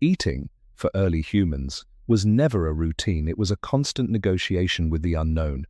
Eating, for early humans, was never a routine. It was a constant negotiation with the unknown.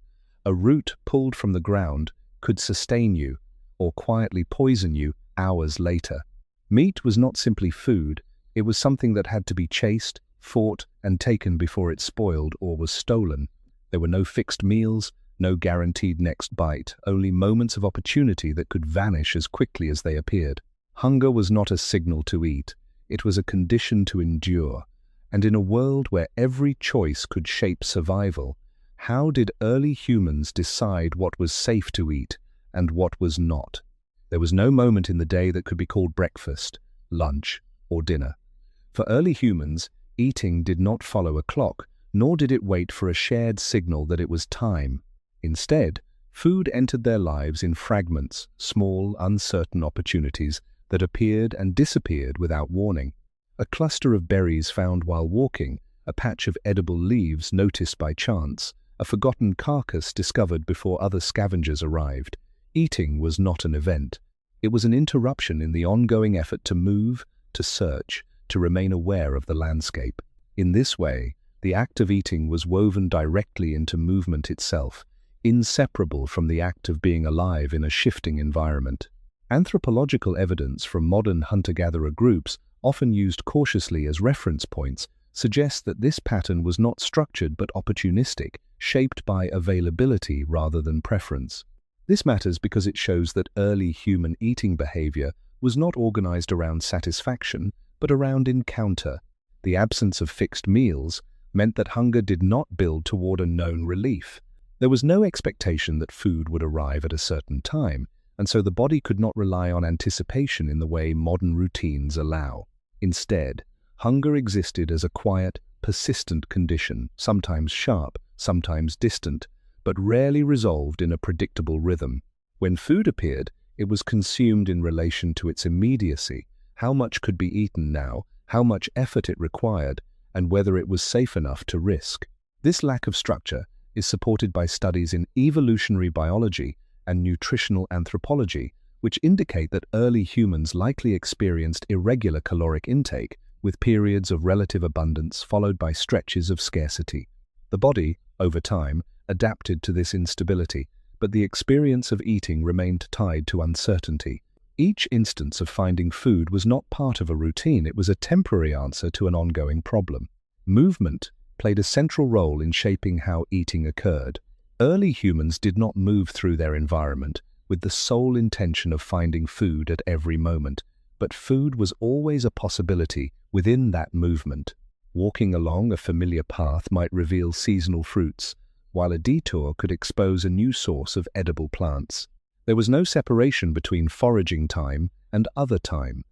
A root pulled from the ground could sustain you or quietly poison you hours later. Meat was not simply food, it was something that had to be chased, fought, and taken before it spoiled or was stolen. There were no fixed meals, no guaranteed next bite, only moments of opportunity that could vanish as quickly as they appeared. Hunger was not a signal to eat, it was a condition to endure. And in a world where every choice could shape survival, how did early humans decide what was safe to eat and what was not? There was no moment in the day that could be called breakfast, lunch, or dinner. For early humans, eating did not follow a clock, nor did it wait for a shared signal that it was time. Instead, food entered their lives in fragments, small, uncertain opportunities that appeared and disappeared without warning. A cluster of berries found while walking, a patch of edible leaves noticed by chance, a forgotten carcass discovered before other scavengers arrived. Eating was not an event. It was an interruption in the ongoing effort to move, to search, to remain aware of the landscape. In this way, the act of eating was woven directly into movement itself, inseparable from the act of being alive in a shifting environment. Anthropological evidence from modern hunter-gatherer groups, often used cautiously as reference points, suggests that this pattern was not structured but opportunistic, shaped by availability rather than preference. This matters because it shows that early human eating behavior was not organized around satisfaction, but around encounter. The absence of fixed meals meant that hunger did not build toward a known relief. There was no expectation that food would arrive at a certain time, and so the body could not rely on anticipation in the way modern routines allow. Instead, hunger existed as a quiet, persistent condition, sometimes sharp, sometimes distant, but rarely resolved in a predictable rhythm. When food appeared, it was consumed in relation to its immediacy, how much could be eaten now, how much effort it required, and whether it was safe enough to risk. This lack of structure is supported by studies in evolutionary biology and nutritional anthropology, which indicate that early humans likely experienced irregular caloric intake, with periods of relative abundance followed by stretches of scarcity. The body, over time, adapted to this instability, but the experience of eating remained tied to uncertainty. Each instance of finding food was not part of a routine, it was a temporary answer to an ongoing problem. Movement played a central role in shaping how eating occurred. Early humans did not move through their environment with the sole intention of finding food at every moment, but food was always a possibility within that movement. Walking along a familiar path might reveal seasonal fruits, while a detour could expose a new source of edible plants. There was no separation between foraging time and other time.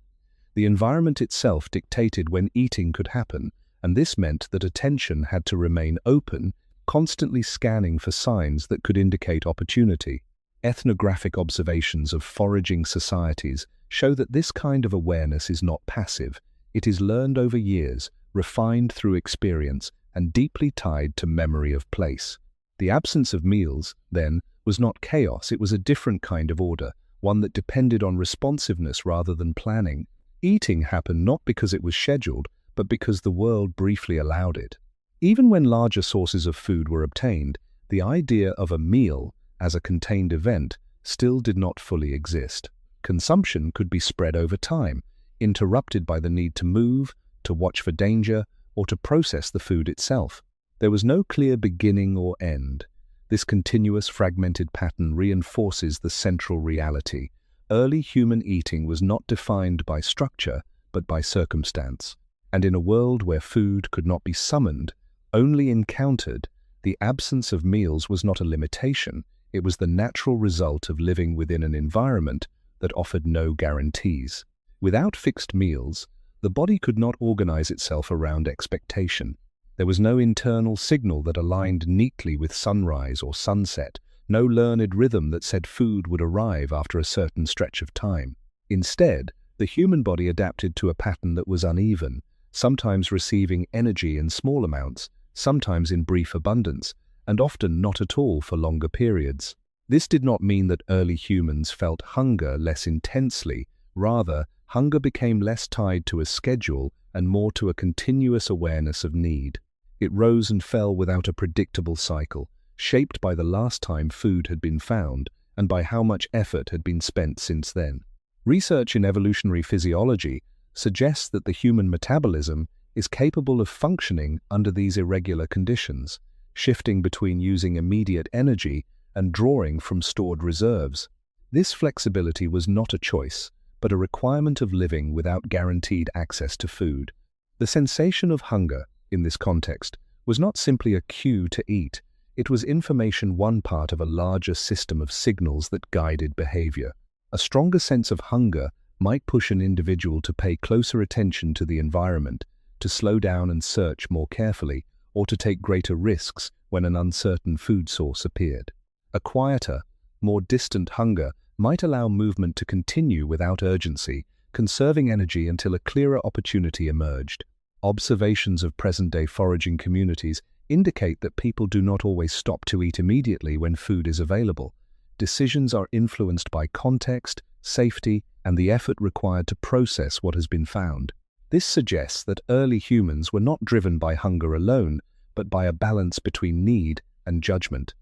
The environment itself dictated when eating could happen, and this meant that attention had to remain open, constantly scanning for signs that could indicate opportunity. Ethnographic observations of foraging societies show that this kind of awareness is not passive. It is learned over years, refined through experience, and deeply tied to memory of place. The absence of meals, then, was not chaos, it was a different kind of order, one that depended on responsiveness rather than planning. Eating happened not because it was scheduled, but because the world briefly allowed it. Even when larger sources of food were obtained, the idea of a meal as a contained event still did not fully exist. Consumption could be spread over time, interrupted by the need to move, to watch for danger, or to process the food itself. There was no clear beginning or end. This continuous fragmented pattern reinforces the central reality. Early human eating was not defined by structure, but by circumstance. And in a world where food could not be summoned, only encountered, the absence of meals was not a limitation, it was the natural result of living within an environment that offered no guarantees. Without fixed meals, the body could not organize itself around expectation. There was no internal signal that aligned neatly with sunrise or sunset, no learned rhythm that said food would arrive after a certain stretch of time. Instead, the human body adapted to a pattern that was uneven, sometimes receiving energy in small amounts, sometimes in brief abundance, and often not at all for longer periods. This did not mean that early humans felt hunger less intensely, rather, hunger became less tied to a schedule and more to a continuous awareness of need. It rose and fell without a predictable cycle, shaped by the last time food had been found and by how much effort had been spent since then. Research in evolutionary physiology suggests that the human metabolism is capable of functioning under these irregular conditions, shifting between using immediate energy and drawing from stored reserves. This flexibility was not a choice, but a requirement of living without guaranteed access to food. The sensation of hunger, in this context, was not simply a cue to eat. It was information, one part of a larger system of signals that guided behavior. A stronger sense of hunger might push an individual to pay closer attention to the environment, to slow down and search more carefully, or to take greater risks when an uncertain food source appeared. A quieter, more distant hunger might allow movement to continue without urgency, conserving energy until a clearer opportunity emerged. Observations of present-day foraging communities indicate that people do not always stop to eat immediately when food is available. Decisions are influenced by context, safety, and the effort required to process what has been found. This suggests that early humans were not driven by hunger alone, but by a balance between need and judgment.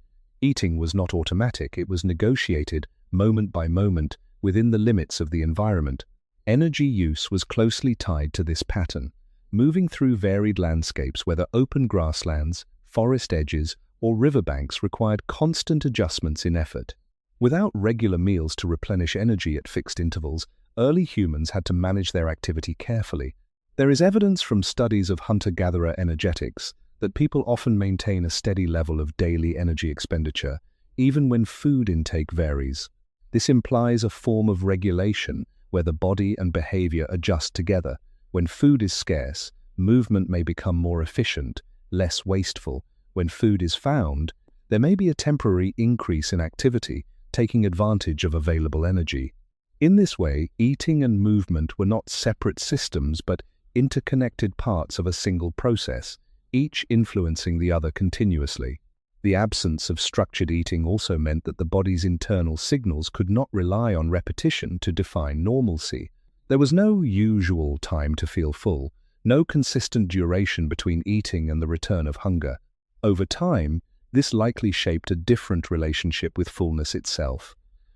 Eating was not automatic, it was negotiated, moment by moment, within the limits of the environment. Energy use was closely tied to this pattern, moving through varied landscapes, whether open grasslands, forest edges, or riverbanks, required constant adjustments in effort. Without regular meals to replenish energy at fixed intervals, early humans had to manage their activity carefully. There is evidence from studies of hunter-gatherer energetics that people often maintain a steady level of daily energy expenditure, even when food intake varies. This implies a form of regulation where the body and behavior adjust together. When food is scarce, movement may become more efficient, less wasteful. When food is found, there may be a temporary increase in activity, taking advantage of available energy. In this way, eating and movement were not separate systems but interconnected parts of a single process, each influencing the other continuously. The absence of structured eating also meant that the body's internal signals could not rely on repetition to define normalcy. There was no usual time to feel full, no consistent duration between eating and the return of hunger. Over time, this likely shaped a different relationship with fullness itself.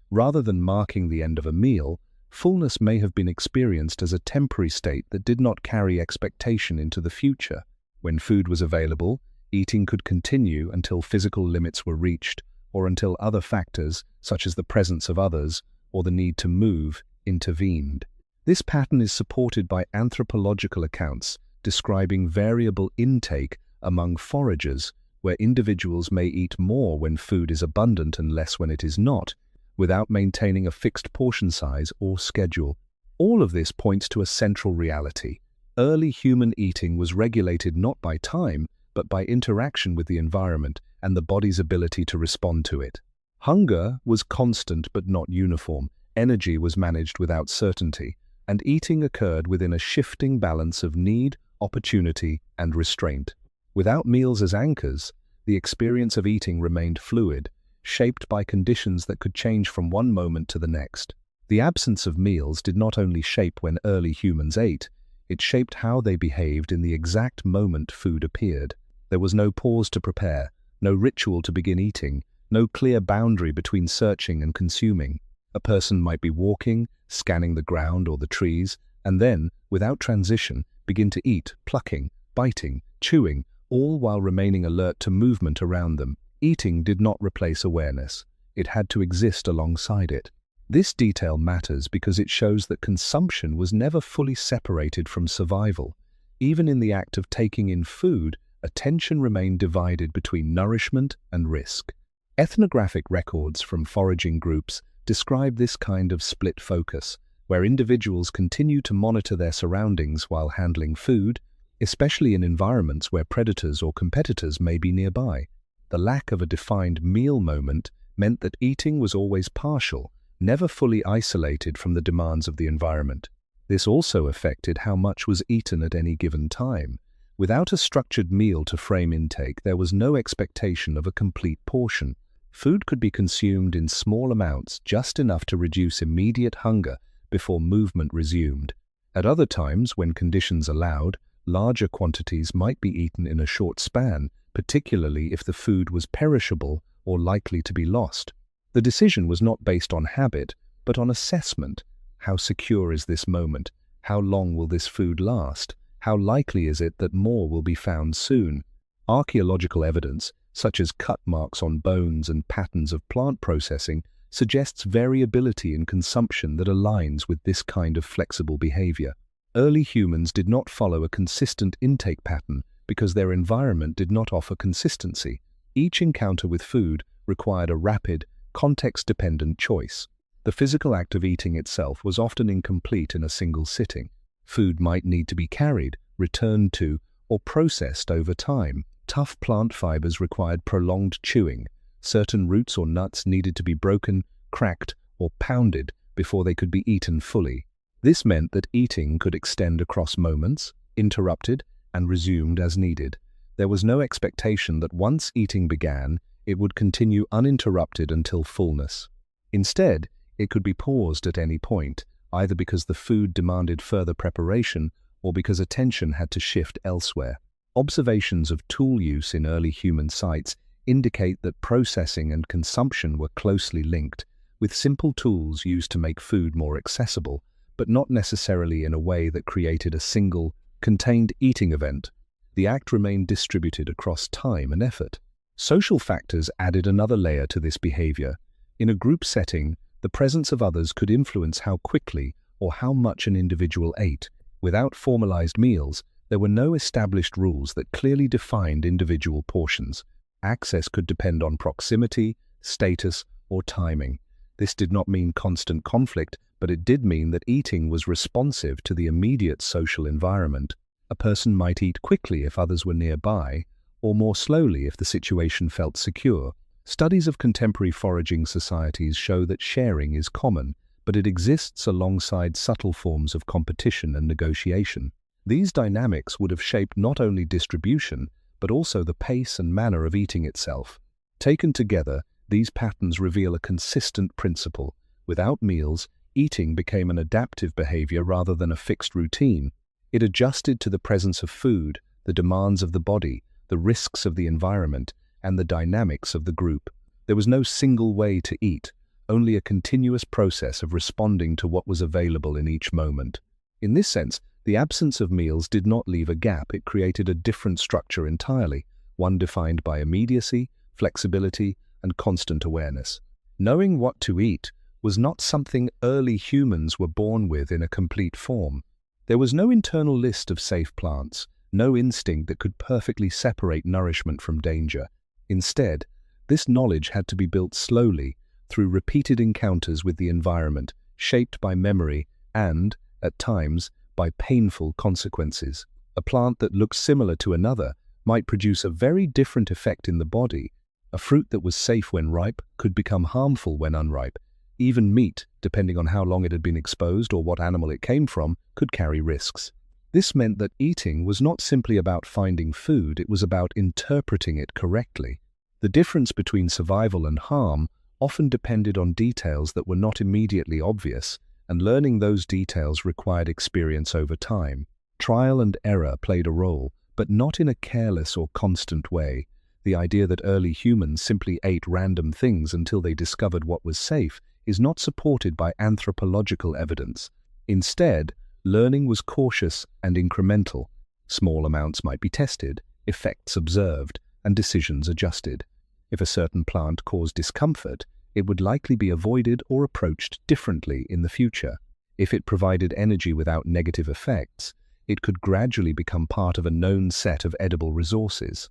Rather than marking the end of a meal, fullness may have been experienced as a temporary state that did not carry expectation into the future. When food was available, eating could continue until physical limits were reached, or until other factors, such as the presence of others or the need to move, intervened. This pattern is supported by anthropological accounts describing variable intake among foragers, where individuals may eat more when food is abundant and less when it is not, without maintaining a fixed portion size or schedule. All of this points to a central reality. Early human eating was regulated not by time, but by interaction with the environment and the body's ability to respond to it. Hunger was constant but not uniform, energy was managed without certainty, and eating occurred within a shifting balance of need, opportunity, and restraint. Without meals as anchors, the experience of eating remained fluid, shaped by conditions that could change from one moment to the next. The absence of meals did not only shape when early humans ate, it shaped how they behaved in the exact moment food appeared. There was no pause to prepare, no ritual to begin eating, no clear boundary between searching and consuming. A person might be walking, scanning the ground or the trees, and then, without transition, begin to eat, plucking, biting, chewing, all while remaining alert to movement around them. Eating did not replace awareness. It had to exist alongside it. This detail matters because it shows that consumption was never fully separated from survival. Even in the act of taking in food, attention remained divided between nourishment and risk. Ethnographic records from foraging groups describe this kind of split focus, where individuals continue to monitor their surroundings while handling food, especially in environments where predators or competitors may be nearby. The lack of a defined meal moment meant that eating was always partial, never fully isolated from the demands of the environment. This also affected how much was eaten at any given time. Without a structured meal to frame intake, there was no expectation of a complete portion. Food could be consumed in small amounts, just enough to reduce immediate hunger, before movement resumed. At other times, when conditions allowed, larger quantities might be eaten in a short span, particularly if the food was perishable or likely to be lost. The decision was not based on habit, but on assessment. How secure is this moment? How long will this food last? How likely is it that more will be found soon? Archaeological evidence, such as cut marks on bones and patterns of plant processing, suggests variability in consumption that aligns with this kind of flexible behavior. Early humans did not follow a consistent intake pattern because their environment did not offer consistency. Each encounter with food required a rapid, context-dependent choice. The physical act of eating itself was often incomplete in a single sitting. Food might need to be carried, returned to, or processed over time. Tough plant fibers required prolonged chewing. Certain roots or nuts needed to be broken, cracked, or pounded before they could be eaten fully. This meant that eating could extend across moments, interrupted, and resumed as needed. There was no expectation that once eating began, it would continue uninterrupted until fullness. Instead, it could be paused at any point, either because the food demanded further preparation or because attention had to shift elsewhere. Observations of tool use in early human sites indicate that processing and consumption were closely linked, with simple tools used to make food more accessible, but not necessarily in a way that created a single, contained eating event. The act remained distributed across time and effort. Social factors added another layer to this behavior. In a group setting, the presence of others could influence how quickly or how much an individual ate. Without formalized meals, there were no established rules that clearly defined individual portions. Access could depend on proximity, status, or timing. This did not mean constant conflict, but it did mean that eating was responsive to the immediate social environment. A person might eat quickly if others were nearby, or more slowly if the situation felt secure. Studies of contemporary foraging societies show that sharing is common, but it exists alongside subtle forms of competition and negotiation. These dynamics would have shaped not only distribution, but also the pace and manner of eating itself. Taken together, these patterns reveal a consistent principle. Without meals, eating became an adaptive behavior rather than a fixed routine. It adjusted to the presence of food, the demands of the body, the risks of the environment, and the dynamics of the group. There was no single way to eat, only a continuous process of responding to what was available in each moment. In this sense, the absence of meals did not leave a gap, it created a different structure entirely, one defined by immediacy, flexibility, and constant awareness. Knowing what to eat was not something early humans were born with in a complete form. There was no internal list of safe plants, no instinct that could perfectly separate nourishment from danger. Instead, this knowledge had to be built slowly, through repeated encounters with the environment, shaped by memory and, at times, by painful consequences. A plant that looked similar to another might produce a very different effect in the body. A fruit that was safe when ripe could become harmful when unripe. Even meat, depending on how long it had been exposed or what animal it came from, could carry risks. This meant that eating was not simply about finding food, it was about interpreting it correctly. The difference between survival and harm often depended on details that were not immediately obvious, and learning those details required experience over time. Trial and error played a role, but not in a careless or constant way. The idea that early humans simply ate random things until they discovered what was safe is not supported by anthropological evidence. Instead, learning was cautious and incremental. Small amounts might be tested, effects observed, and decisions adjusted. If a certain plant caused discomfort, it would likely be avoided or approached differently in the future. If it provided energy without negative effects, it could gradually become part of a known set of edible resources.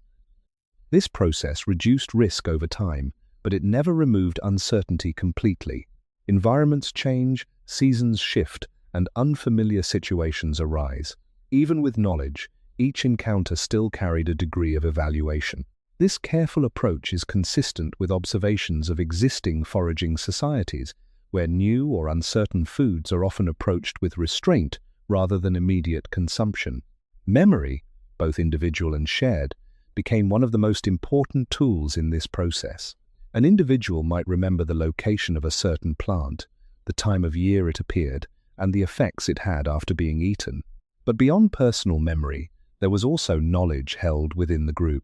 This process reduced risk over time, but it never removed uncertainty completely. Environments change, seasons shift, and unfamiliar situations arise. Even with knowledge, each encounter still carried a degree of evaluation. This careful approach is consistent with observations of existing foraging societies, where new or uncertain foods are often approached with restraint rather than immediate consumption. Memory, both individual and shared, became one of the most important tools in this process. An individual might remember the location of a certain plant, the time of year it appeared, and the effects it had after being eaten. But beyond personal memory, there was also knowledge held within the group.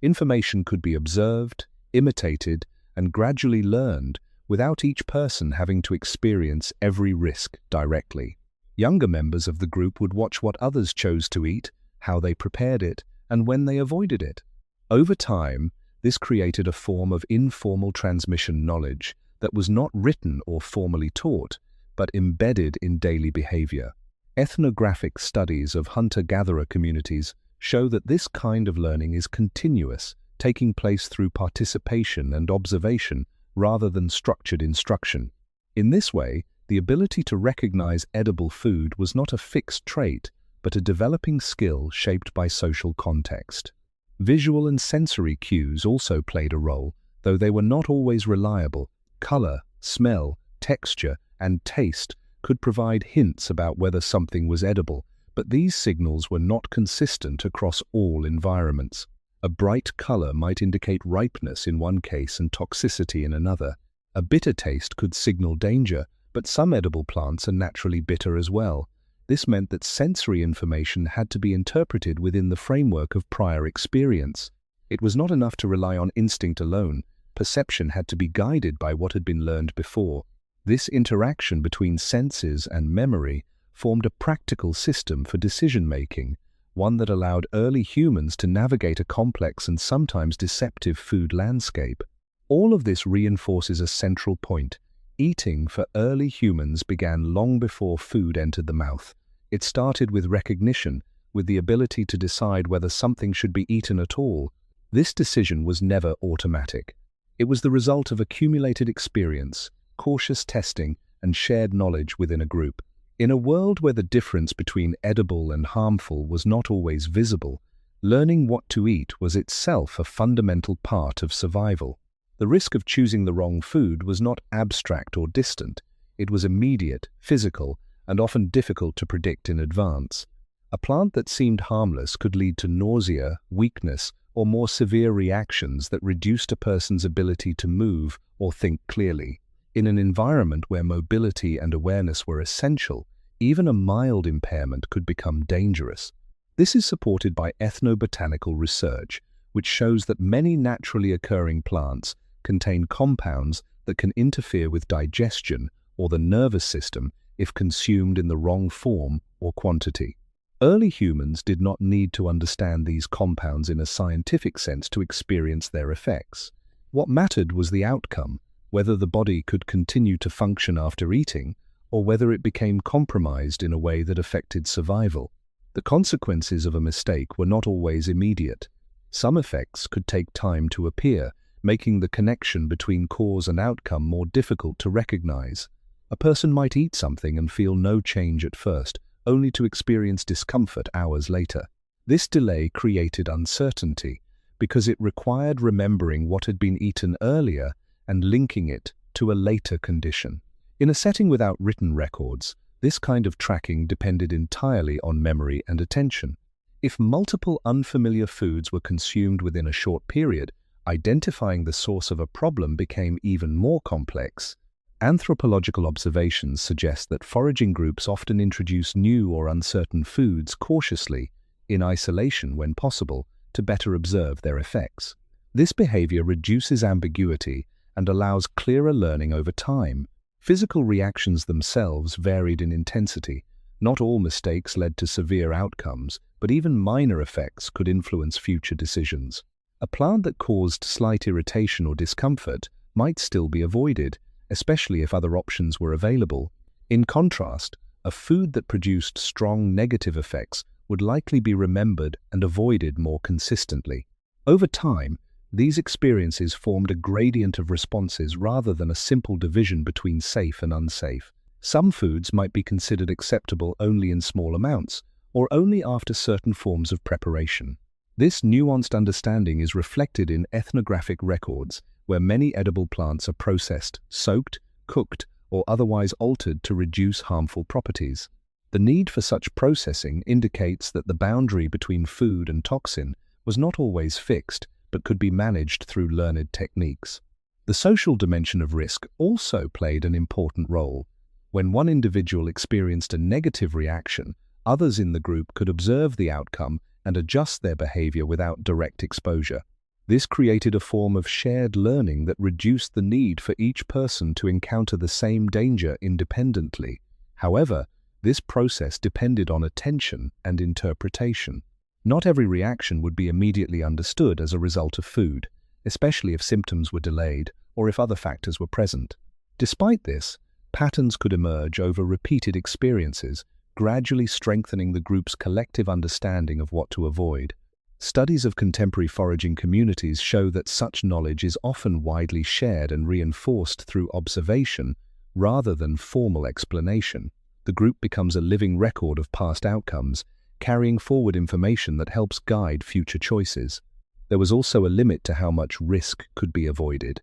Information could be observed, imitated, and gradually learned without each person having to experience every risk directly. Younger members of the group would watch what others chose to eat, how they prepared it, and when they avoided it. Over time, this created a form of informal transmission knowledge that was not written or formally taught, but embedded in daily behavior. Ethnographic studies of hunter-gatherer communities show that this kind of learning is continuous, taking place through participation and observation rather than structured instruction. In this way, the ability to recognize edible food was not a fixed trait, but a developing skill shaped by social context. Visual and sensory cues also played a role, though they were not always reliable. Color, smell, texture, and taste could provide hints about whether something was edible, but these signals were not consistent across all environments. A bright color might indicate ripeness in one case and toxicity in another. A bitter taste could signal danger, but some edible plants are naturally bitter as well. This meant that sensory information had to be interpreted within the framework of prior experience. It was not enough to rely on instinct alone. Perception had to be guided by what had been learned before. This interaction between senses and memory formed a practical system for decision-making, one that allowed early humans to navigate a complex and sometimes deceptive food landscape. All of this reinforces a central point. Eating for early humans began long before food entered the mouth. It started with recognition, with the ability to decide whether something should be eaten at all. This decision was never automatic. It was the result of accumulated experience, cautious testing, and shared knowledge within a group. In a world where the difference between edible and harmful was not always visible, learning what to eat was itself a fundamental part of survival. The risk of choosing the wrong food was not abstract or distant. It was immediate, physical, and often difficult to predict in advance. A plant that seemed harmless could lead to nausea, weakness, or more severe reactions that reduced a person's ability to move or think clearly. In an environment where mobility and awareness were essential, even a mild impairment could become dangerous. This is supported by ethnobotanical research, which shows that many naturally occurring plants contain compounds that can interfere with digestion or the nervous system if consumed in the wrong form or quantity. Early humans did not need to understand these compounds in a scientific sense to experience their effects. What mattered was the outcome, whether the body could continue to function after eating, or whether it became compromised in a way that affected survival. The consequences of a mistake were not always immediate. Some effects could take time to appear, making the connection between cause and outcome more difficult to recognize. A person might eat something and feel no change at first, only to experience discomfort hours later. This delay created uncertainty, because it required remembering what had been eaten earlier and linking it to a later condition. In a setting without written records, this kind of tracking depended entirely on memory and attention. If multiple unfamiliar foods were consumed within a short period, identifying the source of a problem became even more complex. Anthropological observations suggest that foraging groups often introduce new or uncertain foods cautiously, in isolation when possible, to better observe their effects. This behavior reduces ambiguity and allows clearer learning over time. Physical reactions themselves varied in intensity. Not all mistakes led to severe outcomes, but even minor effects could influence future decisions. A plant that caused slight irritation or discomfort might still be avoided, especially if other options were available. In contrast, a food that produced strong negative effects would likely be remembered and avoided more consistently. Over time, these experiences formed a gradient of responses rather than a simple division between safe and unsafe. Some foods might be considered acceptable only in small amounts, or only after certain forms of preparation. This nuanced understanding is reflected in ethnographic records, where many edible plants are processed, soaked, cooked, or otherwise altered to reduce harmful properties. The need for such processing indicates that the boundary between food and toxin was not always fixed, but could be managed through learned techniques. The social dimension of risk also played an important role. When one individual experienced a negative reaction, others in the group could observe the outcome and adjust their behavior without direct exposure. This created a form of shared learning that reduced the need for each person to encounter the same danger independently. However, this process depended on attention and interpretation. Not every reaction would be immediately understood as a result of food, especially if symptoms were delayed or if other factors were present. Despite this, patterns could emerge over repeated experiences, gradually strengthening the group's collective understanding of what to avoid. Studies of contemporary foraging communities show that such knowledge is often widely shared and reinforced through observation rather than formal explanation. The group becomes a living record of past outcomes, carrying forward information that helps guide future choices. There was also a limit to how much risk could be avoided.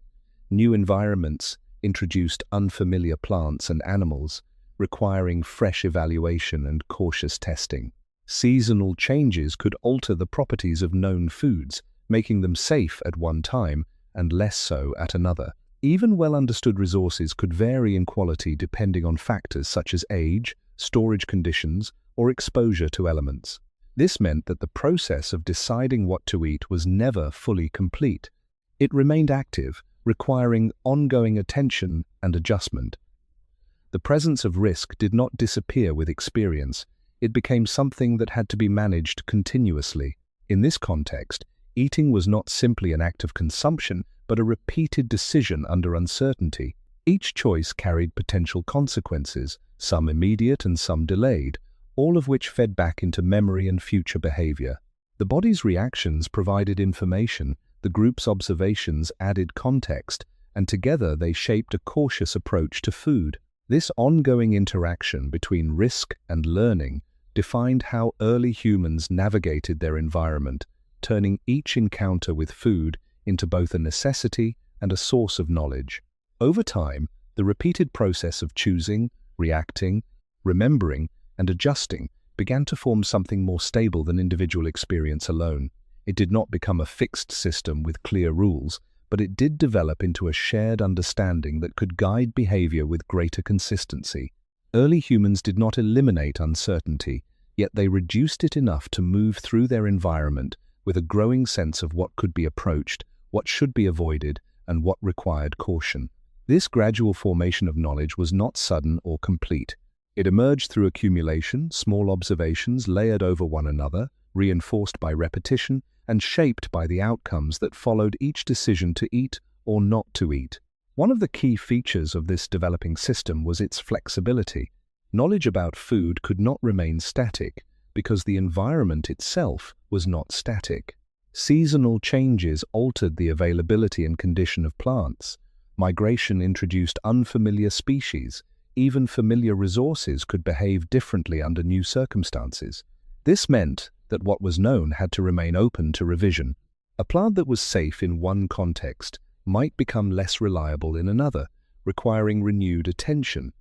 New environments introduced unfamiliar plants and animals, requiring fresh evaluation and cautious testing. Seasonal changes could alter the properties of known foods, making them safe at one time and less so at another. Even well-understood resources could vary in quality depending on factors such as age, storage conditions, or exposure to elements. This meant that the process of deciding what to eat was never fully complete. It remained active, requiring ongoing attention and adjustment. The presence of risk did not disappear with experience. It became something that had to be managed continuously. In this context, eating was not simply an act of consumption, but a repeated decision under uncertainty. Each choice carried potential consequences, some immediate and some delayed, all of which fed back into memory and future behavior. The body's reactions provided information, the group's observations added context, and together they shaped a cautious approach to food. This ongoing interaction between risk and learning defined how early humans navigated their environment, turning each encounter with food into both a necessity and a source of knowledge. Over time, the repeated process of choosing, reacting, remembering, and adjusting began to form something more stable than individual experience alone. It did not become a fixed system with clear rules, but it did develop into a shared understanding that could guide behavior with greater consistency. Early humans did not eliminate uncertainty, yet they reduced it enough to move through their environment with a growing sense of what could be approached, what should be avoided, and what required caution. This gradual formation of knowledge was not sudden or complete. It emerged through accumulation, small observations layered over one another, reinforced by repetition, and shaped by the outcomes that followed each decision to eat or not to eat. One of the key features of this developing system was its flexibility. Knowledge about food could not remain static because the environment itself was not static. Seasonal changes altered the availability and condition of plants. Migration introduced unfamiliar species. Even familiar resources could behave differently under new circumstances. This meant that what was known had to remain open to revision. A plant that was safe in one context might become less reliable in another, requiring renewed attention.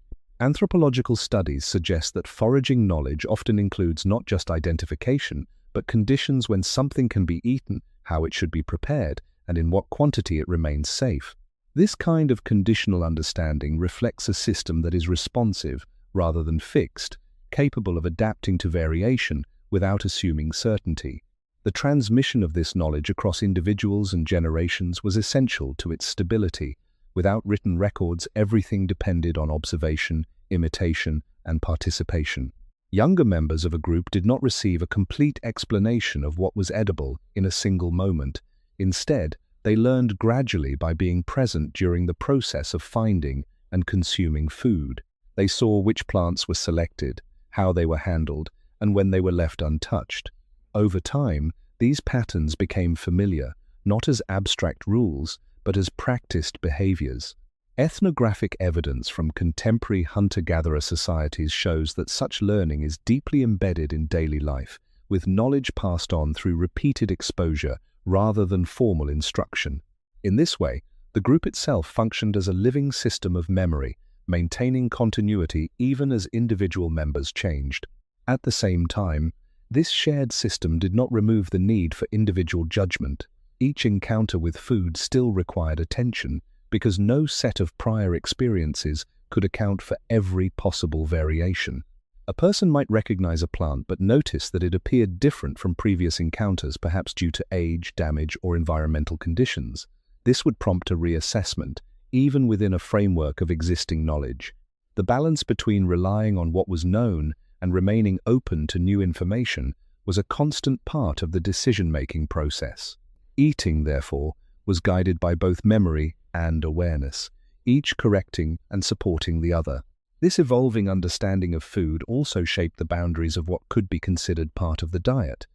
Anthropological studies suggest that foraging knowledge often includes not just identification, but conditions when something can be eaten, how it should be prepared, and in what quantity it remains safe. This kind of conditional understanding reflects a system that is responsive rather than fixed, capable of adapting to variation without assuming certainty. The transmission of this knowledge across individuals and generations was essential to its stability. Without written records, everything depended on observation, imitation, and participation. Younger members of a group did not receive a complete explanation of what was edible in a single moment. Instead, they learned gradually by being present during the process of finding and consuming food. They saw which plants were selected, how they were handled, and when they were left untouched. Over time, these patterns became familiar, not as abstract rules, but as practiced behaviors. Ethnographic evidence from contemporary hunter-gatherer societies shows that such learning is deeply embedded in daily life, with knowledge passed on through repeated exposure rather than formal instruction. In this way, the group itself functioned as a living system of memory, maintaining continuity even as individual members changed. At the same time, this shared system did not remove the need for individual judgment. Each encounter with food still required attention, because no set of prior experiences could account for every possible variation. A person might recognize a plant but notice that it appeared different from previous encounters, perhaps due to age, damage, or environmental conditions. This would prompt a reassessment, even within a framework of existing knowledge. The balance between relying on what was known and remaining open to new information was a constant part of the decision-making process. Eating, therefore, was guided by both memory and awareness, each correcting and supporting the other. This evolving understanding of food also shaped the boundaries of what could be considered part of the diet.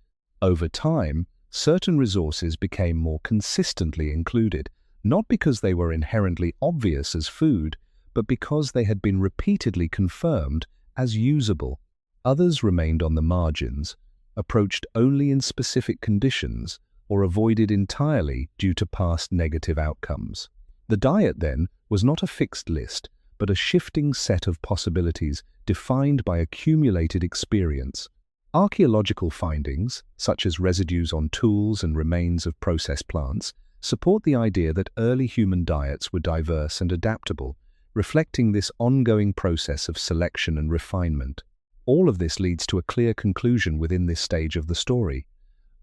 Over time, certain resources became more consistently included, not because they were inherently obvious as food, but because they had been repeatedly confirmed as usable. Others remained on the margins, approached only in specific conditions, or avoided entirely due to past negative outcomes. The diet, then, was not a fixed list, but a shifting set of possibilities defined by accumulated experience. Archaeological findings, such as residues on tools and remains of processed plants, support the idea that early human diets were diverse and adaptable, reflecting this ongoing process of selection and refinement. All of this leads to a clear conclusion within this stage of the story.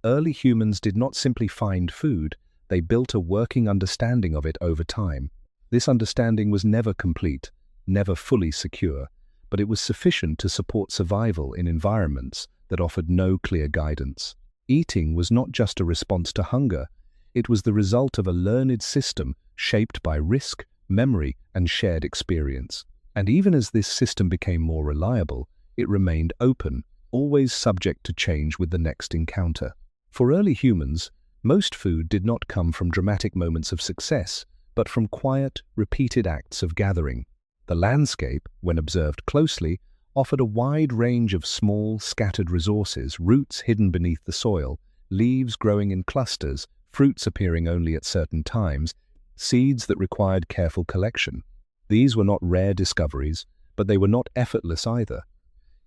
Early humans did not simply find food, they built a working understanding of it over time. This understanding was never complete, never fully secure, but it was sufficient to support survival in environments that offered no clear guidance. Eating was not just a response to hunger, it was the result of a learned system shaped by risk, memory, and shared experience. And even as this system became more reliable, it remained open, always subject to change with the next encounter. For early humans, most food did not come from dramatic moments of success, but from quiet, repeated acts of gathering. The landscape, when observed closely, offered a wide range of small, scattered resources, roots hidden beneath the soil, leaves growing in clusters, fruits appearing only at certain times, seeds that required careful collection. These were not rare discoveries, but they were not effortless either.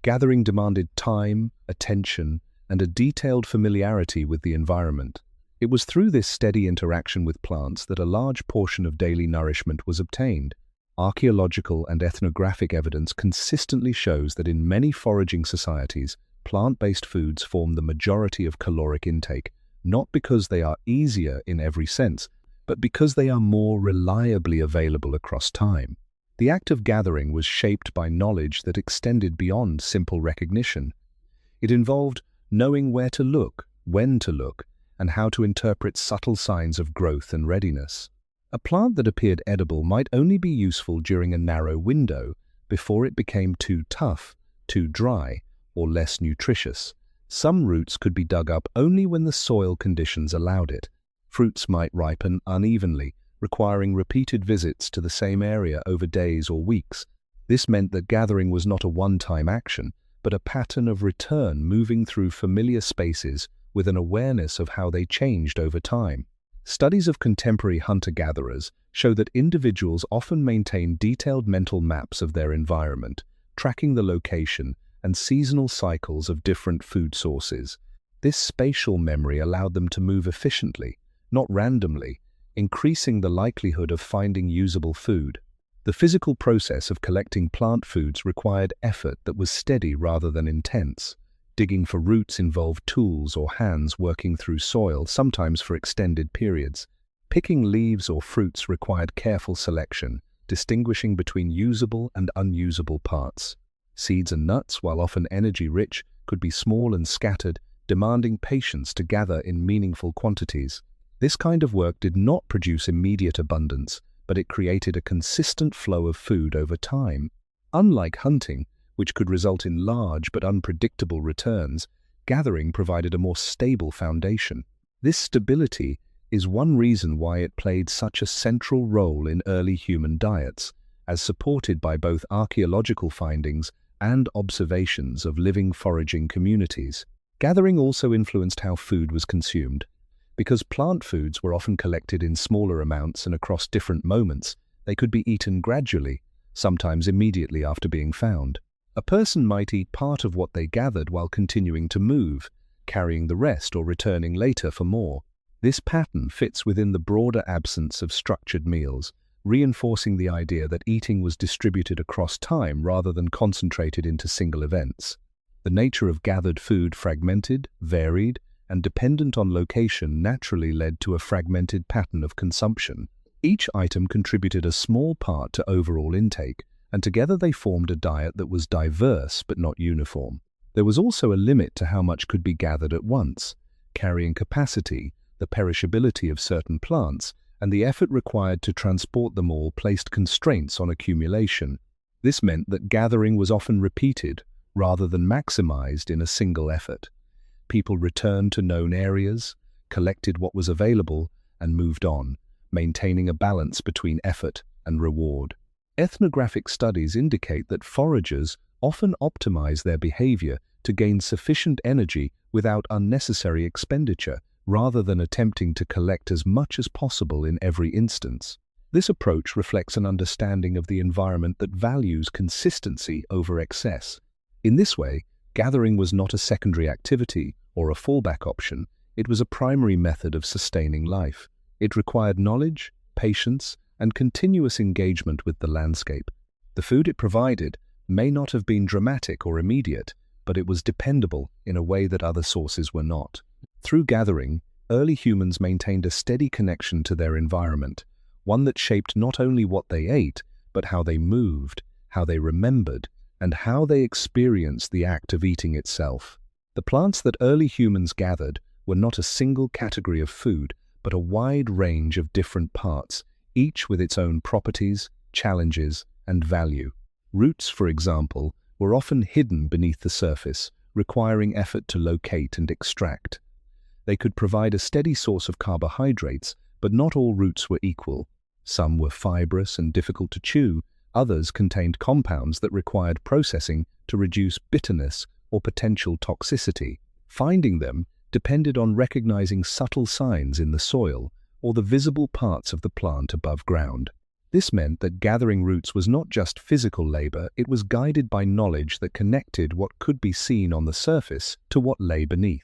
Gathering demanded time, attention, and a detailed familiarity with the environment. It was through this steady interaction with plants that a large portion of daily nourishment was obtained. Archaeological and ethnographic evidence consistently shows that in many foraging societies, plant-based foods form the majority of caloric intake, not because they are easier in every sense, but because they are more reliably available across time. The act of gathering was shaped by knowledge that extended beyond simple recognition. It involved knowing where to look, when to look, and how to interpret subtle signs of growth and readiness. A plant that appeared edible might only be useful during a narrow window before it became too tough, too dry, or less nutritious. Some roots could be dug up only when the soil conditions allowed it. Fruits might ripen unevenly, requiring repeated visits to the same area over days or weeks. This meant that gathering was not a one-time action, but a pattern of return moving through familiar spaces with an awareness of how they changed over time. Studies of contemporary hunter-gatherers show that individuals often maintain detailed mental maps of their environment, tracking the location and seasonal cycles of different food sources. This spatial memory allowed them to move efficiently, not randomly, increasing the likelihood of finding usable food. The physical process of collecting plant foods required effort that was steady rather than intense. Digging for roots involved tools or hands working through soil, sometimes for extended periods. Picking leaves or fruits required careful selection, distinguishing between usable and unusable parts. Seeds and nuts, while often energy-rich, could be small and scattered, demanding patience to gather in meaningful quantities. This kind of work did not produce immediate abundance, but it created a consistent flow of food over time. Unlike hunting, which could result in large but unpredictable returns, gathering provided a more stable foundation. This stability is one reason why it played such a central role in early human diets, as supported by both archaeological findings and observations of living foraging communities. Gathering also influenced how food was consumed. Because plant foods were often collected in smaller amounts and across different moments, they could be eaten gradually, sometimes immediately after being found. A person might eat part of what they gathered while continuing to move, carrying the rest or returning later for more. This pattern fits within the broader absence of structured meals, reinforcing the idea that eating was distributed across time rather than concentrated into single events. The nature of gathered food, fragmented, varied, and dependent on location, naturally led to a fragmented pattern of consumption. Each item contributed a small part to overall intake, and together they formed a diet that was diverse but not uniform. There was also a limit to how much could be gathered at once. Carrying capacity, the perishability of certain plants, and the effort required to transport them all placed constraints on accumulation. This meant that gathering was often repeated, rather than maximized in a single effort. People returned to known areas, collected what was available, and moved on, maintaining a balance between effort and reward. Ethnographic studies indicate that foragers often optimize their behavior to gain sufficient energy without unnecessary expenditure, rather than attempting to collect as much as possible in every instance. This approach reflects an understanding of the environment that values consistency over excess. In this way, gathering was not a secondary activity or a fallback option, it was a primary method of sustaining life. It required knowledge, patience, and continuous engagement with the landscape. The food it provided may not have been dramatic or immediate, but it was dependable in a way that other sources were not. Through gathering, early humans maintained a steady connection to their environment, one that shaped not only what they ate, but how they moved, how they remembered, and how they experienced the act of eating itself. The plants that early humans gathered were not a single category of food, but a wide range of different parts, each with its own properties, challenges, and value. Roots, for example, were often hidden beneath the surface, requiring effort to locate and extract. They could provide a steady source of carbohydrates, but not all roots were equal. Some were fibrous and difficult to chew, others contained compounds that required processing to reduce bitterness or potential toxicity. Finding them depended on recognizing subtle signs in the soil or the visible parts of the plant above ground. This meant that gathering roots was not just physical labor, it was guided by knowledge that connected what could be seen on the surface to what lay beneath.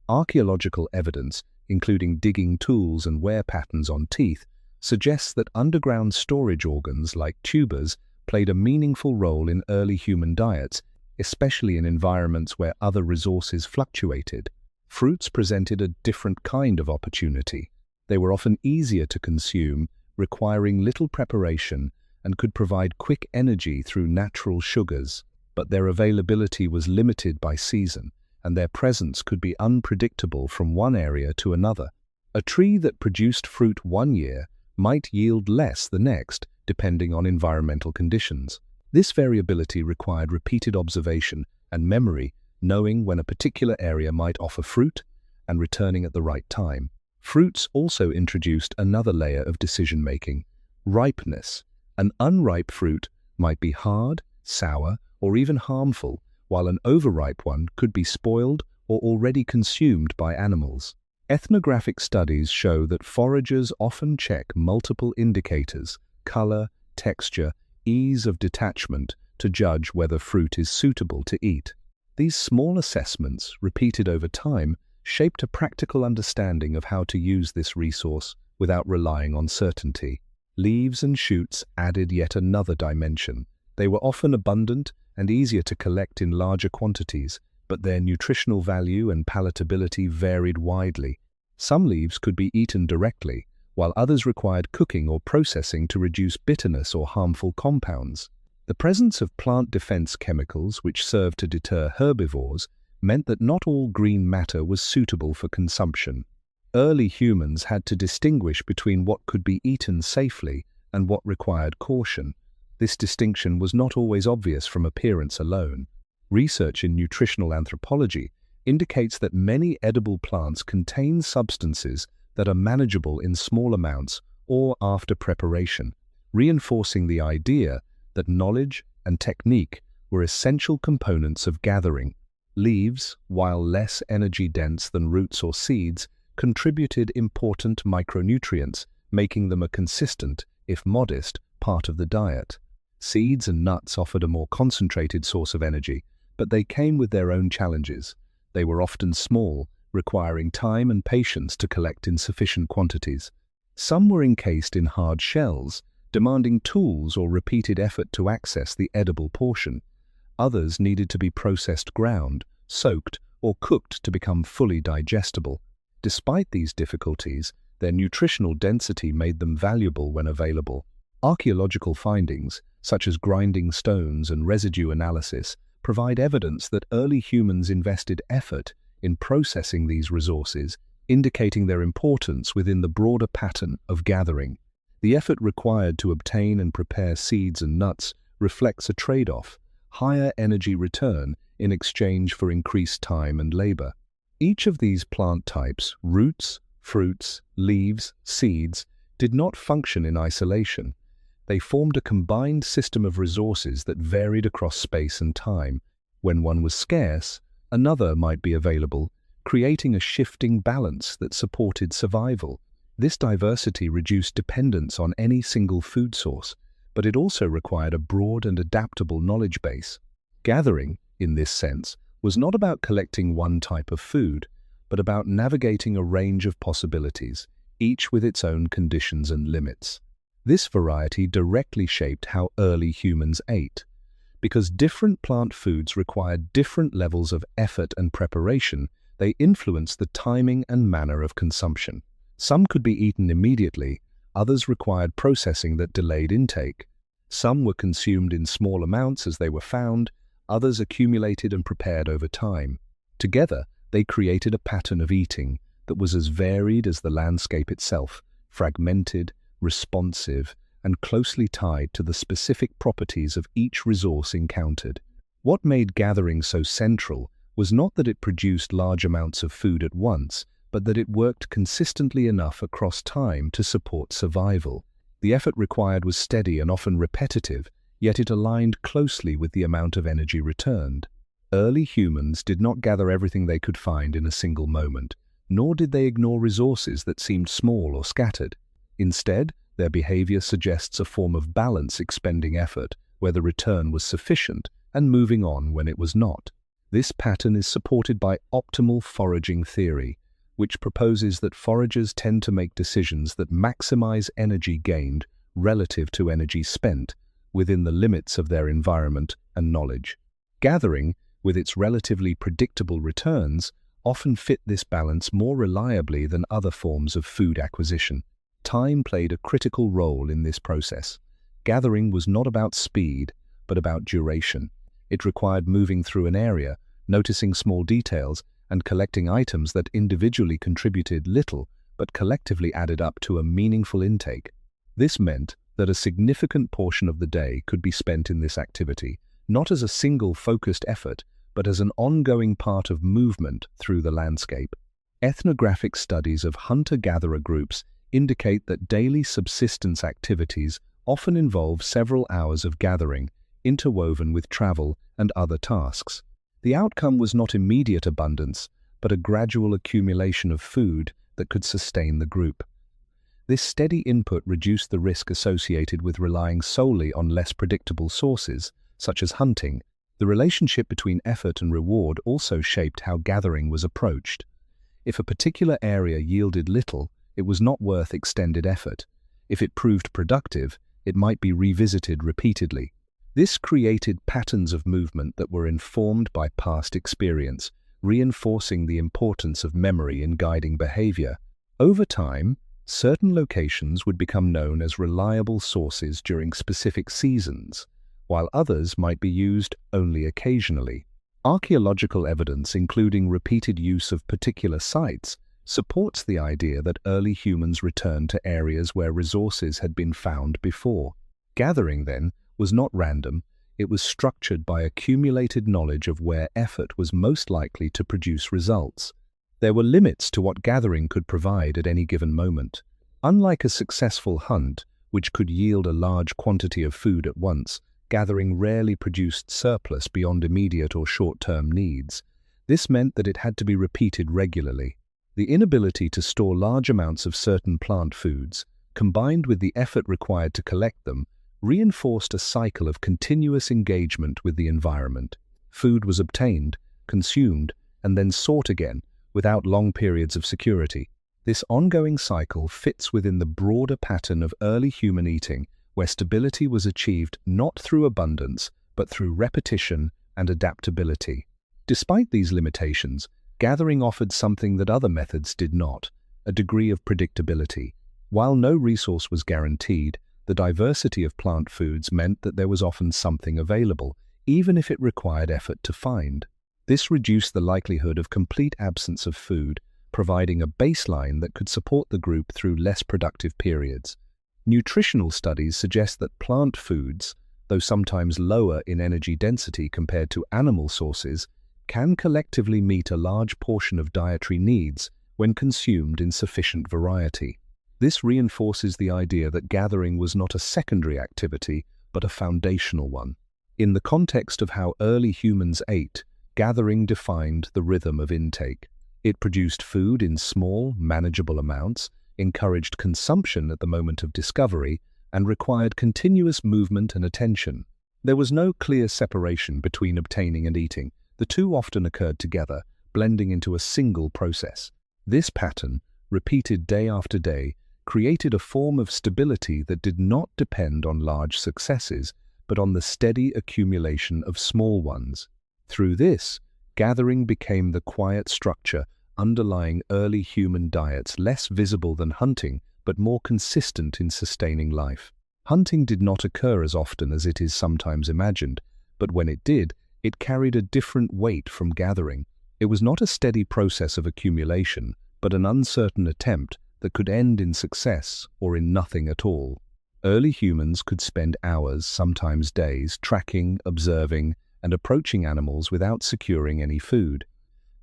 Archaeological evidence, including digging tools and wear patterns on teeth, suggests that underground storage organs like tubers played a meaningful role in early human diets, especially in environments where other resources fluctuated. Fruits presented a different kind of opportunity. They were often easier to consume, requiring little preparation, and could provide quick energy through natural sugars. But their availability was limited by season, and their presence could be unpredictable from one area to another. A tree that produced fruit one year might yield less the next, depending on environmental conditions. This variability required repeated observation and memory, knowing when a particular area might offer fruit and returning at the right time. Fruits also introduced another layer of decision-making: ripeness. An unripe fruit might be hard, sour, or even harmful, while an overripe one could be spoiled or already consumed by animals. Ethnographic studies show that foragers often check multiple indicators: color, texture, ease of detachment, to judge whether fruit is suitable to eat. These small assessments, repeated over time, shaped a practical understanding of how to use this resource without relying on certainty. Leaves and shoots added yet another dimension. They were often abundant and easier to collect in larger quantities, but their nutritional value and palatability varied widely. Some leaves could be eaten directly, while others required cooking or processing to reduce bitterness or harmful compounds. The presence of plant defense chemicals, which served to deter herbivores, meant that not all green matter was suitable for consumption. Early humans had to distinguish between what could be eaten safely and what required caution. This distinction was not always obvious from appearance alone. Research in nutritional anthropology indicates that many edible plants contain substances that are manageable in small amounts or after preparation, reinforcing the idea that knowledge and technique were essential components of gathering. Leaves, while less energy-dense than roots or seeds, contributed important micronutrients, making them a consistent, if modest, part of the diet. Seeds and nuts offered a more concentrated source of energy, but they came with their own challenges. They were often small, requiring time and patience to collect in sufficient quantities. Some were encased in hard shells, demanding tools or repeated effort to access the edible portion. Others needed to be processed ground, soaked, or cooked to become fully digestible. Despite these difficulties, their nutritional density made them valuable when available. Archaeological findings, such as grinding stones and residue analysis, provide evidence that early humans invested effort in processing these resources, indicating their importance within the broader pattern of gathering. The effort required to obtain and prepare seeds and nuts reflects a trade-off, higher energy return in exchange for increased time and labor. Each of these plant types, roots, fruits, leaves, seeds, did not function in isolation. They formed a combined system of resources that varied across space and time. When one was scarce, another might be available, creating a shifting balance that supported survival. This diversity reduced dependence on any single food source, but it also required a broad and adaptable knowledge base. Gathering, in this sense, was not about collecting one type of food, but about navigating a range of possibilities, each with its own conditions and limits. This variety directly shaped how early humans ate. Because different plant foods required different levels of effort and preparation, they influenced the timing and manner of consumption. Some could be eaten immediately, others required processing that delayed intake. Some were consumed in small amounts as they were found, others accumulated and prepared over time. Together, they created a pattern of eating that was as varied as the landscape itself, fragmented, responsive, and closely tied to the specific properties of each resource encountered. What made gathering so central was not that it produced large amounts of food at once, but that it worked consistently enough across time to support survival. The effort required was steady and often repetitive, yet it aligned closely with the amount of energy returned. Early humans did not gather everything they could find in a single moment, nor did they ignore resources that seemed small or scattered. Instead, their behavior suggests a form of balance, expending effort where the return was sufficient and moving on when it was not. This pattern is supported by optimal foraging theory, which proposes that foragers tend to make decisions that maximize energy gained relative to energy spent within the limits of their environment and knowledge. Gathering, with its relatively predictable returns, often fit this balance more reliably than other forms of food acquisition. Time played a critical role in this process. Gathering was not about speed, but about duration. It required moving through an area, noticing small details, and collecting items that individually contributed little, but collectively added up to a meaningful intake. This meant that a significant portion of the day could be spent in this activity, not as a single focused effort, but as an ongoing part of movement through the landscape. Ethnographic studies of hunter-gatherer groups indicate that daily subsistence activities often involve several hours of gathering, interwoven with travel and other tasks. The outcome was not immediate abundance, but a gradual accumulation of food that could sustain the group. This steady input reduced the risk associated with relying solely on less predictable sources, such as hunting. The relationship between effort and reward also shaped how gathering was approached. If a particular area yielded little, it was not worth extended effort. If it proved productive, it might be revisited repeatedly. This created patterns of movement that were informed by past experience, reinforcing the importance of memory in guiding behavior. Over time, certain locations would become known as reliable sources during specific seasons, while others might be used only occasionally. Archaeological evidence, including repeated use of particular sites, supports the idea that early humans returned to areas where resources had been found before. Gathering, then, was not random, it was structured by accumulated knowledge of where effort was most likely to produce results. There were limits to what gathering could provide at any given moment. Unlike a successful hunt, which could yield a large quantity of food at once, gathering rarely produced surplus beyond immediate or short-term needs. This meant that it had to be repeated regularly. The inability to store large amounts of certain plant foods, combined with the effort required to collect them, reinforced a cycle of continuous engagement with the environment. Food was obtained, consumed, and then sought again, without long periods of security. This ongoing cycle fits within the broader pattern of early human eating, where stability was achieved not through abundance, but through repetition and adaptability. Despite these limitations, gathering offered something that other methods did not: a degree of predictability. While no resource was guaranteed, the diversity of plant foods meant that there was often something available, even if it required effort to find. This reduced the likelihood of complete absence of food, providing a baseline that could support the group through less productive periods. Nutritional studies suggest that plant foods, though sometimes lower in energy density compared to animal sources, can collectively meet a large portion of dietary needs when consumed in sufficient variety. This reinforces the idea that gathering was not a secondary activity, but a foundational one. In the context of how early humans ate, gathering defined the rhythm of intake. It produced food in small, manageable amounts, encouraged consumption at the moment of discovery, and required continuous movement and attention. There was no clear separation between obtaining and eating. The two often occurred together, blending into a single process. This pattern, repeated day after day, created a form of stability that did not depend on large successes, but on the steady accumulation of small ones. Through this, gathering became the quiet structure underlying early human diets, less visible than hunting, but more consistent in sustaining life. Hunting did not occur as often as it is sometimes imagined, but when it did, it carried a different weight from gathering. It was not a steady process of accumulation, but an uncertain attempt that could end in success or in nothing at all. Early humans could spend hours, sometimes days, tracking, observing, and approaching animals without securing any food.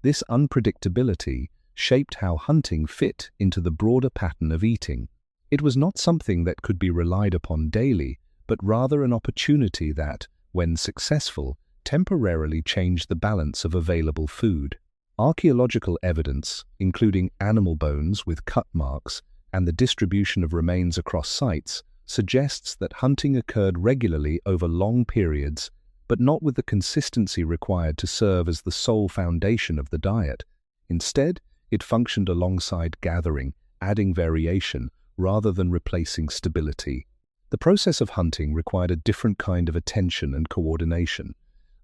This unpredictability shaped how hunting fit into the broader pattern of eating. It was not something that could be relied upon daily, but rather an opportunity that, when successful, temporarily changed the balance of available food. Archaeological evidence, including animal bones with cut marks and the distribution of remains across sites, suggests that hunting occurred regularly over long periods, but not with the consistency required to serve as the sole foundation of the diet. Instead, it functioned alongside gathering, adding variation rather than replacing stability. The process of hunting required a different kind of attention and coordination.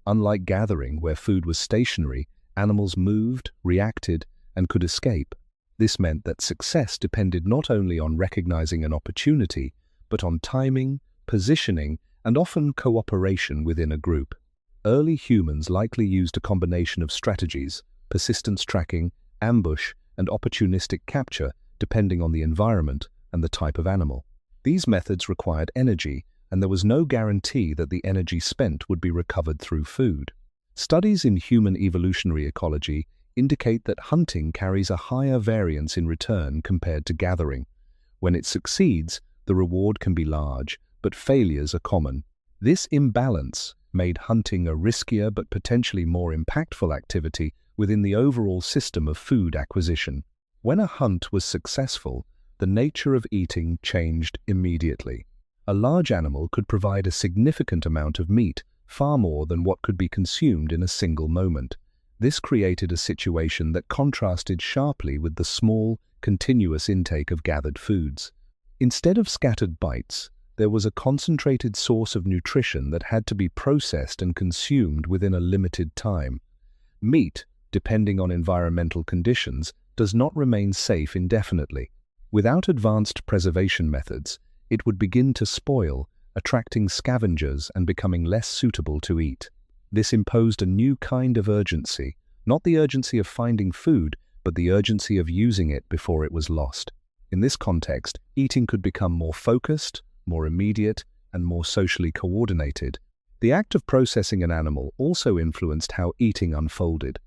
Unlike gathering, where food was stationary, animals moved, reacted, and could escape. This meant that success depended not only on recognizing an opportunity, but on timing, positioning, and often cooperation within a group. Early humans likely used a combination of strategies: persistence tracking, ambush, and opportunistic capture, depending on the environment and the type of animal. These methods required energy, and there was no guarantee that the energy spent would be recovered through food. Studies in human evolutionary ecology indicate that hunting carries a higher variance in return compared to gathering. When it succeeds, the reward can be large, but failures are common. This imbalance made hunting a riskier but potentially more impactful activity within the overall system of food acquisition. When a hunt was successful, the nature of eating changed immediately. A large animal could provide a significant amount of meat, far more than what could be consumed in a single moment. This created a situation that contrasted sharply with the small, continuous intake of gathered foods. Instead of scattered bites, there was a concentrated source of nutrition that had to be processed and consumed within a limited time. Meat, depending on environmental conditions, does not remain safe indefinitely. Without advanced preservation methods, it would begin to spoil, attracting scavengers and becoming less suitable to eat. This imposed a new kind of urgency, not the urgency of finding food, but the urgency of using it before it was lost. In this context, eating could become more focused, more immediate, and more socially coordinated. The act of processing an animal also influenced how eating unfolded.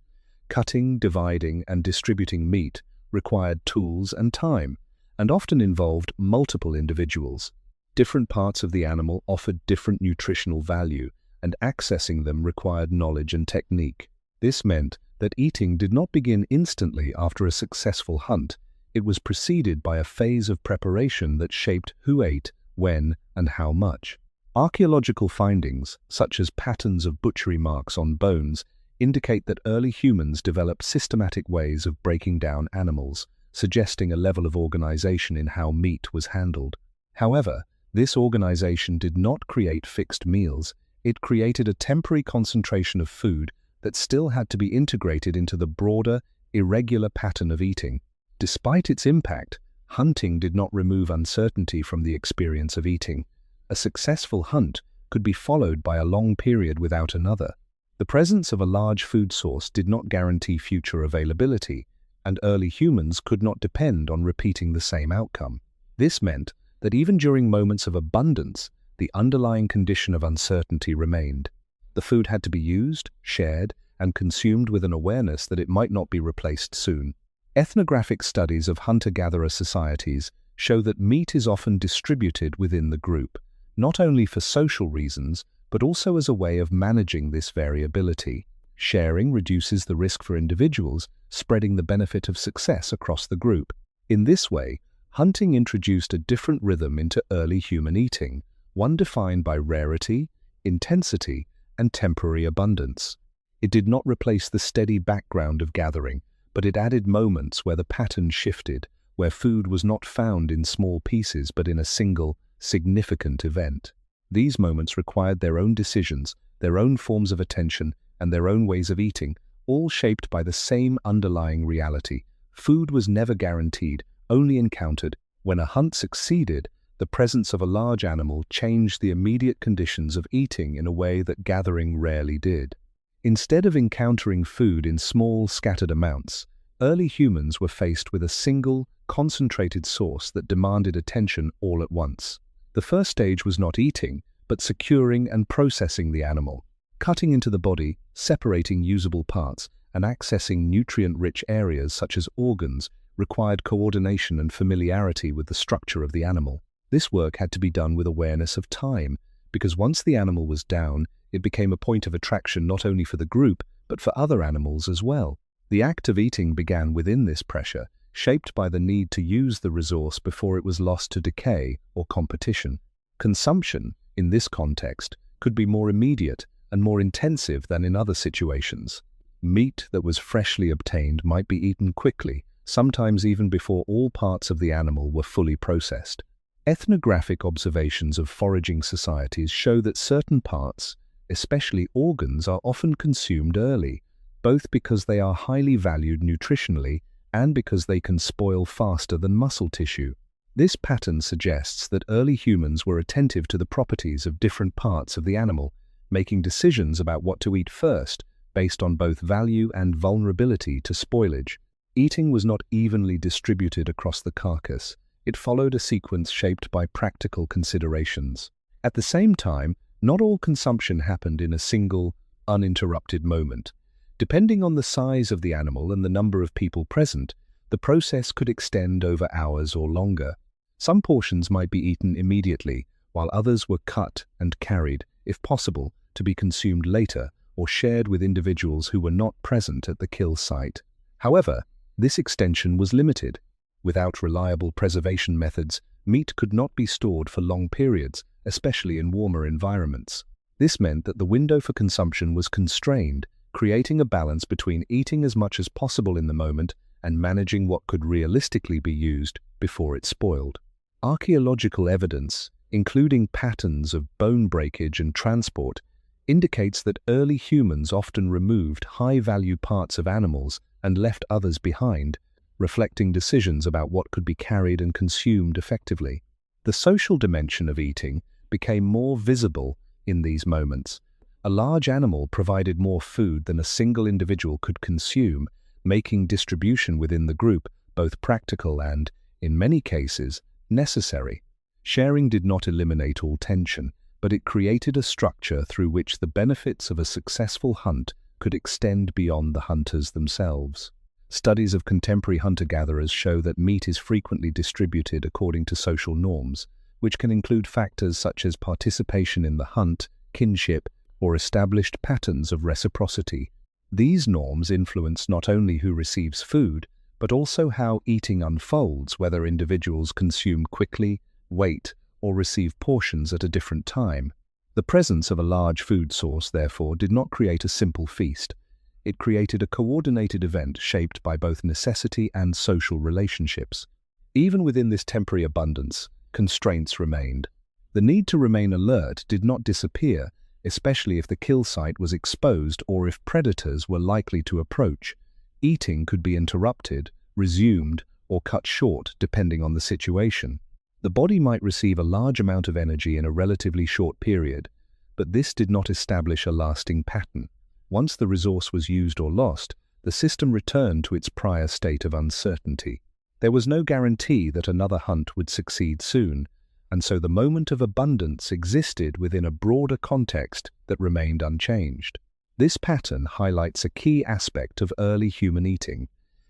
Cutting, dividing, and distributing meat required tools and time, and often involved multiple individuals. Different parts of the animal offered different nutritional value, and accessing them required knowledge and technique. This meant that eating did not begin instantly after a successful hunt. It was preceded by a phase of preparation that shaped who ate, when, and how much. Archaeological findings, such as patterns of butchery marks on bones, indicate that early humans developed systematic ways of breaking down animals, suggesting a level of organization in how meat was handled. However, This organization did not create fixed meals, it created a temporary concentration of food that still had to be integrated into the broader, irregular pattern of eating. Despite its impact, hunting did not remove uncertainty from the experience of eating. A successful hunt could be followed by a long period without another. The presence of a large food source did not guarantee future availability, and early humans could not depend on repeating the same outcome. This meant that even during moments of abundance, the underlying condition of uncertainty remained. The food had to be used, shared, and consumed with an awareness that it might not be replaced soon. Ethnographic studies of hunter-gatherer societies show that meat is often distributed within the group, not only for social reasons, but also as a way of managing this variability. Sharing reduces the risk for individuals, spreading the benefit of success across the group. In this way, hunting introduced a different rhythm into early human eating, one defined by rarity, intensity, and temporary abundance. It did not replace the steady background of gathering, but it added moments where the pattern shifted, where food was not found in small pieces but in a single, significant event. These moments required their own decisions, their own forms of attention, and their own ways of eating, all shaped by the same underlying reality. Food was never guaranteed, only encountered. When a hunt succeeded, the presence of a large animal changed the immediate conditions of eating in a way that gathering rarely did. Instead of encountering food in small, scattered amounts, early humans were faced with a single, concentrated source that demanded attention all at once. The first stage was not eating, but securing and processing the animal. Cutting into the body, separating usable parts, and accessing nutrient-rich areas such as organs required coordination and familiarity with the structure of the animal. This work had to be done with awareness of time, because once the animal was down, it became a point of attraction not only for the group, but for other animals as well. The act of eating began within this pressure, shaped by the need to use the resource before it was lost to decay or competition. Consumption, in this context, could be more immediate and more intensive than in other situations. Meat that was freshly obtained might be eaten quickly, sometimes even before all parts of the animal were fully processed. Ethnographic observations of foraging societies show that certain parts, especially organs, are often consumed early, both because they are highly valued nutritionally and because they can spoil faster than muscle tissue. This pattern suggests that early humans were attentive to the properties of different parts of the animal, making decisions about what to eat first based on both value and vulnerability to spoilage. Eating was not evenly distributed across the carcass. It followed a sequence shaped by practical considerations. At the same time, not all consumption happened in a single, uninterrupted moment. Depending on the size of the animal and the number of people present, the process could extend over hours or longer. Some portions might be eaten immediately, while others were cut and carried, if possible, to be consumed later or shared with individuals who were not present at the kill site. However, this extension was limited. Without reliable preservation methods, meat could not be stored for long periods, especially in warmer environments. This meant that the window for consumption was constrained, creating a balance between eating as much as possible in the moment and managing what could realistically be used before it spoiled. Archaeological evidence, including patterns of bone breakage and transport, indicates that early humans often removed high-value parts of animals and left others behind, reflecting decisions about what could be carried and consumed effectively. The social dimension of eating became more visible in these moments. A large animal provided more food than a single individual could consume, making distribution within the group both practical and, in many cases, necessary. Sharing did not eliminate all tension, but it created a structure through which the benefits of a successful hunt could extend beyond the hunters themselves. Studies of contemporary hunter-gatherers show that meat is frequently distributed according to social norms, which can include factors such as participation in the hunt, kinship, or established patterns of reciprocity. These norms influence not only who receives food, but also how eating unfolds, whether individuals consume quickly, wait, or receive portions at a different time. The presence of a large food source, therefore, did not create a simple feast. It created a coordinated event shaped by both necessity and social relationships. Even within this temporary abundance, constraints remained. The need to remain alert did not disappear, especially if the kill site was exposed or if predators were likely to approach. Eating could be interrupted, resumed, or cut short depending on the situation. The body might receive a large amount of energy in a relatively short period, but this did not establish a lasting pattern. Once the resource was used or lost, the system returned to its prior state of uncertainty. There was no guarantee that another hunt would succeed soon, and so the moment of abundance existed within a broader context that remained unchanged. This pattern highlights a key aspect of early human eating.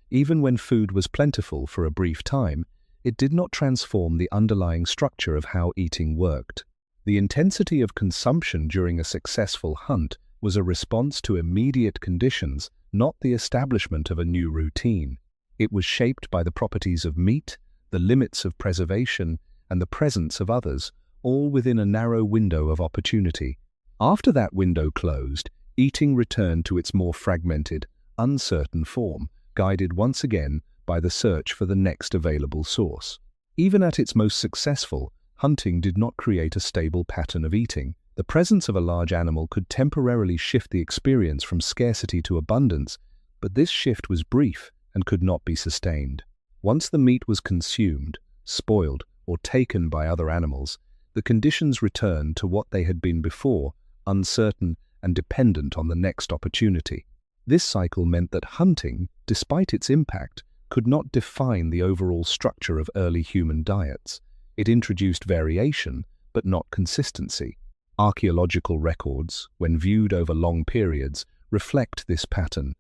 Even when food was plentiful for a brief time, it did not transform the underlying structure of how eating worked. The intensity of consumption during a successful hunt was a response to immediate conditions, not the establishment of a new routine. It was shaped by the properties of meat, the limits of preservation, and the presence of others, all within a narrow window of opportunity. After that window closed, eating returned to its more fragmented, uncertain form, guided once again by the search for the next available source. Even at its most successful, hunting did not create a stable pattern of eating. The presence of a large animal could temporarily shift the experience from scarcity to abundance, but this shift was brief and could not be sustained. Once the meat was consumed, spoiled, or taken by other animals, the conditions returned to what they had been before, uncertain and dependent on the next opportunity. This cycle meant that hunting, despite its impact, could not define the overall structure of early human diets. It introduced variation, but not consistency. Archaeological records, when viewed over long periods, reflect this pattern.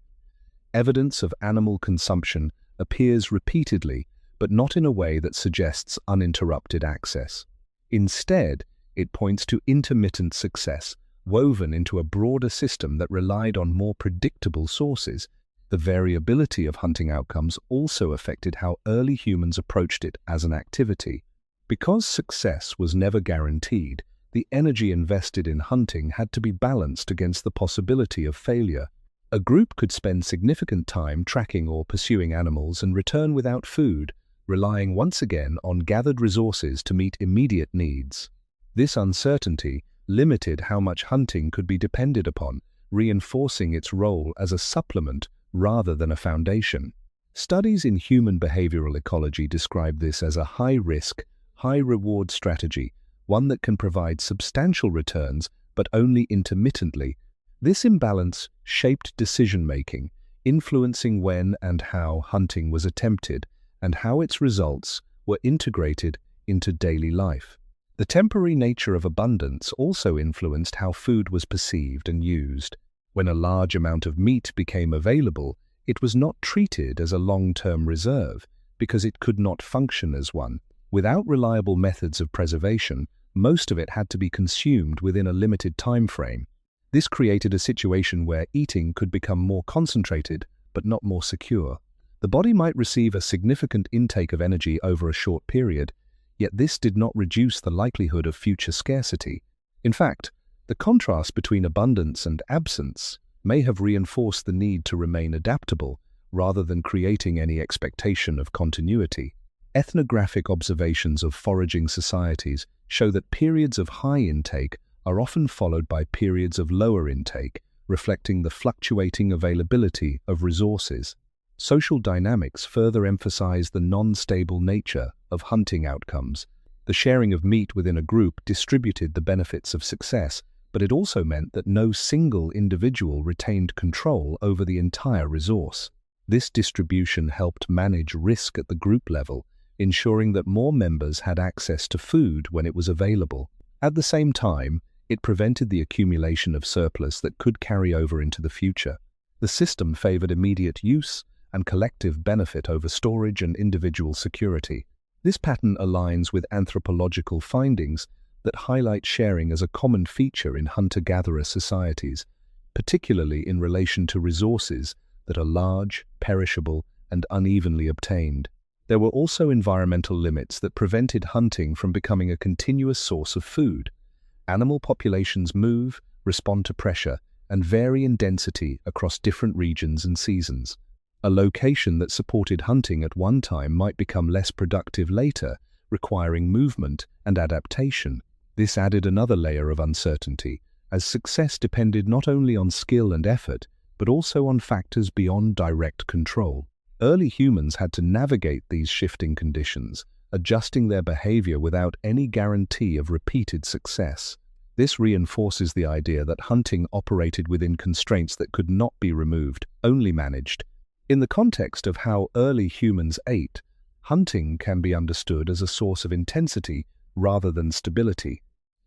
Evidence of animal consumption appears repeatedly, but not in a way that suggests uninterrupted access. Instead, it points to intermittent success, woven into a broader system that relied on more predictable sources. The variability of hunting outcomes also affected how early humans approached it as an activity. Because success was never guaranteed, the energy invested in hunting had to be balanced against the possibility of failure. A group could spend significant time tracking or pursuing animals and return without food, relying once again on gathered resources to meet immediate needs. This uncertainty limited how much hunting could be depended upon, reinforcing its role as a supplement rather than a foundation. Studies in human behavioral ecology describe this as a high-risk, high-reward strategy, one that can provide substantial returns but only intermittently. This imbalance shaped decision-making, influencing when and how hunting was attempted and how its results were integrated into daily life. The temporary nature of abundance also influenced how food was perceived and used. When a large amount of meat became available, it was not treated as a long-term reserve because it could not function as one. Without reliable methods of preservation, most of it had to be consumed within a limited time frame. This created a situation where eating could become more concentrated but not more secure. The body might receive a significant intake of energy over a short period, yet this did not reduce the likelihood of future scarcity. In fact, the contrast between abundance and absence may have reinforced the need to remain adaptable rather than creating any expectation of continuity. Ethnographic observations of foraging societies show that periods of high intake are often followed by periods of lower intake, reflecting the fluctuating availability of resources. Social dynamics further emphasize the non-stable nature of hunting outcomes. The sharing of meat within a group distributed the benefits of success, but it also meant that no single individual retained control over the entire resource. This distribution helped manage risk at the group level, ensuring that more members had access to food when it was available. At the same time, it prevented the accumulation of surplus that could carry over into the future. The system favored immediate use and collective benefit over storage and individual security. This pattern aligns with anthropological findings that highlight sharing as a common feature in hunter-gatherer societies, particularly in relation to resources that are large, perishable, and unevenly obtained. There were also environmental limits that prevented hunting from becoming a continuous source of food. Animal populations move, respond to pressure, and vary in density across different regions and seasons. A location that supported hunting at one time might become less productive later, requiring movement and adaptation. This added another layer of uncertainty, as success depended not only on skill and effort, but also on factors beyond direct control. Early humans had to navigate these shifting conditions, adjusting their behavior without any guarantee of repeated success. This reinforces the idea that hunting operated within constraints that could not be removed, only managed. In the context of how early humans ate, hunting can be understood as a source of intensity rather than stability.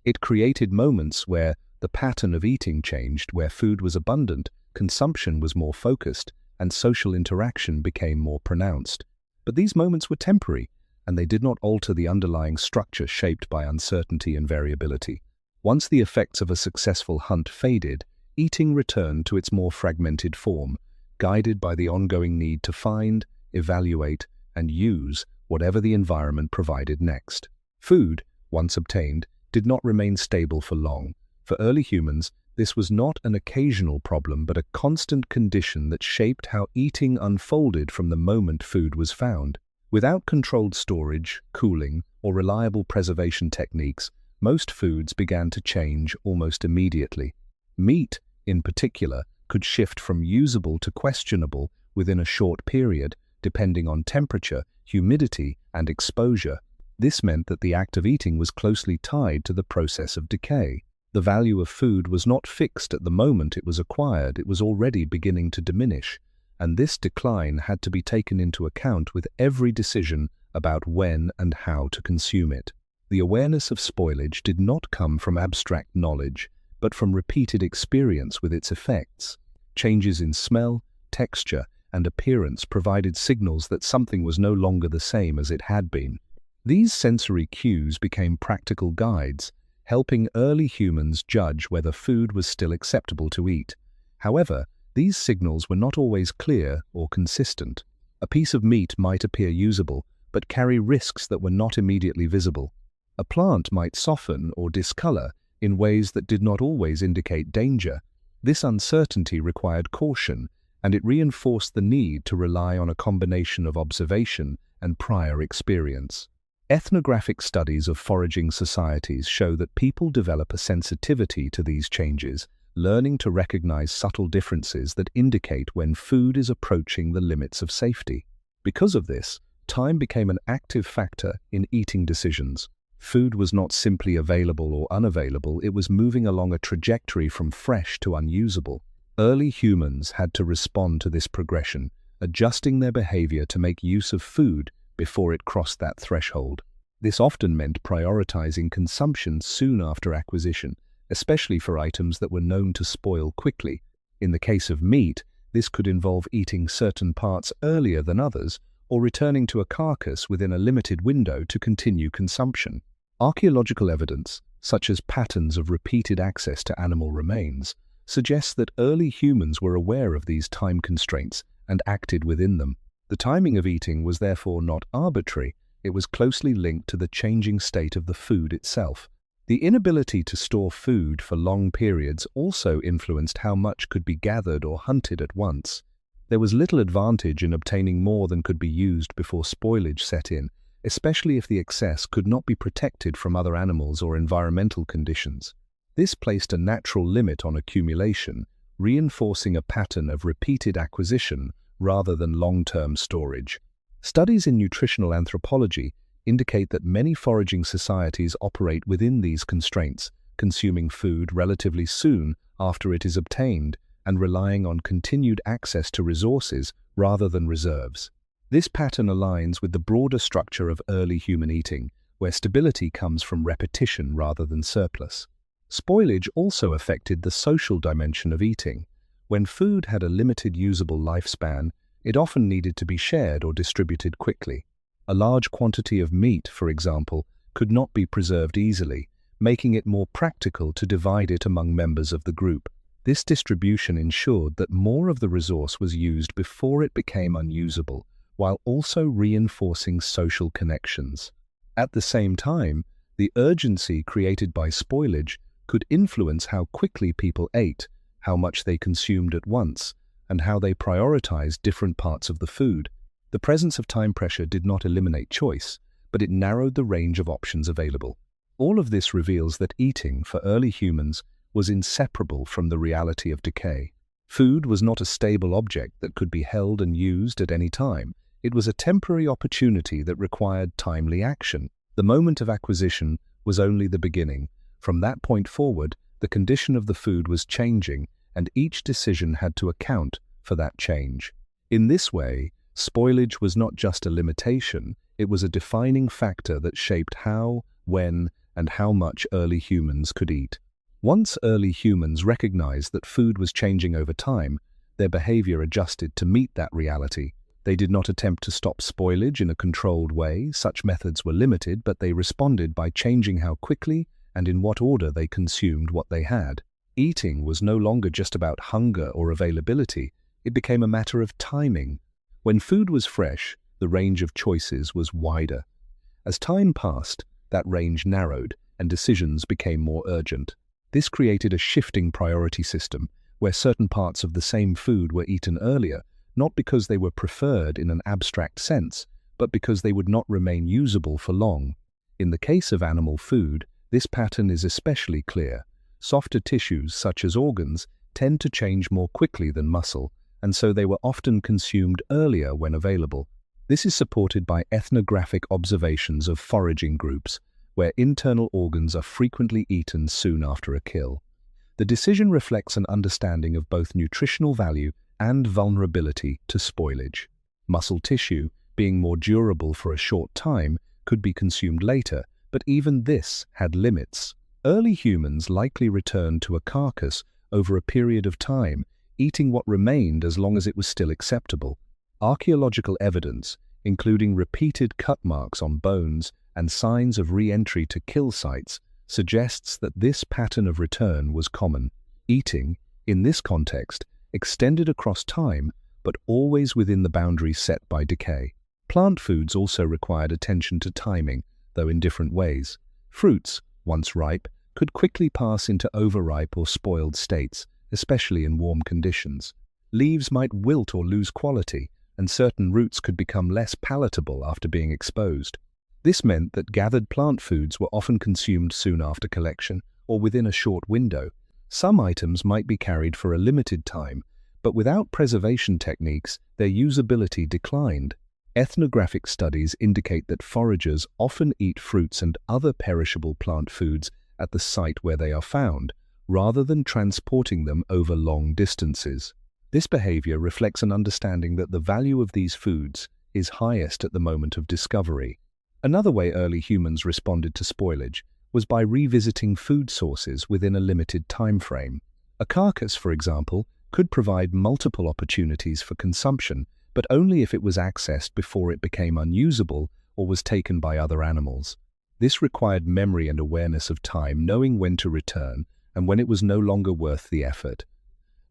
It created moments where the pattern of eating changed, where food was abundant, consumption was more focused, and social interaction became more pronounced. But these moments were temporary, and they did not alter the underlying structure shaped by uncertainty and variability. Once the effects of a successful hunt faded, eating returned to its more fragmented form, guided by the ongoing need to find, evaluate, and use whatever the environment provided next. Food, once obtained, did not remain stable for long. For early humans, this was not an occasional problem but a constant condition that shaped how eating unfolded from the moment food was found. Without controlled storage, cooling, or reliable preservation techniques, most foods began to change almost immediately. Meat, in particular, could shift from usable to questionable within a short period, depending on temperature, humidity, and exposure. This meant that the act of eating was closely tied to the process of decay. The value of food was not fixed at the moment it was acquired, it was already beginning to diminish, and this decline had to be taken into account with every decision about when and how to consume it. The awareness of spoilage did not come from abstract knowledge, but from repeated experience with its effects. Changes in smell, texture, and appearance provided signals that something was no longer the same as it had been. These sensory cues became practical guides, helping early humans judge whether food was still acceptable to eat. However, these signals were not always clear or consistent. A piece of meat might appear usable, but carry risks that were not immediately visible. A plant might soften or discolor in ways that did not always indicate danger. This uncertainty required caution, and it reinforced the need to rely on a combination of observation and prior experience. Ethnographic studies of foraging societies show that people develop a sensitivity to these changes, learning to recognize subtle differences that indicate when food is approaching the limits of safety. Because of this, time became an active factor in eating decisions. Food was not simply available or unavailable, it was moving along a trajectory from fresh to unusable. Early humans had to respond to this progression, adjusting their behavior to make use of food before it crossed that threshold. This often meant prioritizing consumption soon after acquisition, especially for items that were known to spoil quickly. In the case of meat, this could involve eating certain parts earlier than others, or returning to a carcass within a limited window to continue consumption. Archaeological evidence, such as patterns of repeated access to animal remains, suggests that early humans were aware of these time constraints and acted within them. The timing of eating was therefore not arbitrary, it was closely linked to the changing state of the food itself. The inability to store food for long periods also influenced how much could be gathered or hunted at once. There was little advantage in obtaining more than could be used before spoilage set in, especially if the excess could not be protected from other animals or environmental conditions. This placed a natural limit on accumulation, reinforcing a pattern of repeated acquisition rather than long-term storage. Studies in nutritional anthropology indicate that many foraging societies operate within these constraints, consuming food relatively soon after it is obtained and relying on continued access to resources rather than reserves. This pattern aligns with the broader structure of early human eating, where stability comes from repetition rather than surplus. Spoilage also affected the social dimension of eating. When food had a limited usable lifespan, it often needed to be shared or distributed quickly. A large quantity of meat, for example, could not be preserved easily, making it more practical to divide it among members of the group. This distribution ensured that more of the resource was used before it became unusable, while also reinforcing social connections. At the same time, the urgency created by spoilage could influence how quickly people ate, how much they consumed at once, and how they prioritized different parts of the food. The presence of time pressure did not eliminate choice, but it narrowed the range of options available. All of this reveals that eating, for early humans, was inseparable from the reality of decay. Food was not a stable object that could be held and used at any time. It was a temporary opportunity that required timely action. The moment of acquisition was only the beginning. From that point forward, the condition of the food was changing, and each decision had to account for that change. In this way, spoilage was not just a limitation, it was a defining factor that shaped how, when, and how much early humans could eat. Once early humans recognized that food was changing over time, their behavior adjusted to meet that reality. They did not attempt to stop spoilage in a controlled way. Such methods were limited, but they responded by changing how quickly and in what order they consumed what they had. Eating was no longer just about hunger or availability, it became a matter of timing. When food was fresh, the range of choices was wider. As time passed, that range narrowed and decisions became more urgent. This created a shifting priority system, where certain parts of the same food were eaten earlier, not because they were preferred in an abstract sense, but because they would not remain usable for long. In the case of animal food, this pattern is especially clear. Softer tissues, such as organs, tend to change more quickly than muscle, and so they were often consumed earlier when available. This is supported by ethnographic observations of foraging groups, where internal organs are frequently eaten soon after a kill. The decision reflects an understanding of both nutritional value and vulnerability to spoilage. Muscle tissue, being more durable for a short time, could be consumed later, but even this had limits. Early humans likely returned to a carcass over a period of time, eating what remained as long as it was still acceptable. Archaeological evidence, including repeated cut marks on bones and signs of re-entry to kill sites, suggests that this pattern of return was common. Eating, in this context, extended across time, but always within the boundaries set by decay. Plant foods also required attention to timing, though in different ways. Fruits, once ripe, could quickly pass into overripe or spoiled states, especially in warm conditions. Leaves might wilt or lose quality, and certain roots could become less palatable after being exposed. This meant that gathered plant foods were often consumed soon after collection, or within a short window. Some items might be carried for a limited time, but without preservation techniques, their usability declined. Ethnographic studies indicate that foragers often eat fruits and other perishable plant foods at the site where they are found, rather than transporting them over long distances. This behavior reflects an understanding that the value of these foods is highest at the moment of discovery. Another way early humans responded to spoilage was by revisiting food sources within a limited time frame. A carcass, for example, could provide multiple opportunities for consumption, but only if it was accessed before it became unusable or was taken by other animals. This required memory and awareness of time, knowing when to return and when it was no longer worth the effort.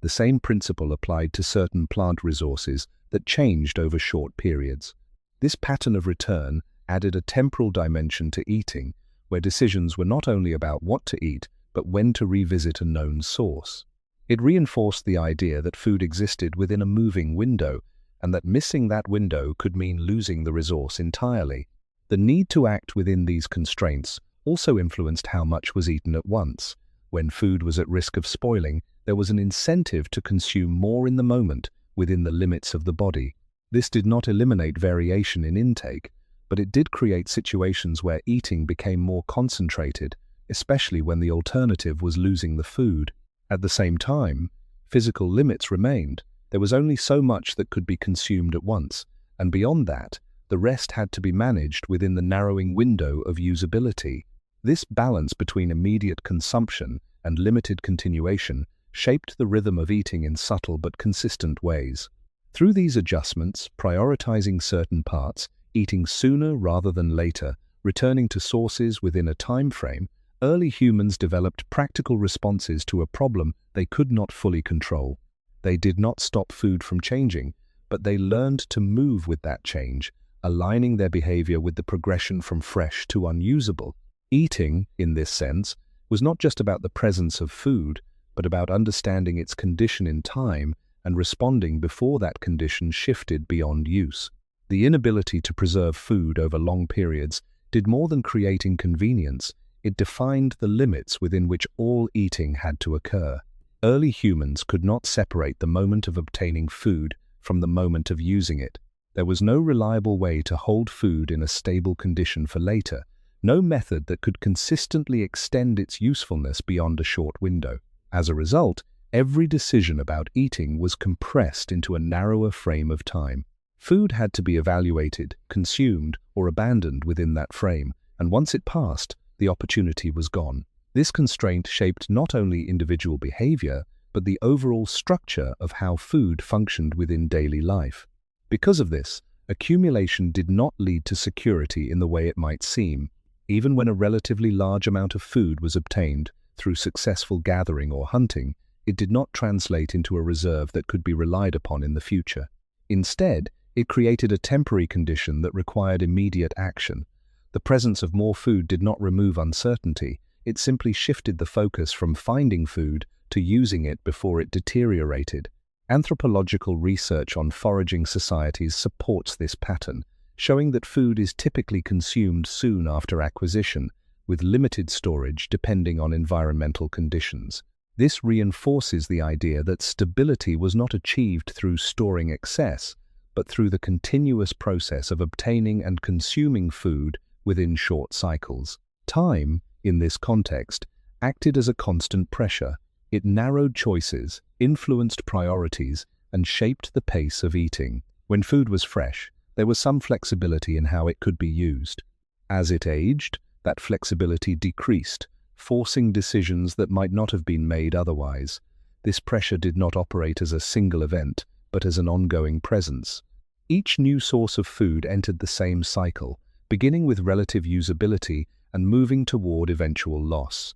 The same principle applied to certain plant resources that changed over short periods. This pattern of return added a temporal dimension to eating, where decisions were not only about what to eat, but when to revisit a known source. It reinforced the idea that food existed within a moving window, and that missing that window could mean losing the resource entirely. The need to act within these constraints also influenced how much was eaten at once. When food was at risk of spoiling, there was an incentive to consume more in the moment, within the limits of the body. This did not eliminate variation in intake, but it did create situations where eating became more concentrated, especially when the alternative was losing the food. At the same time, physical limits remained. There was only so much that could be consumed at once, and beyond that, the rest had to be managed within the narrowing window of usability. This balance between immediate consumption and limited continuation shaped the rhythm of eating in subtle but consistent ways. Through these adjustments, prioritizing certain parts, eating sooner rather than later, returning to sources within a time frame, early humans developed practical responses to a problem they could not fully control. They did not stop food from changing, but they learned to move with that change, aligning their behavior with the progression from fresh to unusable. Eating, in this sense, was not just about the presence of food, but about understanding its condition in time and responding before that condition shifted beyond use. The inability to preserve food over long periods did more than create inconvenience. It defined the limits within which all eating had to occur. Early humans could not separate the moment of obtaining food from the moment of using it. There was no reliable way to hold food in a stable condition for later, no method that could consistently extend its usefulness beyond a short window. As a result, every decision about eating was compressed into a narrower frame of time. Food had to be evaluated, consumed, or abandoned within that frame, and once it passed, the opportunity was gone. This constraint shaped not only individual behavior, but the overall structure of how food functioned within daily life. Because of this, accumulation did not lead to security in the way it might seem. Even when a relatively large amount of food was obtained through successful gathering or hunting, it did not translate into a reserve that could be relied upon in the future. Instead, it created a temporary condition that required immediate action. The presence of more food did not remove uncertainty, it simply shifted the focus from finding food to using it before it deteriorated. Anthropological research on foraging societies supports this pattern, showing that food is typically consumed soon after acquisition, with limited storage depending on environmental conditions. This reinforces the idea that stability was not achieved through storing excess, but through the continuous process of obtaining and consuming food within short cycles. Time, in this context, acted as a constant pressure. It narrowed choices, influenced priorities, and shaped the pace of eating. When food was fresh, there was some flexibility in how it could be used. As it aged, that flexibility decreased, forcing decisions that might not have been made otherwise. This pressure did not operate as a single event, but as an ongoing presence. Each new source of food entered the same cycle, beginning with relative usability and moving toward eventual loss.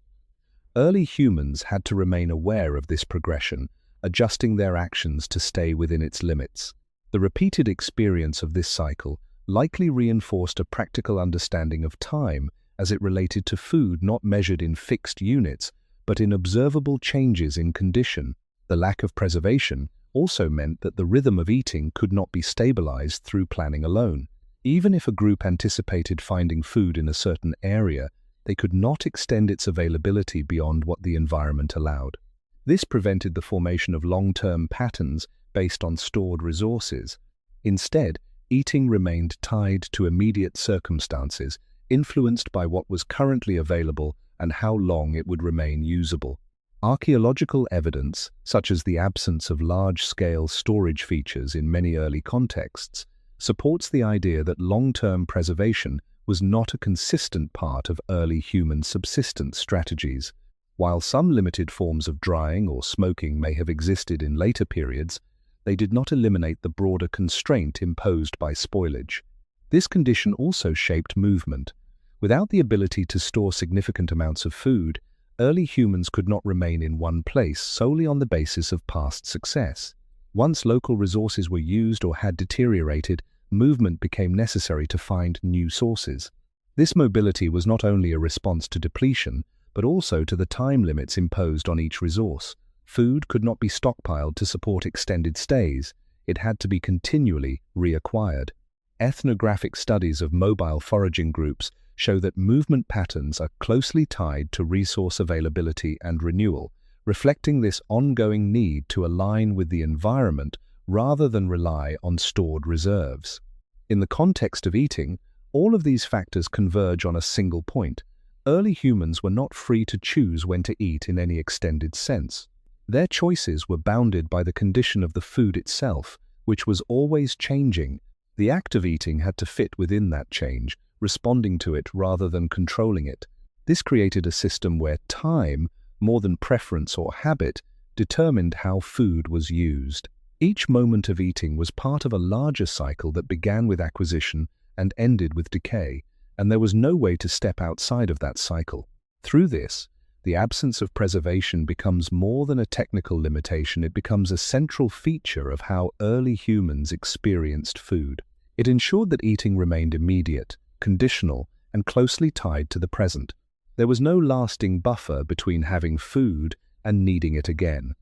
Early humans had to remain aware of this progression, adjusting their actions to stay within its limits. The repeated experience of this cycle likely reinforced a practical understanding of time as it related to food not measured in fixed units, but in observable changes in condition. The lack of preservation also meant that the rhythm of eating could not be stabilized through planning alone. Even if a group anticipated finding food in a certain area, they could not extend its availability beyond what the environment allowed. This prevented the formation of long-term patterns based on stored resources. Instead, eating remained tied to immediate circumstances, influenced by what was currently available and how long it would remain usable. Archaeological evidence, such as the absence of large-scale storage features in many early contexts, supports the idea that long-term preservation was not a consistent part of early human subsistence strategies. While some limited forms of drying or smoking may have existed in later periods, they did not eliminate the broader constraint imposed by spoilage. This condition also shaped movement. Without the ability to store significant amounts of food, early humans could not remain in one place solely on the basis of past success. Once local resources were used or had deteriorated, movement became necessary to find new sources. This mobility was not only a response to depletion, but also to the time limits imposed on each resource. Food could not be stockpiled to support extended stays. It had to be continually reacquired. Ethnographic studies of mobile foraging groups show that movement patterns are closely tied to resource availability and renewal, reflecting this ongoing need to align with the environment rather than rely on stored reserves. In the context of eating, all of these factors converge on a single point. Early humans were not free to choose when to eat in any extended sense. Their choices were bounded by the condition of the food itself, which was always changing. The act of eating had to fit within that change, responding to it rather than controlling it. This created a system where time, more than preference or habit, determined how food was used. Each moment of eating was part of a larger cycle that began with acquisition and ended with decay, and there was no way to step outside of that cycle. Through this, the absence of preservation becomes more than a technical limitation, it becomes a central feature of how early humans experienced food. It ensured that eating remained immediate, conditional, and closely tied to the present. There was no lasting buffer between having food and needing it again.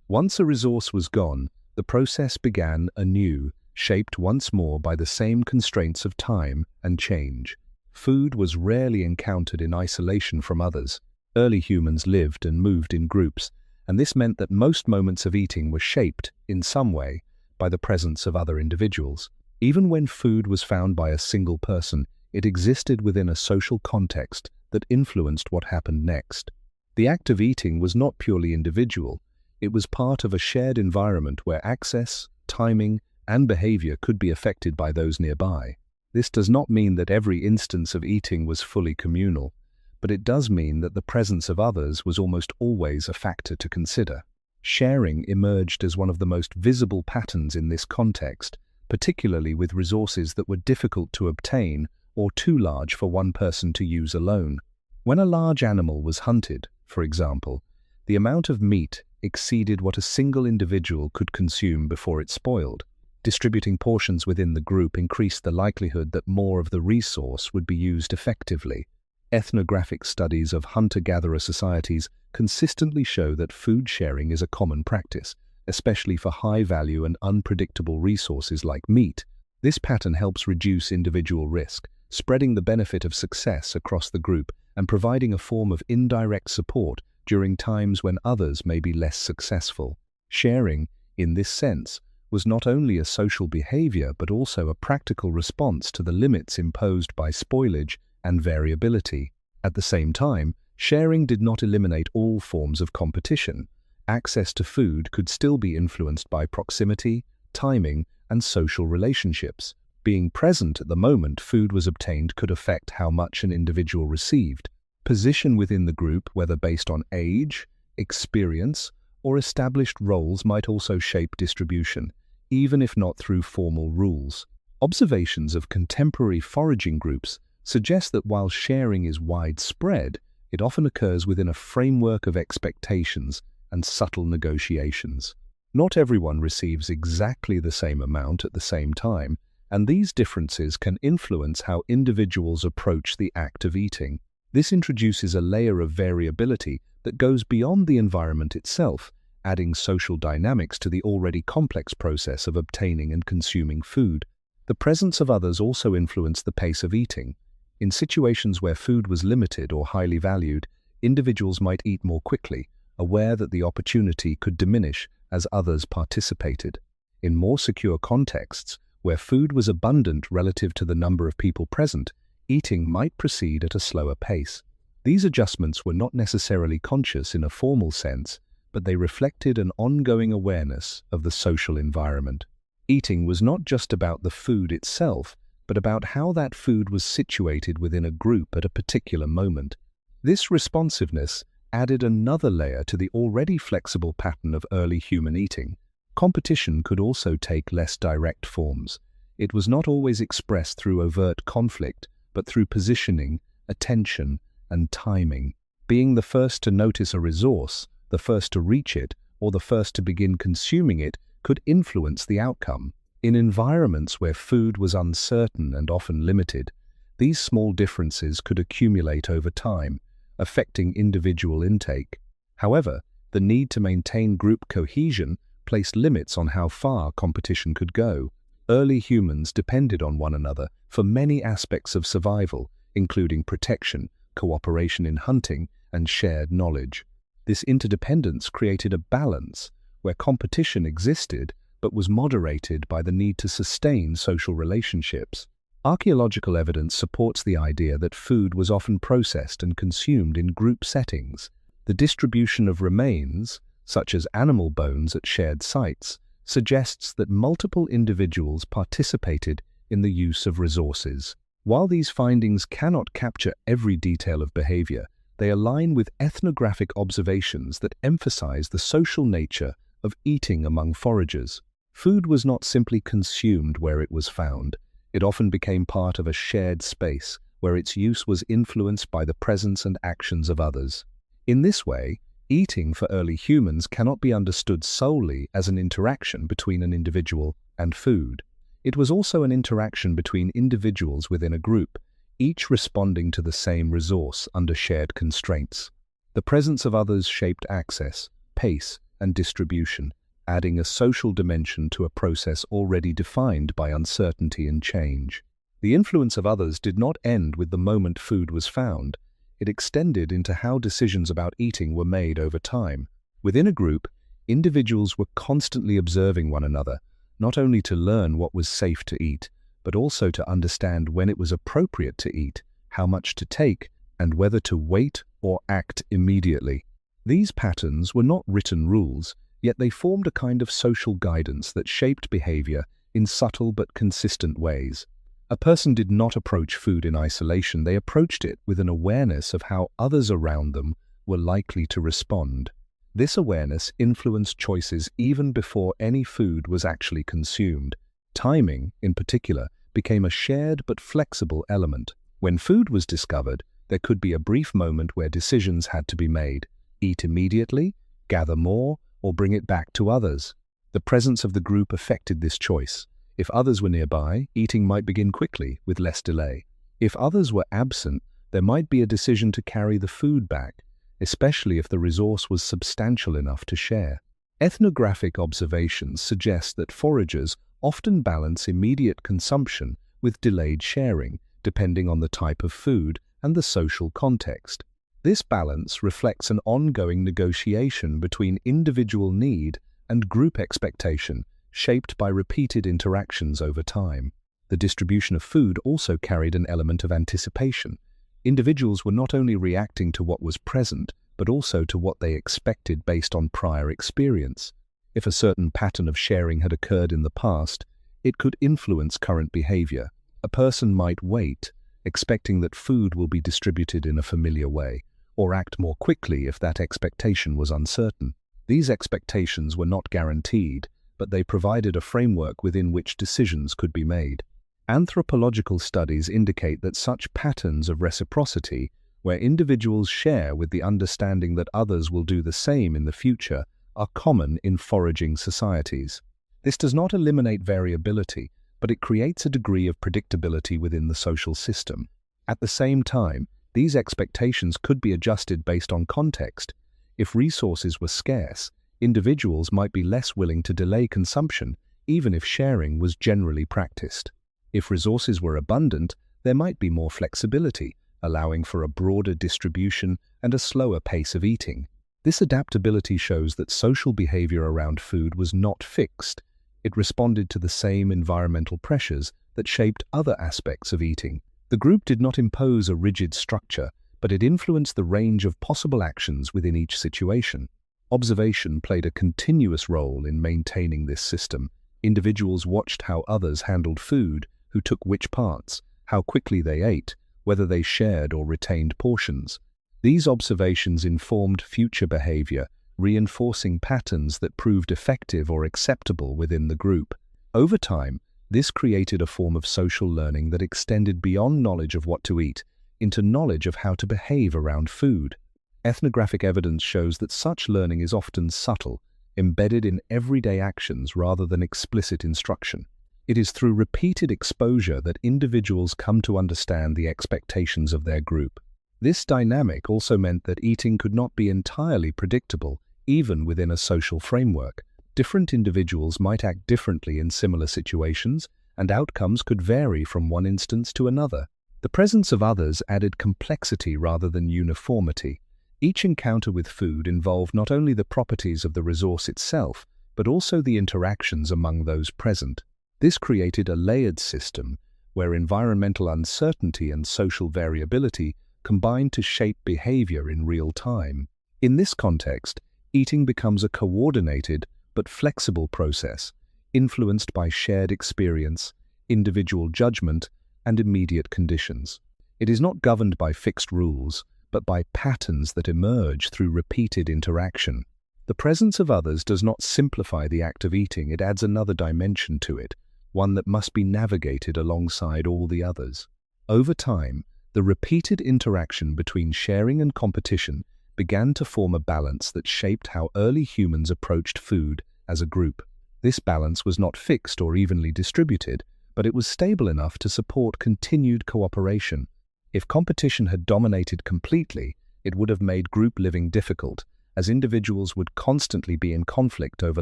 Once a resource was gone, the process began anew, shaped once more by the same constraints of time and change. Food was rarely encountered in isolation from others. Early humans lived and moved in groups, and this meant that most moments of eating were shaped, in some way, by the presence of other individuals. Even when food was found by a single person, it existed within a social context that influenced what happened next. The act of eating was not purely individual. It was part of a shared environment where access, timing, and behavior could be affected by those nearby. This does not mean that every instance of eating was fully communal, but it does mean that the presence of others was almost always a factor to consider. Sharing emerged as one of the most visible patterns in this context, particularly with resources that were difficult to obtain or too large for one person to use alone. When a large animal was hunted, for example, the amount of meat exceeded what a single individual could consume before it spoiled. Distributing portions within the group increased the likelihood that more of the resource would be used effectively. Ethnographic studies of hunter-gatherer societies consistently show that food sharing is a common practice, especially for high-value and unpredictable resources like meat. This pattern helps reduce individual risk, spreading the benefit of success across the group and providing a form of indirect support during times when others may be less successful. Sharing, in this sense, was not only a social behavior but also a practical response to the limits imposed by spoilage and variability. At the same time, sharing did not eliminate all forms of competition. Access to food could still be influenced by proximity, timing, and social relationships. Being present at the moment food was obtained could affect how much an individual received. Position within the group, whether based on age, experience, or established roles, might also shape distribution, even if not through formal rules. Observations of contemporary foraging groups suggest that while sharing is widespread, it often occurs within a framework of expectations and subtle negotiations. Not everyone receives exactly the same amount at the same time, and these differences can influence how individuals approach the act of eating. This introduces a layer of variability that goes beyond the environment itself, adding social dynamics to the already complex process of obtaining and consuming food. The presence of others also influenced the pace of eating. In situations where food was limited or highly valued, individuals might eat more quickly, aware that the opportunity could diminish as others participated. In more secure contexts, where food was abundant relative to the number of people present, eating might proceed at a slower pace. These adjustments were not necessarily conscious in a formal sense, but they reflected an ongoing awareness of the social environment. Eating was not just about the food itself, but about how that food was situated within a group at a particular moment. This responsiveness added another layer to the already flexible pattern of early human eating. Competition could also take less direct forms. It was not always expressed through overt conflict, but through positioning, attention, and timing. Being the first to notice a resource, the first to reach it, or the first to begin consuming it could influence the outcome. In environments where food was uncertain and often limited, these small differences could accumulate over time, affecting individual intake. However, the need to maintain group cohesion placed limits on how far competition could go. Early humans depended on one another for many aspects of survival, including protection, cooperation in hunting, and shared knowledge. This interdependence created a balance where competition existed but was moderated by the need to sustain social relationships. Archaeological evidence supports the idea that food was often processed and consumed in group settings. The distribution of remains, such as animal bones at shared sites, suggests that multiple individuals participated in the use of resources. While these findings cannot capture every detail of behavior, they align with ethnographic observations that emphasize the social nature of eating among foragers. Food was not simply consumed where it was found. It often became part of a shared space where its use was influenced by the presence and actions of others. In this way, eating for early humans cannot be understood solely as an interaction between an individual and food. It was also an interaction between individuals within a group, each responding to the same resource under shared constraints. The presence of others shaped access, pace, and distribution, adding a social dimension to a process already defined by uncertainty and change. The influence of others did not end with the moment food was found. It extended into how decisions about eating were made over time. Within a group, individuals were constantly observing one another, not only to learn what was safe to eat, but also to understand when it was appropriate to eat, how much to take, and whether to wait or act immediately. These patterns were not written rules, yet they formed a kind of social guidance that shaped behavior in subtle but consistent ways. A person did not approach food in isolation, they approached it with an awareness of how others around them were likely to respond. This awareness influenced choices even before any food was actually consumed. Timing, in particular, became a shared but flexible element. When food was discovered, there could be a brief moment where decisions had to be made: eat immediately, gather more, or bring it back to others. The presence of the group affected this choice. If others were nearby, eating might begin quickly, with less delay. If others were absent, there might be a decision to carry the food back, especially if the resource was substantial enough to share. Ethnographic observations suggest that foragers often balance immediate consumption with delayed sharing, depending on the type of food and the social context. This balance reflects an ongoing negotiation between individual need and group expectation, shaped by repeated interactions over time. The distribution of food also carried an element of anticipation. Individuals were not only reacting to what was present, but also to what they expected based on prior experience. If a certain pattern of sharing had occurred in the past, it could influence current behavior. A person might wait, expecting that food will be distributed in a familiar way, or act more quickly if that expectation was uncertain. These expectations were not guaranteed, but they provided a framework within which decisions could be made. Anthropological studies indicate that such patterns of reciprocity, where individuals share with the understanding that others will do the same in the future, are common in foraging societies. This does not eliminate variability, but it creates a degree of predictability within the social system. At the same time, these expectations could be adjusted based on context. If resources were scarce, individuals might be less willing to delay consumption, even if sharing was generally practiced. If resources were abundant, there might be more flexibility, allowing for a broader distribution and a slower pace of eating. This adaptability shows that social behavior around food was not fixed. It responded to the same environmental pressures that shaped other aspects of eating. The group did not impose a rigid structure, but it influenced the range of possible actions within each situation. Observation played a continuous role in maintaining this system. Individuals watched how others handled food, who took which parts, how quickly they ate, whether they shared or retained portions. These observations informed future behavior, reinforcing patterns that proved effective or acceptable within the group. Over time, this created a form of social learning that extended beyond knowledge of what to eat into knowledge of how to behave around food. Ethnographic evidence shows that such learning is often subtle, embedded in everyday actions rather than explicit instruction. It is through repeated exposure that individuals come to understand the expectations of their group. This dynamic also meant that eating could not be entirely predictable, even within a social framework. Different individuals might act differently in similar situations, and outcomes could vary from one instance to another. The presence of others added complexity rather than uniformity. Each encounter with food involved not only the properties of the resource itself, but also the interactions among those present. This created a layered system where environmental uncertainty and social variability combined to shape behavior in real time. In this context, eating becomes a coordinated but flexible process, influenced by shared experience, individual judgment, and immediate conditions. It is not governed by fixed rules, but by patterns that emerge through repeated interaction. The presence of others does not simplify the act of eating, it adds another dimension to it, one that must be navigated alongside all the others. Over time, the repeated interaction between sharing and competition began to form a balance that shaped how early humans approached food as a group. This balance was not fixed or evenly distributed, but it was stable enough to support continued cooperation. If competition had dominated completely, it would have made group living difficult, as individuals would constantly be in conflict over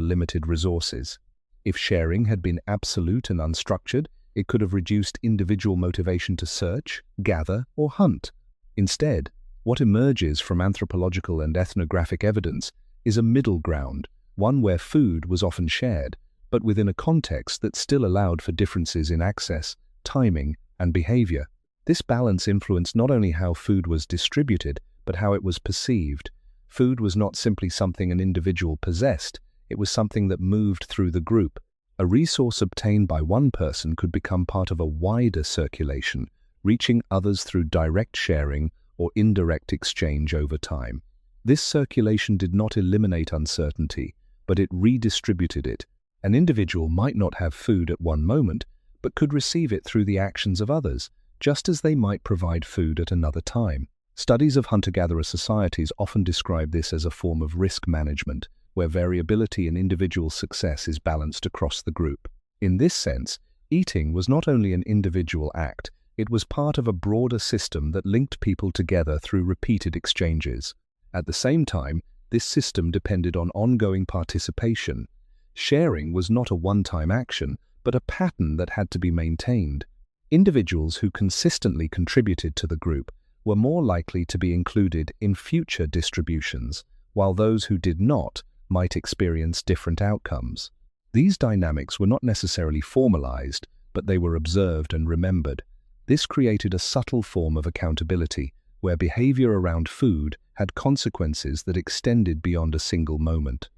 limited resources. If sharing had been absolute and unstructured, It could have reduced individual motivation to search, gather, or hunt. Instead, what emerges from anthropological and ethnographic evidence is a middle ground, one where food was often shared, but within a context that still allowed for differences in access, timing, and behavior. This balance influenced not only how food was distributed, but how it was perceived. Food was not simply something an individual possessed, it was something that moved through the group. A resource obtained by one person could become part of a wider circulation, reaching others through direct sharing or indirect exchange over time. This circulation did not eliminate uncertainty, but it redistributed it. An individual might not have food at one moment, but could receive it through the actions of others, just as they might provide food at another time. Studies of hunter-gatherer societies often describe this as a form of risk management, where variability in individual success is balanced across the group. In this sense, eating was not only an individual act, it was part of a broader system that linked people together through repeated exchanges. At the same time, this system depended on ongoing participation. Sharing was not a one-time action, but a pattern that had to be maintained. Individuals who consistently contributed to the group were more likely to be included in future distributions, while those who did not might experience different outcomes. These dynamics were not necessarily formalized, but they were observed and remembered. This created a subtle form of accountability, where behavior around food had consequences that extended beyond a single moment.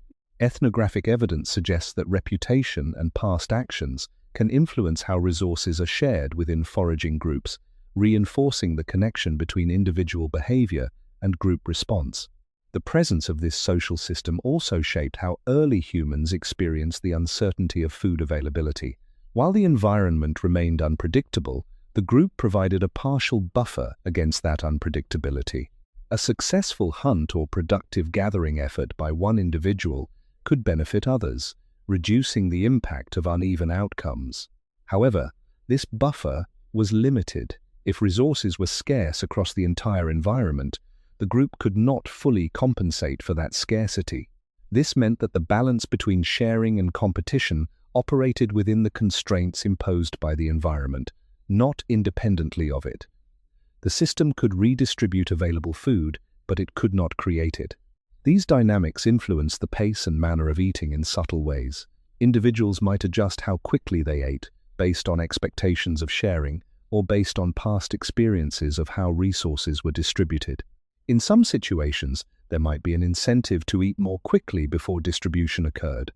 Ethnographic evidence suggests that reputation and past actions can influence how resources are shared within foraging groups, reinforcing the connection between individual behavior and group response. The presence of this social system also shaped how early humans experienced the uncertainty of food availability. While the environment remained unpredictable, the group provided a partial buffer against that unpredictability. A successful hunt or productive gathering effort by one individual could benefit others, reducing the impact of uneven outcomes. However, this buffer was limited. If resources were scarce across the entire environment, the group could not fully compensate for that scarcity. This meant that the balance between sharing and competition operated within the constraints imposed by the environment, not independently of it. The system could redistribute available food, but it could not create it. These dynamics influence the pace and manner of eating in subtle ways. Individuals might adjust how quickly they ate, based on expectations of sharing, or based on past experiences of how resources were distributed. In some situations, there might be an incentive to eat more quickly before distribution occurred.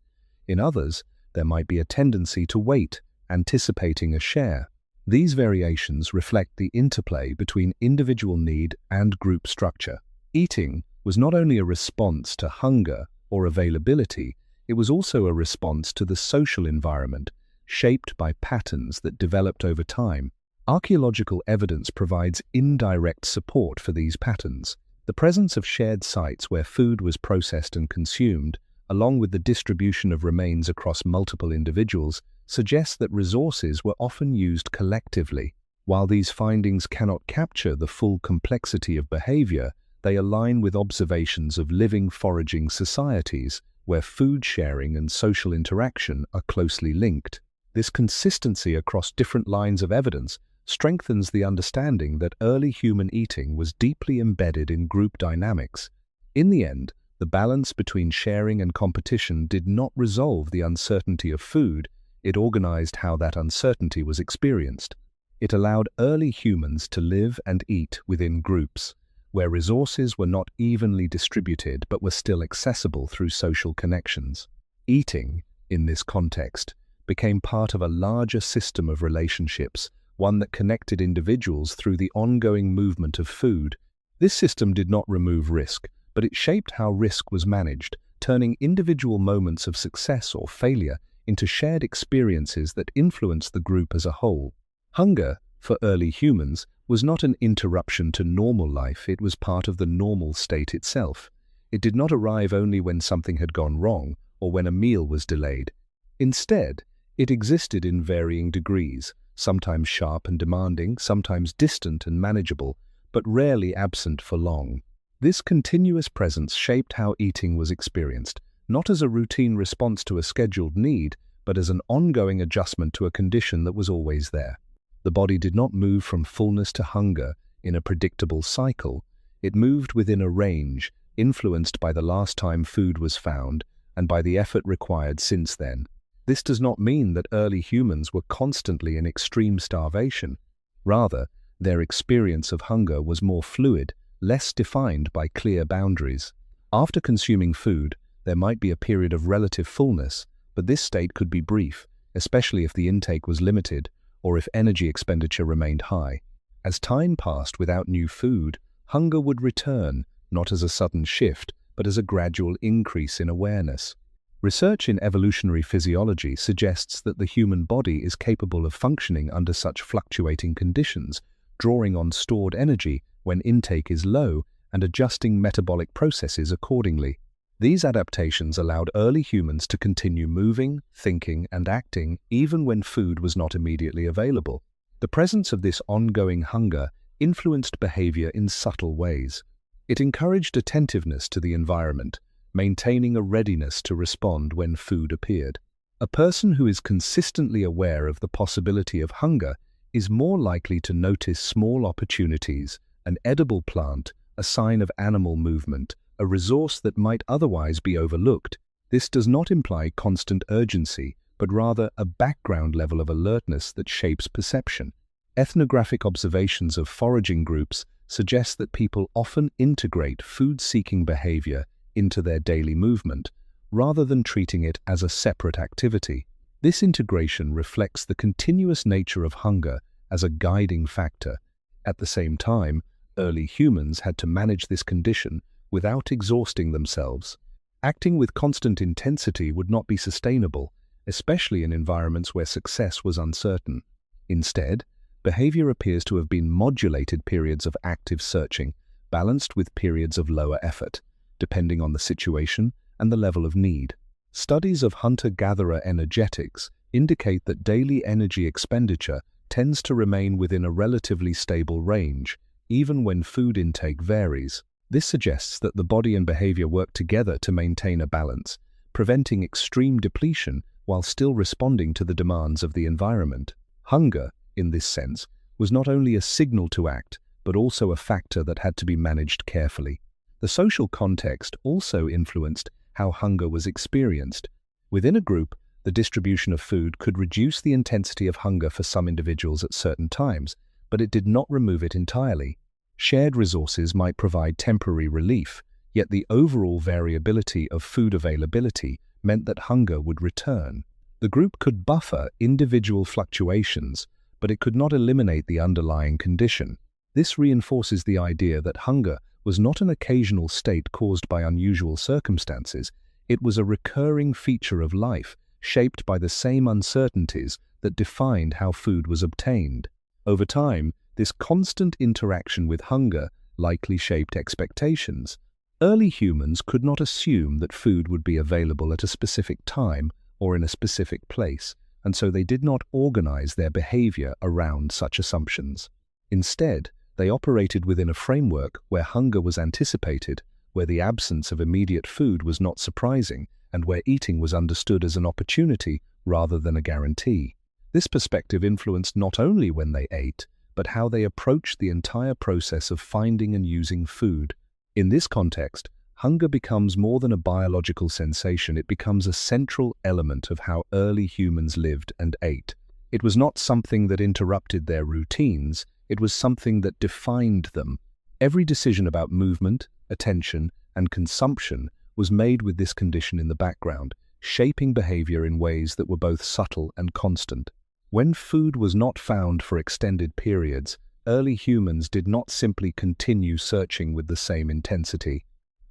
In others, there might be a tendency to wait, anticipating a share. These variations reflect the interplay between individual need and group structure. Eating was not only a response to hunger or availability, it was also a response to the social environment, shaped by patterns that developed over time. Archaeological evidence provides indirect support for these patterns. The presence of shared sites where food was processed and consumed, along with the distribution of remains across multiple individuals, suggests that resources were often used collectively. While these findings cannot capture the full complexity of behavior, they align with observations of living foraging societies where food sharing and social interaction are closely linked. This consistency across different lines of evidence strengthens the understanding that early human eating was deeply embedded in group dynamics. In the end, the balance between sharing and competition did not resolve the uncertainty of food, it organized how that uncertainty was experienced. It allowed early humans to live and eat within groups, where resources were not evenly distributed but were still accessible through social connections. Eating, in this context, became part of a larger system of relationships, one that connected individuals through the ongoing movement of food. This system did not remove risk, but it shaped how risk was managed, turning individual moments of success or failure into shared experiences that influenced the group as a whole. Hunger, for early humans, was not an interruption to normal life, it was part of the normal state itself. It did not arrive only when something had gone wrong or when a meal was delayed. Instead, it existed in varying degrees, sometimes sharp and demanding, sometimes distant and manageable, but rarely absent for long. This continuous presence shaped how eating was experienced, not as a routine response to a scheduled need, but as an ongoing adjustment to a condition that was always there. The body did not move from fullness to hunger in a predictable cycle. It moved within a range, influenced by the last time food was found and by the effort required since then. This does not mean that early humans were constantly in extreme starvation. Rather, their experience of hunger was more fluid, less defined by clear boundaries. After consuming food, there might be a period of relative fullness, but this state could be brief, especially if the intake was limited or if energy expenditure remained high. As time passed without new food, hunger would return, not as a sudden shift, but as a gradual increase in awareness. Research in evolutionary physiology suggests that the human body is capable of functioning under such fluctuating conditions, drawing on stored energy when intake is low and adjusting metabolic processes accordingly. These adaptations allowed early humans to continue moving, thinking, and acting even when food was not immediately available. The presence of this ongoing hunger influenced behavior in subtle ways. It encouraged attentiveness to the environment, maintaining a readiness to respond when food appeared. A person who is consistently aware of the possibility of hunger is more likely to notice small opportunities, an edible plant, a sign of animal movement, a resource that might otherwise be overlooked. This does not imply constant urgency, but rather a background level of alertness that shapes perception. Ethnographic observations of foraging groups suggest that people often integrate food-seeking behavior into their daily movement, rather than treating it as a separate activity. This integration reflects the continuous nature of hunger as a guiding factor. At the same time, early humans had to manage this condition without exhausting themselves. Acting with constant intensity would not be sustainable, especially in environments where success was uncertain. Instead, behavior appears to have been modulated periods of active searching, balanced with periods of lower effort, depending on the situation and the level of need. Studies of hunter-gatherer energetics indicate that daily energy expenditure tends to remain within a relatively stable range, even when food intake varies. This suggests that the body and behavior work together to maintain a balance, preventing extreme depletion while still responding to the demands of the environment. Hunger, in this sense, was not only a signal to act, but also a factor that had to be managed carefully. The social context also influenced how hunger was experienced. Within a group, the distribution of food could reduce the intensity of hunger for some individuals at certain times, but it did not remove it entirely. Shared resources might provide temporary relief, yet the overall variability of food availability meant that hunger would return. The group could buffer individual fluctuations, but it could not eliminate the underlying condition. This reinforces the idea that hunger was not an occasional state caused by unusual circumstances. It was a recurring feature of life, shaped by the same uncertainties that defined how food was obtained. Over time, this constant interaction with hunger likely shaped expectations. Early humans could not assume that food would be available at a specific time or in a specific place, and so they did not organize their behavior around such assumptions. Instead, they operated within a framework where hunger was anticipated, where the absence of immediate food was not surprising, and where eating was understood as an opportunity rather than a guarantee. This perspective influenced not only when they ate, but how they approached the entire process of finding and using food. In this context, hunger becomes more than a biological sensation. It becomes a central element of how early humans lived and ate. It was not something that interrupted their routines, it was something that defined them. Every decision about movement, attention, and consumption was made with this condition in the background, shaping behavior in ways that were both subtle and constant. When food was not found for extended periods, early humans did not simply continue searching with the same intensity.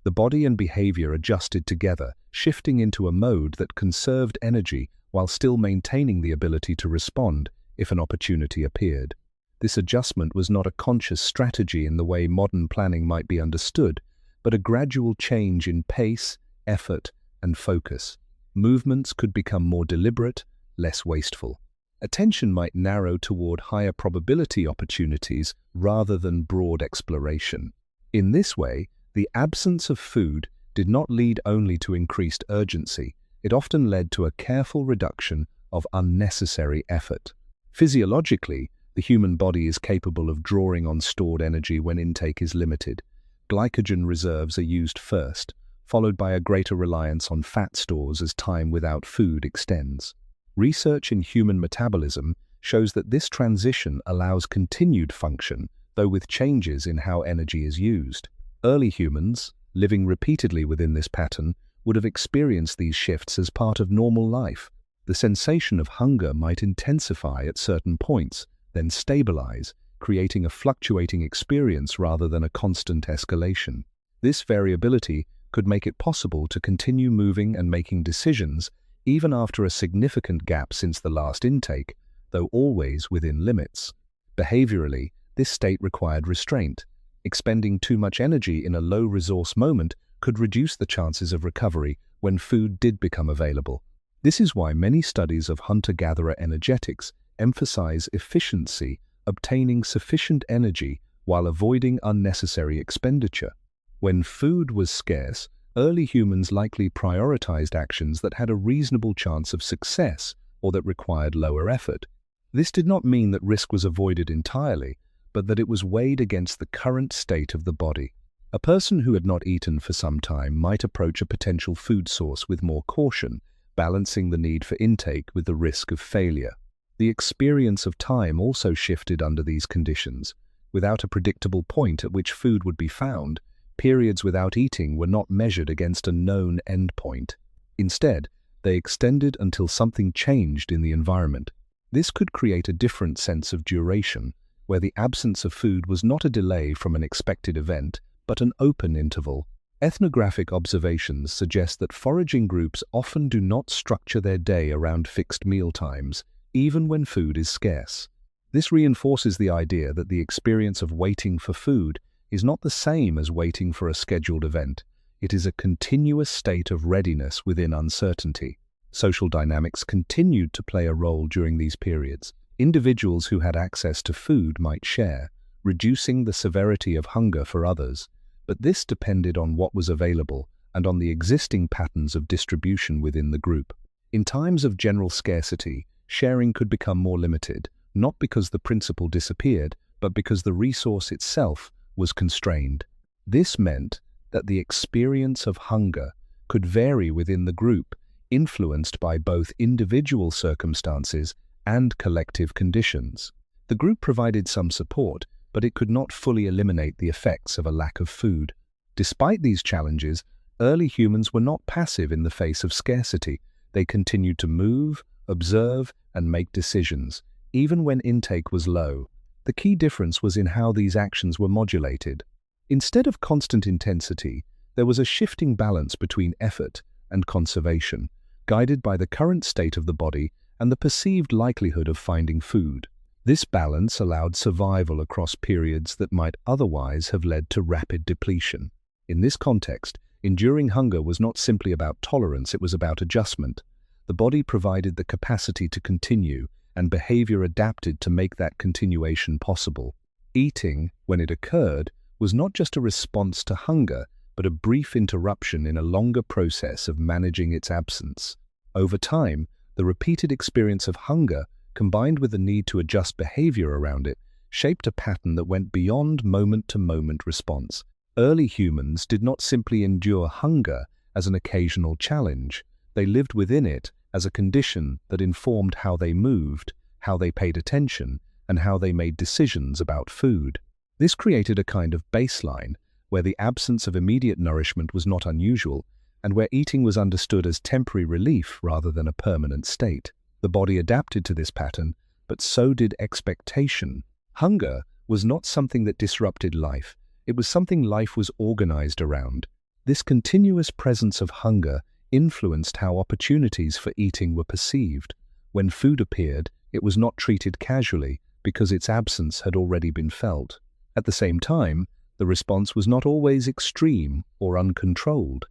The body and behavior adjusted together, shifting into a mode that conserved energy while still maintaining the ability to respond if an opportunity appeared. This adjustment was not a conscious strategy in the way modern planning might be understood, but a gradual change in pace, effort, and focus. Movements could become more deliberate, less wasteful. Attention might narrow toward higher probability opportunities rather than broad exploration. In this way, the absence of food did not lead only to increased urgency, it often led to a careful reduction of unnecessary effort. Physiologically, the human body is capable of drawing on stored energy when intake is limited. Glycogen reserves are used first, followed by a greater reliance on fat stores as time without food extends. Research in human metabolism shows that this transition allows continued function, though with changes in how energy is used. Early humans, living repeatedly within this pattern, would have experienced these shifts as part of normal life. The sensation of hunger might intensify at certain points, then stabilize, creating a fluctuating experience rather than a constant escalation. This variability could make it possible to continue moving and making decisions even after a significant gap since the last intake, though always within limits. Behaviorally, this state required restraint. Expending too much energy in a low-resource moment could reduce the chances of recovery when food did become available. This is why many studies of hunter-gatherer energetics emphasize efficiency, obtaining sufficient energy while avoiding unnecessary expenditure. When food was scarce, early humans likely prioritized actions that had a reasonable chance of success or that required lower effort. This did not mean that risk was avoided entirely, but that it was weighed against the current state of the body. A person who had not eaten for some time might approach a potential food source with more caution, balancing the need for intake with the risk of failure. The experience of time also shifted under these conditions. Without a predictable point at which food would be found, periods without eating were not measured against a known endpoint. Instead, they extended until something changed in the environment. This could create a different sense of duration, where the absence of food was not a delay from an expected event, but an open interval. Ethnographic observations suggest that foraging groups often do not structure their day around fixed meal times, even when food is scarce. This reinforces the idea that the experience of waiting for food is not the same as waiting for a scheduled event. It is a continuous state of readiness within uncertainty. Social dynamics continued to play a role during these periods. Individuals who had access to food might share, reducing the severity of hunger for others, but this depended on what was available and on the existing patterns of distribution within the group. In times of general scarcity, sharing could become more limited, not because the principle disappeared, but because the resource itself was constrained. This meant that the experience of hunger could vary within the group, influenced by both individual circumstances and collective conditions. The group provided some support, but it could not fully eliminate the effects of a lack of food. Despite these challenges, early humans were not passive in the face of scarcity. They continued to move, observe, and make decisions, even when intake was low. The key difference was in how these actions were modulated. Instead of constant intensity, there was a shifting balance between effort and conservation, guided by the current state of the body and the perceived likelihood of finding food. This balance allowed survival across periods that might otherwise have led to rapid depletion. In this context, enduring hunger was not simply about tolerance, it was about adjustment. The body provided the capacity to continue, and behavior adapted to make that continuation possible. Eating, when it occurred, was not just a response to hunger, but a brief interruption in a longer process of managing its absence. Over time, the repeated experience of hunger, combined with the need to adjust behavior around it, shaped a pattern that went beyond moment-to-moment response. Early humans did not simply endure hunger as an occasional challenge. They lived within it as a condition that informed how they moved, how they paid attention, and how they made decisions about food. This created a kind of baseline where the absence of immediate nourishment was not unusual, and where eating was understood as temporary relief rather than a permanent state. The body adapted to this pattern, but so did expectation. Hunger was not something that disrupted life. It was something life was organized around. This continuous presence of hunger influenced how opportunities for eating were perceived. When food appeared, it was not treated casually because its absence had already been felt. At the same time, the response was not always extreme or uncontrolled.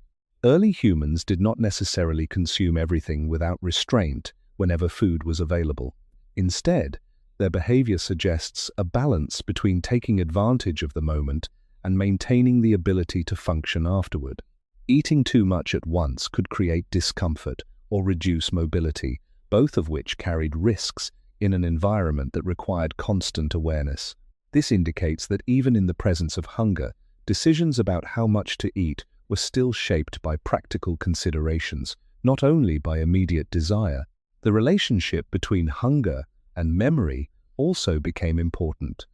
Early humans did not necessarily consume everything without restraint whenever food was available. Instead, their behavior suggests a balance between taking advantage of the moment and maintaining the ability to function afterward. Eating too much at once could create discomfort or reduce mobility, both of which carried risks in an environment that required constant awareness. This indicates that even in the presence of hunger, decisions about how much to eat were still shaped by practical considerations, not only by immediate desire. The relationship between hunger and memory also became important.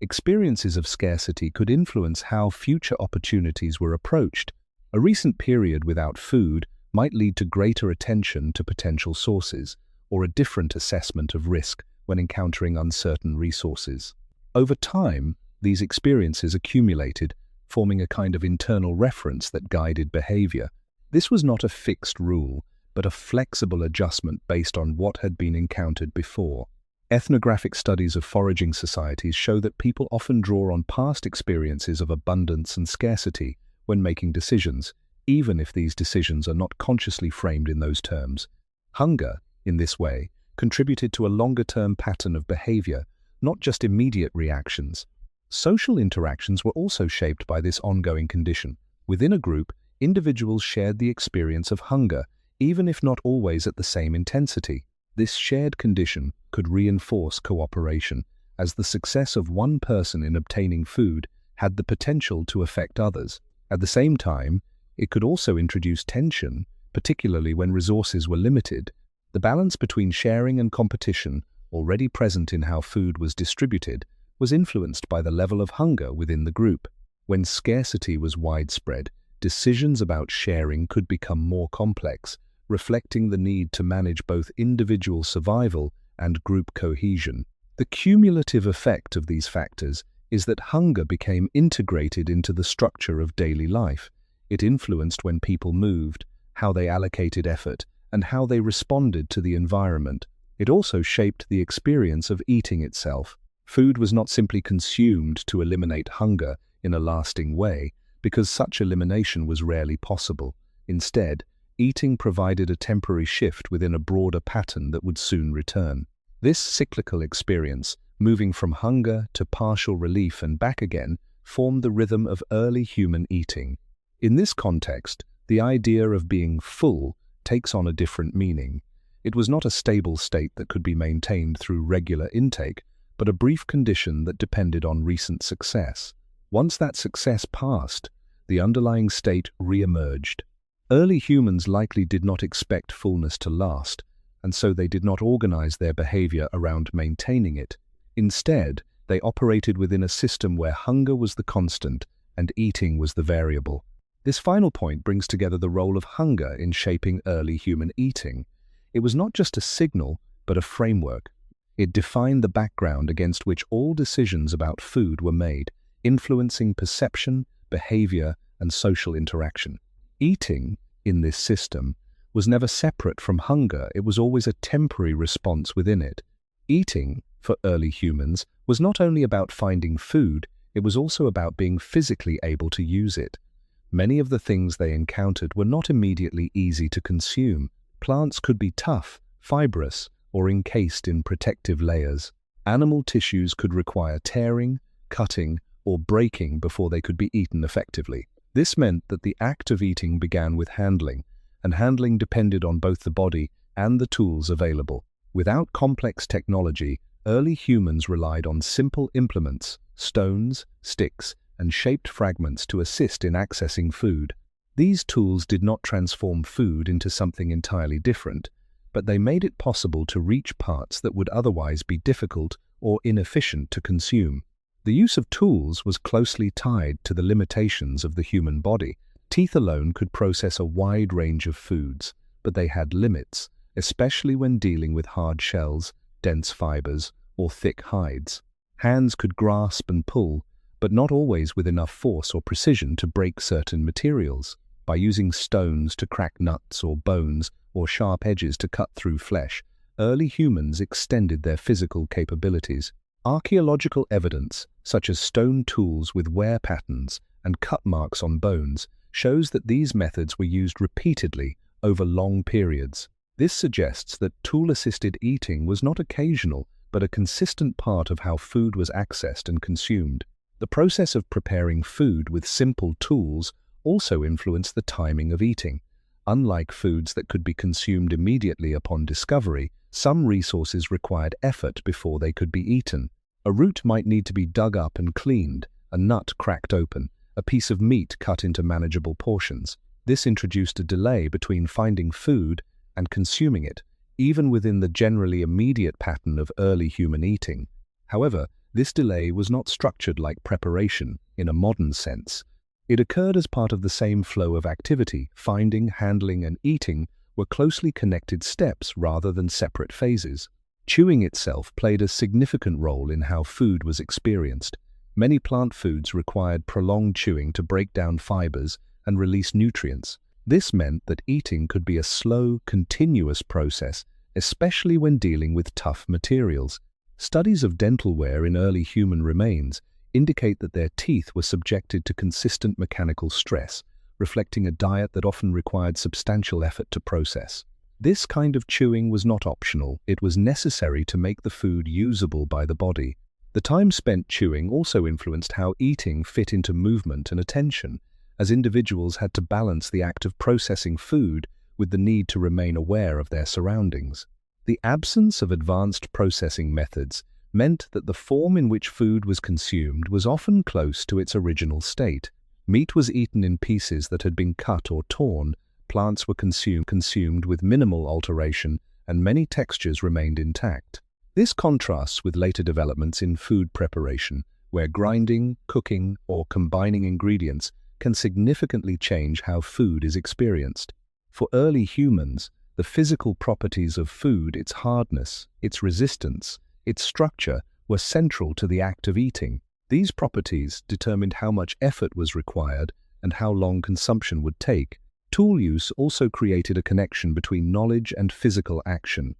Experiences of scarcity could influence how future opportunities were approached. A recent period without food might lead to greater attention to potential sources, or a different assessment of risk when encountering uncertain resources. Over time, these experiences accumulated, forming a kind of internal reference that guided behavior. This was not a fixed rule, but a flexible adjustment based on what had been encountered before. Ethnographic studies of foraging societies show that people often draw on past experiences of abundance and scarcity when making decisions, even if these decisions are not consciously framed in those terms. Hunger, in this way, contributed to a longer-term pattern of behavior, not just immediate reactions. Social interactions were also shaped by this ongoing condition. Within a group, individuals shared the experience of hunger, even if not always at the same intensity. This shared condition could reinforce cooperation, as the success of one person in obtaining food had the potential to affect others. At the same time, it could also introduce tension, particularly when resources were limited. The balance between sharing and competition, already present in how food was distributed, was influenced by the level of hunger within the group. When scarcity was widespread, decisions about sharing could become more complex, reflecting the need to manage both individual survival and group cohesion. The cumulative effect of these factors is that hunger became integrated into the structure of daily life. It influenced when people moved, how they allocated effort, and how they responded to the environment. It also shaped the experience of eating itself. Food was not simply consumed to eliminate hunger in a lasting way, because such elimination was rarely possible. Instead, eating provided a temporary shift within a broader pattern that would soon return. This cyclical experience, moving from hunger to partial relief and back again, formed the rhythm of early human eating. In this context, the idea of being full takes on a different meaning. It was not a stable state that could be maintained through regular intake, but a brief condition that depended on recent success. Once that success passed, the underlying state re-emerged. Early humans likely did not expect fullness to last, and so they did not organize their behavior around maintaining it. Instead, they operated within a system where hunger was the constant and eating was the variable. This final point brings together the role of hunger in shaping early human eating. It was not just a signal, but a framework. It defined the background against which all decisions about food were made, influencing perception, behavior, and social interaction. Eating, in this system, was never separate from hunger. It was always a temporary response within it. Eating, for early humans, was not only about finding food, it was also about being physically able to use it. Many of the things they encountered were not immediately easy to consume. Plants could be tough, fibrous, or encased in protective layers. Animal tissues could require tearing, cutting, or breaking before they could be eaten effectively. This meant that the act of eating began with handling, and handling depended on both the body and the tools available. Without complex technology, early humans relied on simple implements, stones, sticks, and shaped fragments to assist in accessing food. These tools did not transform food into something entirely different, but they made it possible to reach parts that would otherwise be difficult or inefficient to consume. The use of tools was closely tied to the limitations of the human body. Teeth alone could process a wide range of foods, but they had limits, especially when dealing with hard shells, dense fibers, or thick hides. Hands could grasp and pull, but not always with enough force or precision to break certain materials. By using stones to crack nuts or bones, or sharp edges to cut through flesh, early humans extended their physical capabilities. Archaeological evidence, such as stone tools with wear patterns and cut marks on bones, shows that these methods were used repeatedly over long periods. This suggests that tool-assisted eating was not occasional, but a consistent part of how food was accessed and consumed. The process of preparing food with simple tools also influenced the timing of eating. Unlike foods that could be consumed immediately upon discovery, some resources required effort before they could be eaten. A root might need to be dug up and cleaned, a nut cracked open, a piece of meat cut into manageable portions. This introduced a delay between finding food and consuming it, even within the generally immediate pattern of early human eating. However, this delay was not structured like preparation in a modern sense. It occurred as part of the same flow of activity. Finding, handling, and eating were closely connected steps rather than separate phases. Chewing itself played a significant role in how food was experienced. Many plant foods required prolonged chewing to break down fibers and release nutrients. This meant that eating could be a slow, continuous process, especially when dealing with tough materials. Studies of dentalware in early human remains indicate that their teeth were subjected to consistent mechanical stress, reflecting a diet that often required substantial effort to process. This kind of chewing was not optional, it was necessary to make the food usable by the body. The time spent chewing also influenced how eating fit into movement and attention, as individuals had to balance the act of processing food with the need to remain aware of their surroundings. The absence of advanced processing methods meant that the form in which food was consumed was often close to its original state. Meat was eaten in pieces that had been cut or torn, plants were consumed with minimal alteration, and many textures remained intact. This contrasts with later developments in food preparation, where grinding, cooking, or combining ingredients can significantly change how food is experienced. For early humans, the physical properties of food, its hardness, its resistance, its structure, were central to the act of eating. These properties determined how much effort was required and how long consumption would take. Tool use also created a connection between knowledge and physical action.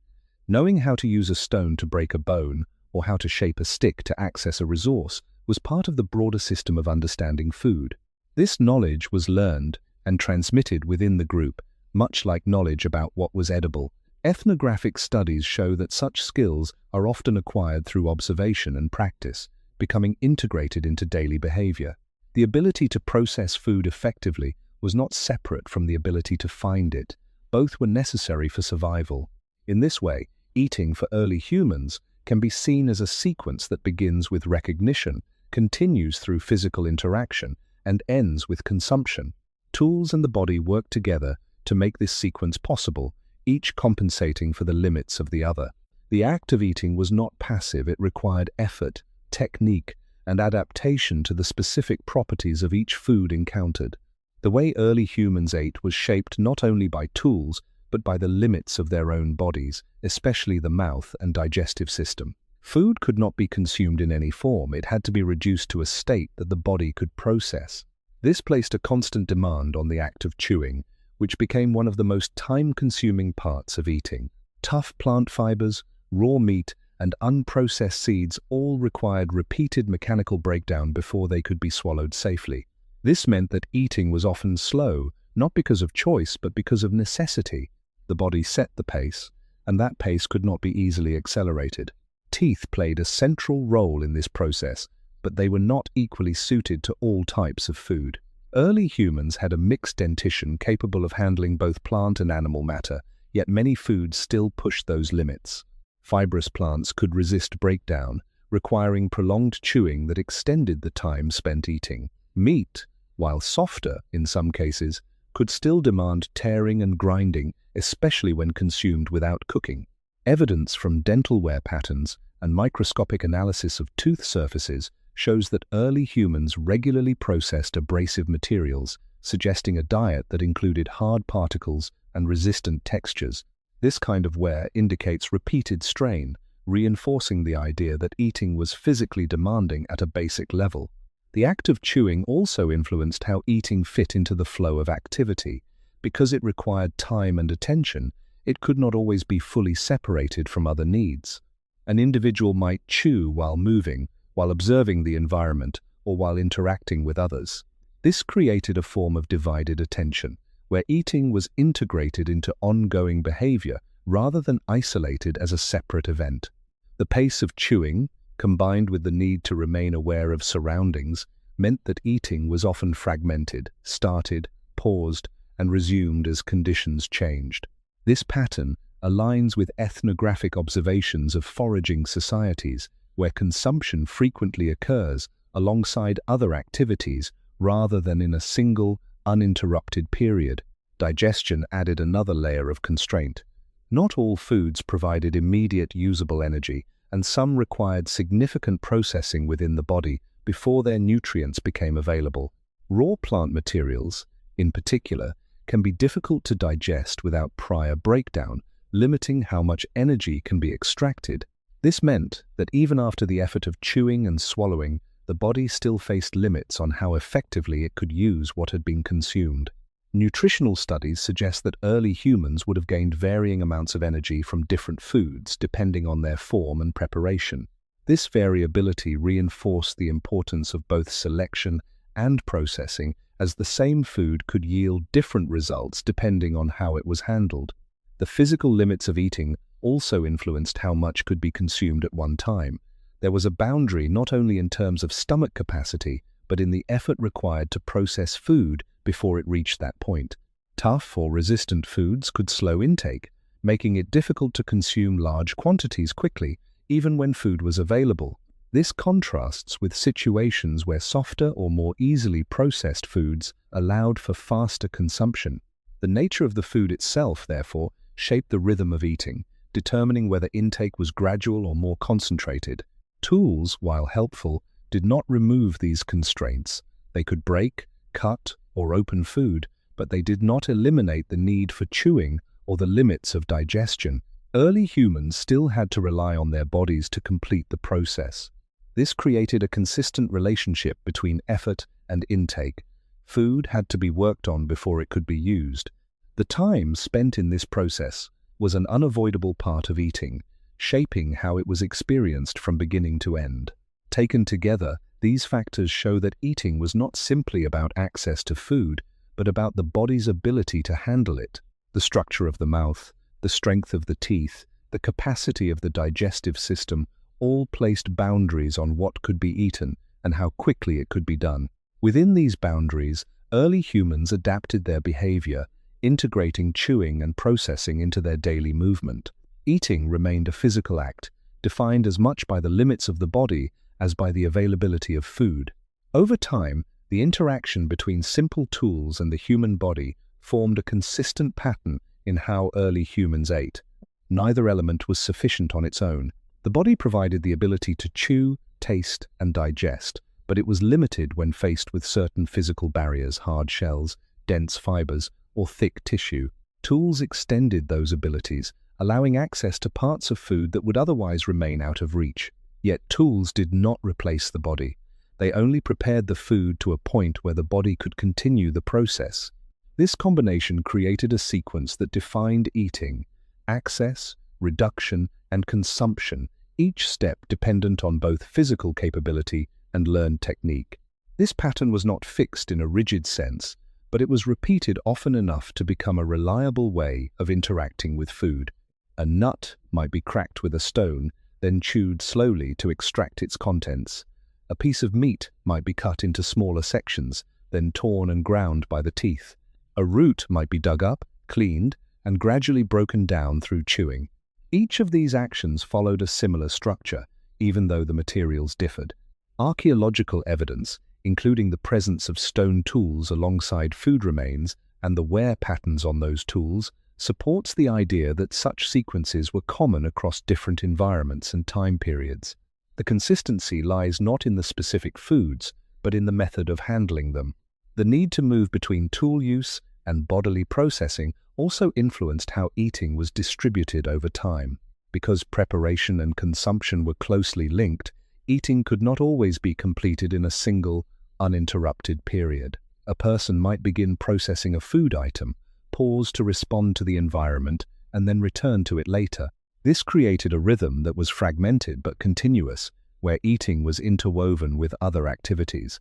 Knowing how to use a stone to break a bone or how to shape a stick to access a resource was part of the broader system of understanding food. This knowledge was learned and transmitted within the group, much like knowledge about what was edible. Ethnographic studies show that such skills are often acquired through observation and practice, becoming integrated into daily behavior. The ability to process food effectively was not separate from the ability to find it. Both were necessary for survival. In this way, eating for early humans can be seen as a sequence that begins with recognition, continues through physical interaction, and ends with consumption. Tools and the body work together to make this sequence possible, each compensating for the limits of the other. The act of eating was not passive, it required effort, technique, and adaptation to the specific properties of each food encountered. The way early humans ate was shaped not only by tools, but by the limits of their own bodies, especially the mouth and digestive system. Food could not be consumed in any form, it had to be reduced to a state that the body could process. This placed a constant demand on the act of chewing, which became one of the most time-consuming parts of eating. Tough plant fibers, raw meat, and unprocessed seeds all required repeated mechanical breakdown before they could be swallowed safely. This meant that eating was often slow, not because of choice, but because of necessity. The body set the pace, and that pace could not be easily accelerated. Teeth played a central role in this process, but they were not equally suited to all types of food. Early humans had a mixed dentition capable of handling both plant and animal matter, yet many foods still pushed those limits. Fibrous plants could resist breakdown, requiring prolonged chewing that extended the time spent eating. Meat, while softer in some cases, could still demand tearing and grinding, especially when consumed without cooking. Evidence from dentalware patterns and microscopic analysis of tooth surfaces shows that early humans regularly processed abrasive materials, suggesting a diet that included hard particles and resistant textures. This kind of wear indicates repeated strain, reinforcing the idea that eating was physically demanding at a basic level. The act of chewing also influenced how eating fit into the flow of activity. Because it required time and attention, it could not always be fully separated from other needs. An individual might chew while moving, while observing the environment, or while interacting with others. This created a form of divided attention, where eating was integrated into ongoing behavior rather than isolated as a separate event. The pace of chewing, combined with the need to remain aware of surroundings, meant that eating was often fragmented, started, paused, and resumed as conditions changed. This pattern aligns with ethnographic observations of foraging societies, where consumption frequently occurs alongside other activities rather than in a single, uninterrupted period. Digestion added another layer of constraint. Not all foods provided immediate usable energy, and some required significant processing within the body before their nutrients became available. Raw plant materials, in particular, can be difficult to digest without prior breakdown, limiting how much energy can be extracted. This meant that even after the effort of chewing and swallowing, the body still faced limits on how effectively it could use what had been consumed. Nutritional studies suggest that early humans would have gained varying amounts of energy from different foods depending on their form and preparation. This variability reinforced the importance of both selection and processing, as the same food could yield different results depending on how it was handled. The physical limits of eating also influenced how much could be consumed at one time. There was a boundary not only in terms of stomach capacity, but in the effort required to process food before it reached that point. Tough or resistant foods could slow intake, making it difficult to consume large quantities quickly, even when food was available. This contrasts with situations where softer or more easily processed foods allowed for faster consumption. The nature of the food itself, therefore, shaped the rhythm of eating, determining whether intake was gradual or more concentrated. Tools, while helpful, did not remove these constraints. They could break, cut, or open food, but they did not eliminate the need for chewing or the limits of digestion. Early humans still had to rely on their bodies to complete the process. This created a consistent relationship between effort and intake. Food had to be worked on before it could be used. The time spent in this process was an unavoidable part of eating, shaping how it was experienced from beginning to end. Taken together, these factors show that eating was not simply about access to food, but about the body's ability to handle it. The structure of the mouth, the strength of the teeth, the capacity of the digestive system all placed boundaries on what could be eaten and how quickly it could be done. Within these boundaries, early humans adapted their behavior, integrating chewing and processing into their daily movement. Eating remained a physical act, defined as much by the limits of the body as by the availability of food. Over time, the interaction between simple tools and the human body formed a consistent pattern in how early humans ate. Neither element was sufficient on its own. The body provided the ability to chew, taste, and digest, but it was limited when faced with certain physical barriers, hard shells, dense fibers, or thick tissue. Tools extended those abilities, allowing access to parts of food that would otherwise remain out of reach. Yet tools did not replace the body. They only prepared the food to a point where the body could continue the process. This combination created a sequence that defined eating: access, reduction, and consumption, each step dependent on both physical capability and learned technique. This pattern was not fixed in a rigid sense, but it was repeated often enough to become a reliable way of interacting with food. A nut might be cracked with a stone, then chewed slowly to extract its contents. A piece of meat might be cut into smaller sections, then torn and ground by the teeth. A root might be dug up, cleaned, and gradually broken down through chewing. Each of these actions followed a similar structure, even though the materials differed. Archaeological evidence, including the presence of stone tools alongside food remains and the wear patterns on those tools, supports the idea that such sequences were common across different environments and time periods. The consistency lies not in the specific foods, but in the method of handling them. The need to move between tool use and bodily processing also influenced how eating was distributed over time. Because preparation and consumption were closely linked, eating could not always be completed in a single, uninterrupted period. A person might begin processing a food item, pause to respond to the environment, and then return to it later. This created a rhythm that was fragmented but continuous, where eating was interwoven with other activities.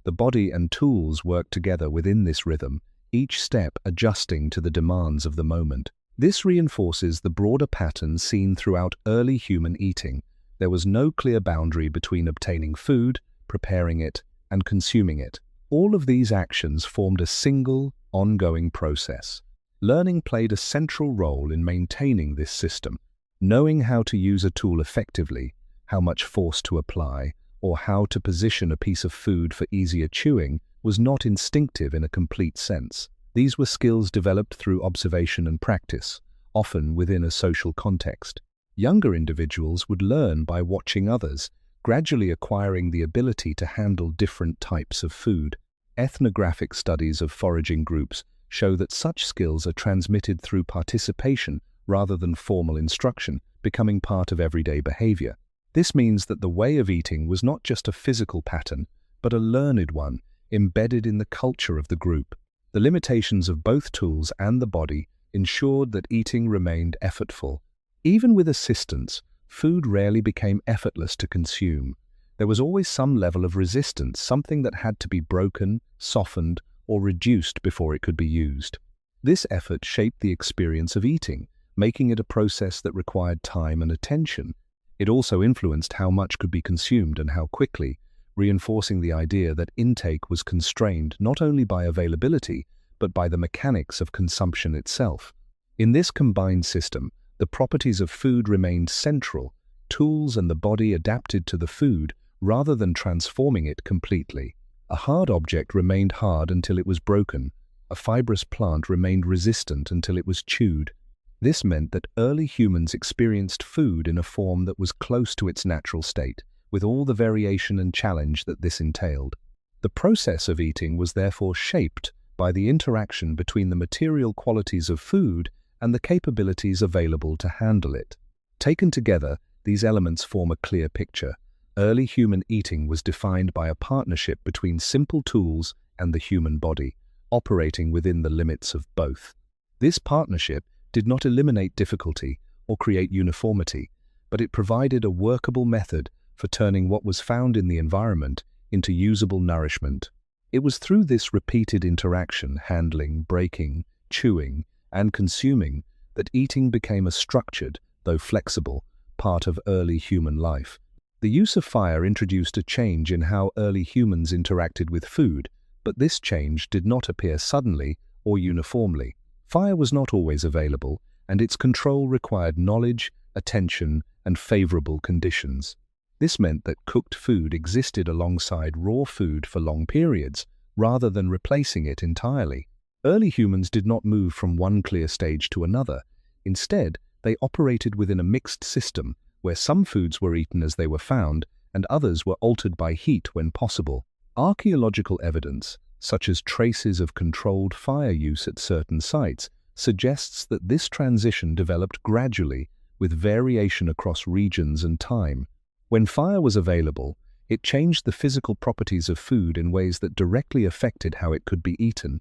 The body and tools worked together within this rhythm, each step adjusting to the demands of the moment. This reinforces the broader pattern seen throughout early human eating. There was no clear boundary between obtaining food, preparing it, and consuming it. All of these actions formed a single, ongoing process. Learning played a central role in maintaining this system. Knowing how to use a tool effectively, how much force to apply, or how to position a piece of food for easier chewing was not instinctive in a complete sense. These were skills developed through observation and practice, often within a social context. Younger individuals would learn by watching others, gradually acquiring the ability to handle different types of food. Ethnographic studies of foraging groups show that such skills are transmitted through participation rather than formal instruction, becoming part of everyday behavior. This means that the way of eating was not just a physical pattern, but a learned one, embedded in the culture of the group. The limitations of both tools and the body ensured that eating remained effortful. Even with assistance, food rarely became effortless to consume. There was always some level of resistance, something that had to be broken, softened, or reduced before it could be used. This effort shaped the experience of eating, making it a process that required time and attention. It also influenced how much could be consumed and how quickly, reinforcing the idea that intake was constrained not only by availability, but by the mechanics of consumption itself. In this combined system, the properties of food remained central. Tools and the body adapted to the food rather than transforming it completely. A hard object remained hard until it was broken. A fibrous plant remained resistant until it was chewed. This meant that early humans experienced food in a form that was close to its natural state, with all the variation and challenge that this entailed. The process of eating was therefore shaped by the interaction between the material qualities of food and the capabilities available to handle it. Taken together, these elements form a clear picture. Early human eating was defined by a partnership between simple tools and the human body, operating within the limits of both. This partnership did not eliminate difficulty or create uniformity, but it provided a workable method for turning what was found in the environment into usable nourishment. It was through this repeated interaction, handling, breaking, chewing, and consuming, that eating became a structured, though flexible, part of early human life. The use of fire introduced a change in how early humans interacted with food, but this change did not appear suddenly or uniformly. Fire was not always available, and its control required knowledge, attention, and favorable conditions. This meant that cooked food existed alongside raw food for long periods, rather than replacing it entirely. Early humans did not move from one clear stage to another. Instead, they operated within a mixed system, where some foods were eaten as they were found, and others were altered by heat when possible. Archaeological evidence, such as traces of controlled fire use at certain sites, suggests that this transition developed gradually, with variation across regions and time. When fire was available, it changed the physical properties of food in ways that directly affected how it could be eaten.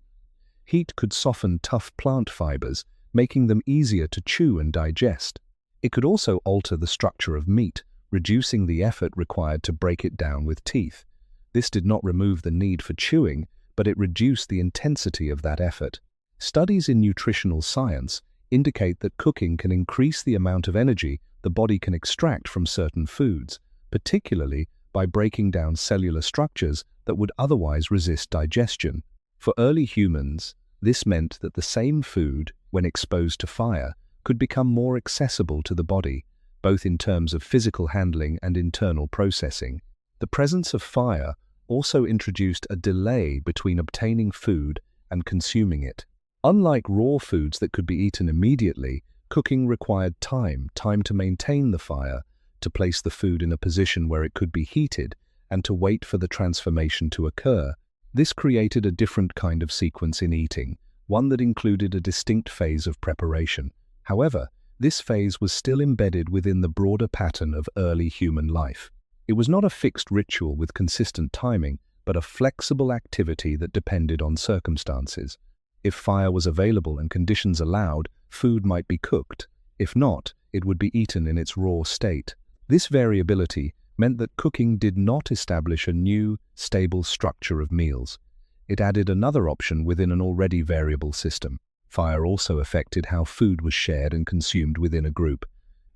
Heat could soften tough plant fibers, making them easier to chew and digest. It could also alter the structure of meat, reducing the effort required to break it down with teeth. This did not remove the need for chewing, but it reduced the intensity of that effort. Studies in nutritional science indicate that cooking can increase the amount of energy the body can extract from certain foods, particularly by breaking down cellular structures that would otherwise resist digestion. For early humans, this meant that the same food, when exposed to fire, could become more accessible to the body, both in terms of physical handling and internal processing. The presence of fire also introduced a delay between obtaining food and consuming it. Unlike raw foods that could be eaten immediately, cooking required time to maintain the fire, to place the food in a position where it could be heated, and to wait for the transformation to occur. This created a different kind of sequence in eating, one that included a distinct phase of preparation. However, this phase was still embedded within the broader pattern of early human life. It was not a fixed ritual with consistent timing, but a flexible activity that depended on circumstances. If fire was available and conditions allowed, food might be cooked. If not, it would be eaten in its raw state. This variability meant that cooking did not establish a new, stable structure of meals. It added another option within an already variable system. Fire also affected how food was shared and consumed within a group.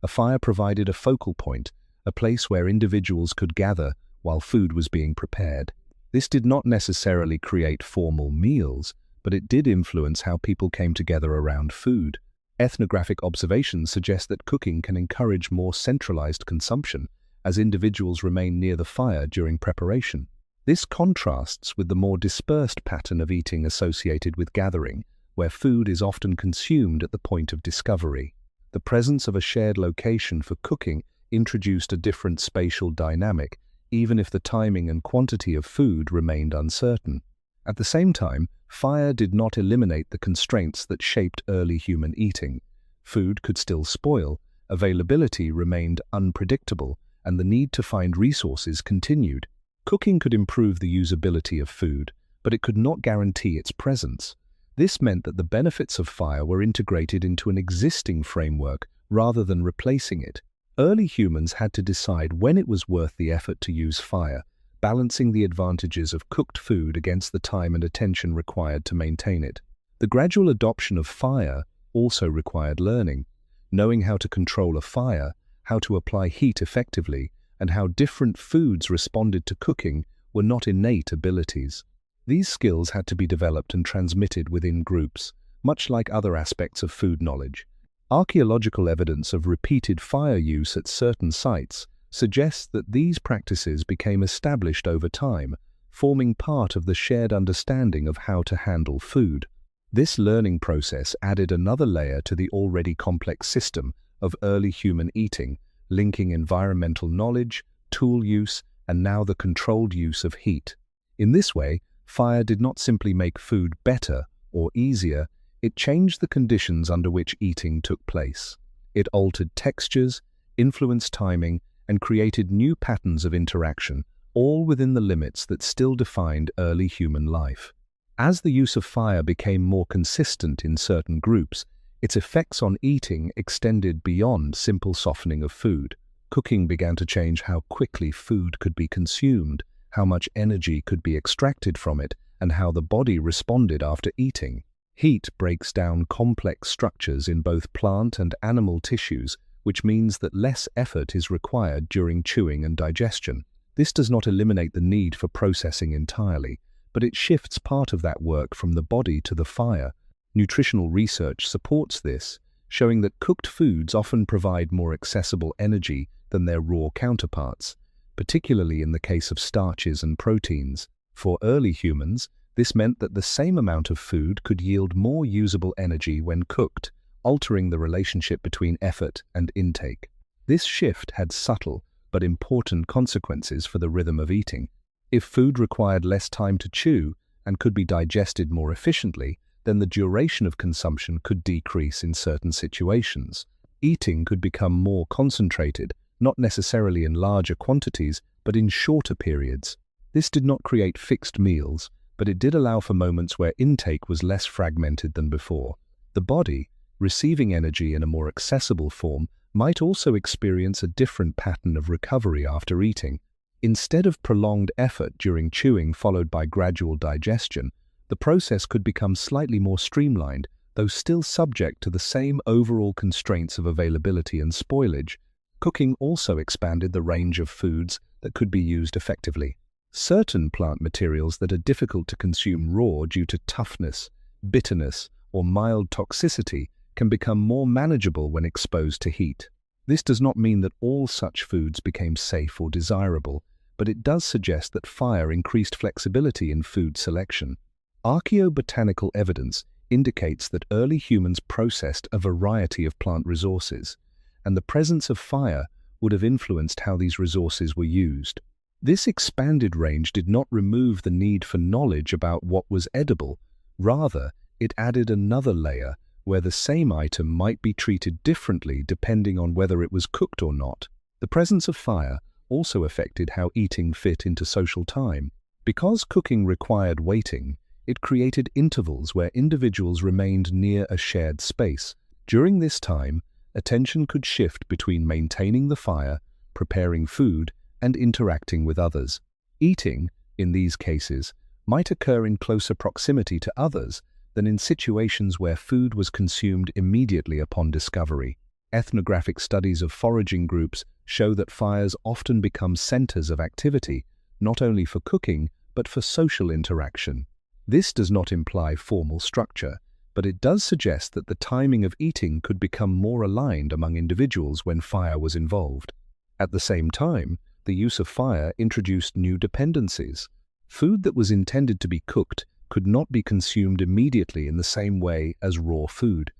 A fire provided a focal point, a place where individuals could gather while food was being prepared. This did not necessarily create formal meals, but it did influence how people came together around food. Ethnographic observations suggest that cooking can encourage more centralized consumption, as individuals remain near the fire during preparation. This contrasts with the more dispersed pattern of eating associated with gathering, where food is often consumed at the point of discovery. The presence of a shared location for cooking introduced a different spatial dynamic, even if the timing and quantity of food remained uncertain. At the same time, fire did not eliminate the constraints that shaped early human eating. Food could still spoil, availability remained unpredictable, and the need to find resources continued. Cooking could improve the usability of food, but it could not guarantee its presence. This meant that the benefits of fire were integrated into an existing framework rather than replacing it. Early humans had to decide when it was worth the effort to use fire, balancing the advantages of cooked food against the time and attention required to maintain it. The gradual adoption of fire also required learning, knowing how to control a fire, how to apply heat effectively, and how different foods responded to cooking were not innate abilities. These skills had to be developed and transmitted within groups, much like other aspects of food knowledge. Archaeological evidence of repeated fire use at certain sites suggests that these practices became established over time, forming part of the shared understanding of how to handle food. This learning process added another layer to the already complex system of early human eating, linking environmental knowledge, tool use, and now the controlled use of heat. In this way, fire did not simply make food better or easier, it changed the conditions under which eating took place. It altered textures, influenced timing, and created new patterns of interaction, all within the limits that still defined early human life. As the use of fire became more consistent in certain groups, its effects on eating extended beyond simple softening of food. Cooking began to change how quickly food could be consumed, how much energy could be extracted from it, and how the body responded after eating. Heat breaks down complex structures in both plant and animal tissues, which means that less effort is required during chewing and digestion. This does not eliminate the need for processing entirely, but it shifts part of that work from the body to the fire. Nutritional research supports this, showing that cooked foods often provide more accessible energy than their raw counterparts, particularly in the case of starches and proteins. For early humans, this meant that the same amount of food could yield more usable energy when cooked, altering the relationship between effort and intake. This shift had subtle but important consequences for the rhythm of eating. If food required less time to chew and could be digested more efficiently, then the duration of consumption could decrease in certain situations. Eating could become more concentrated, not necessarily in larger quantities, but in shorter periods. This did not create fixed meals, but it did allow for moments where intake was less fragmented than before. The body, receiving energy in a more accessible form, might also experience a different pattern of recovery after eating. Instead of prolonged effort during chewing followed by gradual digestion, the process could become slightly more streamlined, though still subject to the same overall constraints of availability and spoilage. Cooking also expanded the range of foods that could be used effectively. Certain plant materials that are difficult to consume raw due to toughness, bitterness, or mild toxicity can become more manageable when exposed to heat. This does not mean that all such foods became safe or desirable, but it does suggest that fire increased flexibility in food selection. Archaeobotanical evidence indicates that early humans processed a variety of plant resources, and the presence of fire would have influenced how these resources were used. This expanded range did not remove the need for knowledge about what was edible. Rather, it added another layer where the same item might be treated differently depending on whether it was cooked or not. The presence of fire also affected how eating fit into social time. Because cooking required waiting, it created intervals where individuals remained near a shared space. During this time, attention could shift between maintaining the fire, preparing food, and interacting with others. Eating, in these cases, might occur in closer proximity to others than in situations where food was consumed immediately upon discovery. Ethnographic studies of foraging groups show that fires often become centers of activity, not only for cooking, but for social interaction. This does not imply formal structure, but it does suggest that the timing of eating could become more aligned among individuals when fire was involved. At the same time, the use of fire introduced new dependencies. Food that was intended to be cooked could not be consumed immediately in the same way as raw food.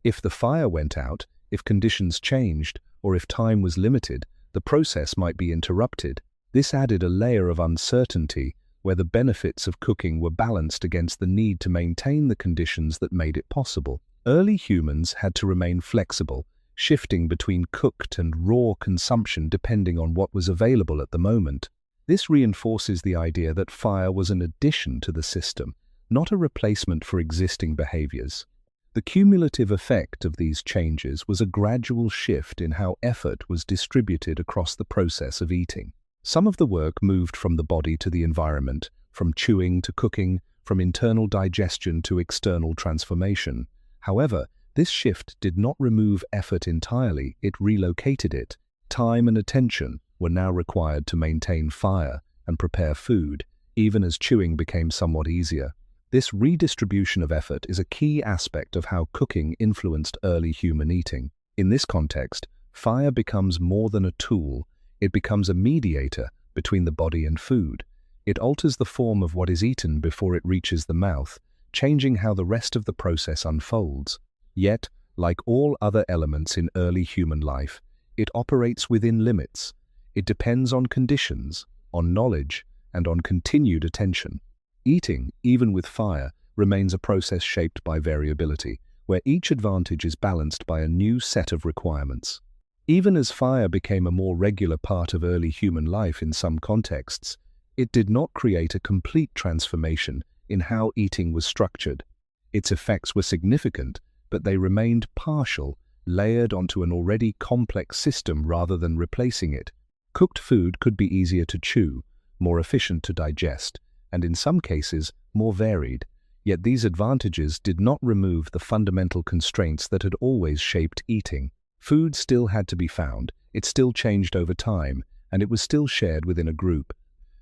If the fire went out, if conditions changed, or if time was limited, the process might be interrupted. This added a layer of uncertainty where the benefits of cooking were balanced against the need to maintain the conditions that made it possible. Early humans had to remain flexible, shifting between cooked and raw consumption depending on what was available at the moment. This reinforces the idea that fire was an addition to the system, not a replacement for existing behaviors. The cumulative effect of these changes was a gradual shift in how effort was distributed across the process of eating. Some of the work moved from the body to the environment, from chewing to cooking, from internal digestion to external transformation. However, this shift did not remove effort entirely, it relocated it. Time and attention were now required to maintain fire and prepare food, even as chewing became somewhat easier. This redistribution of effort is a key aspect of how cooking influenced early human eating. In this context, fire becomes more than a tool. It becomes a mediator between the body and food. It alters the form of what is eaten before it reaches the mouth, changing how the rest of the process unfolds. Yet, like all other elements in early human life, it operates within limits. It depends on conditions, on knowledge, and on continued attention. Eating, even with fire, remains a process shaped by variability, where each advantage is balanced by a new set of requirements. Even as fire became a more regular part of early human life in some contexts, it did not create a complete transformation in how eating was structured. Its effects were significant, but they remained partial, layered onto an already complex system rather than replacing it. Cooked food could be easier to chew, more efficient to digest, and in some cases, more varied. Yet these advantages did not remove the fundamental constraints that had always shaped eating. Food still had to be found, it still changed over time, and it was still shared within a group.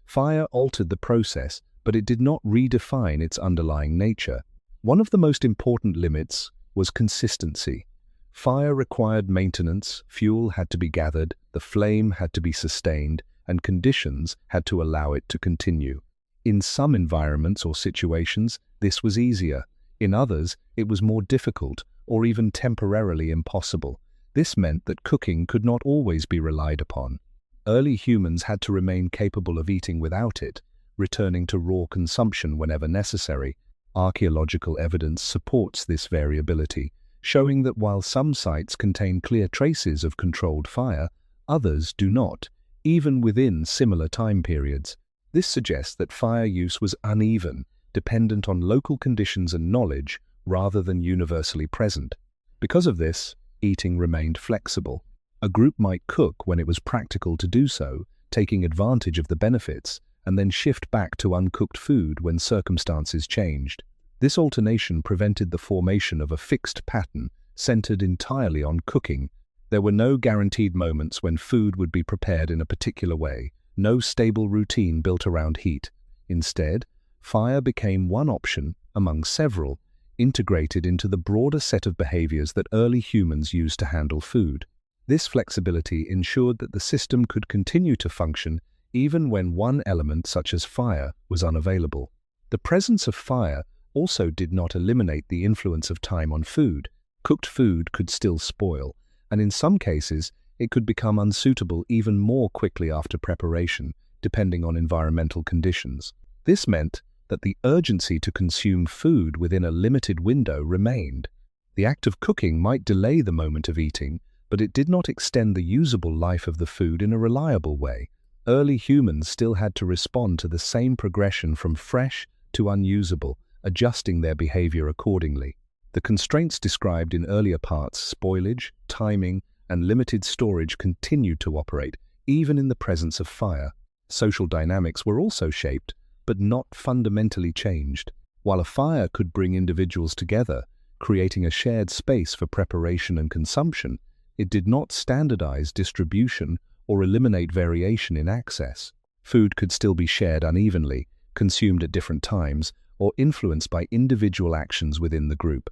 Fire altered the process, but it did not redefine its underlying nature. One of the most important limits was consistency. Fire required maintenance, fuel had to be gathered, the flame had to be sustained, and conditions had to allow it to continue. In some environments or situations, this was easier. In others, it was more difficult or even temporarily impossible. This meant that cooking could not always be relied upon. Early humans had to remain capable of eating without it, returning to raw consumption whenever necessary. Archaeological evidence supports this variability, showing that while some sites contain clear traces of controlled fire, others do not, even within similar time periods. This suggests that fire use was uneven, dependent on local conditions and knowledge, rather than universally present. Because of this, eating remained flexible. A group might cook when it was practical to do so, taking advantage of the benefits, and then shift back to uncooked food when circumstances changed. This alternation prevented the formation of a fixed pattern centered entirely on cooking. There were no guaranteed moments when food would be prepared in a particular way, no stable routine built around heat. Instead, fire became one option among several, integrated into the broader set of behaviors that early humans used to handle food. This flexibility ensured that the system could continue to function even when one element, such as fire, was unavailable. The presence of fire also did not eliminate the influence of time on food. Cooked food could still spoil, and in some cases, it could become unsuitable even more quickly after preparation, depending on environmental conditions. This meant that the urgency to consume food within a limited window remained. The act of cooking might delay the moment of eating, but it did not extend the usable life of the food in a reliable way. Early humans still had to respond to the same progression from fresh to unusable, adjusting their behavior accordingly. The constraints described in earlier parts, spoilage, timing, and limited storage, continued to operate, even in the presence of fire. Social dynamics were also shaped, but not fundamentally changed. While a fire could bring individuals together, creating a shared space for preparation and consumption, it did not standardize distribution or eliminate variation in access. Food could still be shared unevenly, consumed at different times, or influenced by individual actions within the group.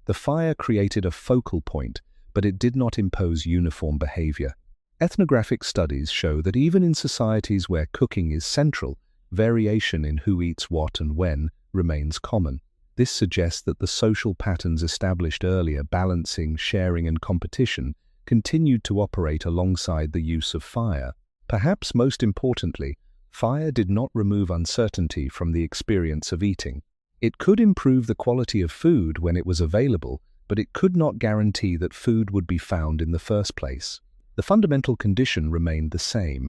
The fire created a focal point, but it did not impose uniform behavior. Ethnographic studies show that even in societies where cooking is central, variation in who eats what and when remains common. This suggests that the social patterns established earlier, balancing, sharing, and competition, continued to operate alongside the use of fire. Perhaps most importantly, fire did not remove uncertainty from the experience of eating. It could improve the quality of food when it was available, but it could not guarantee that food would be found in the first place. The fundamental condition remained the same.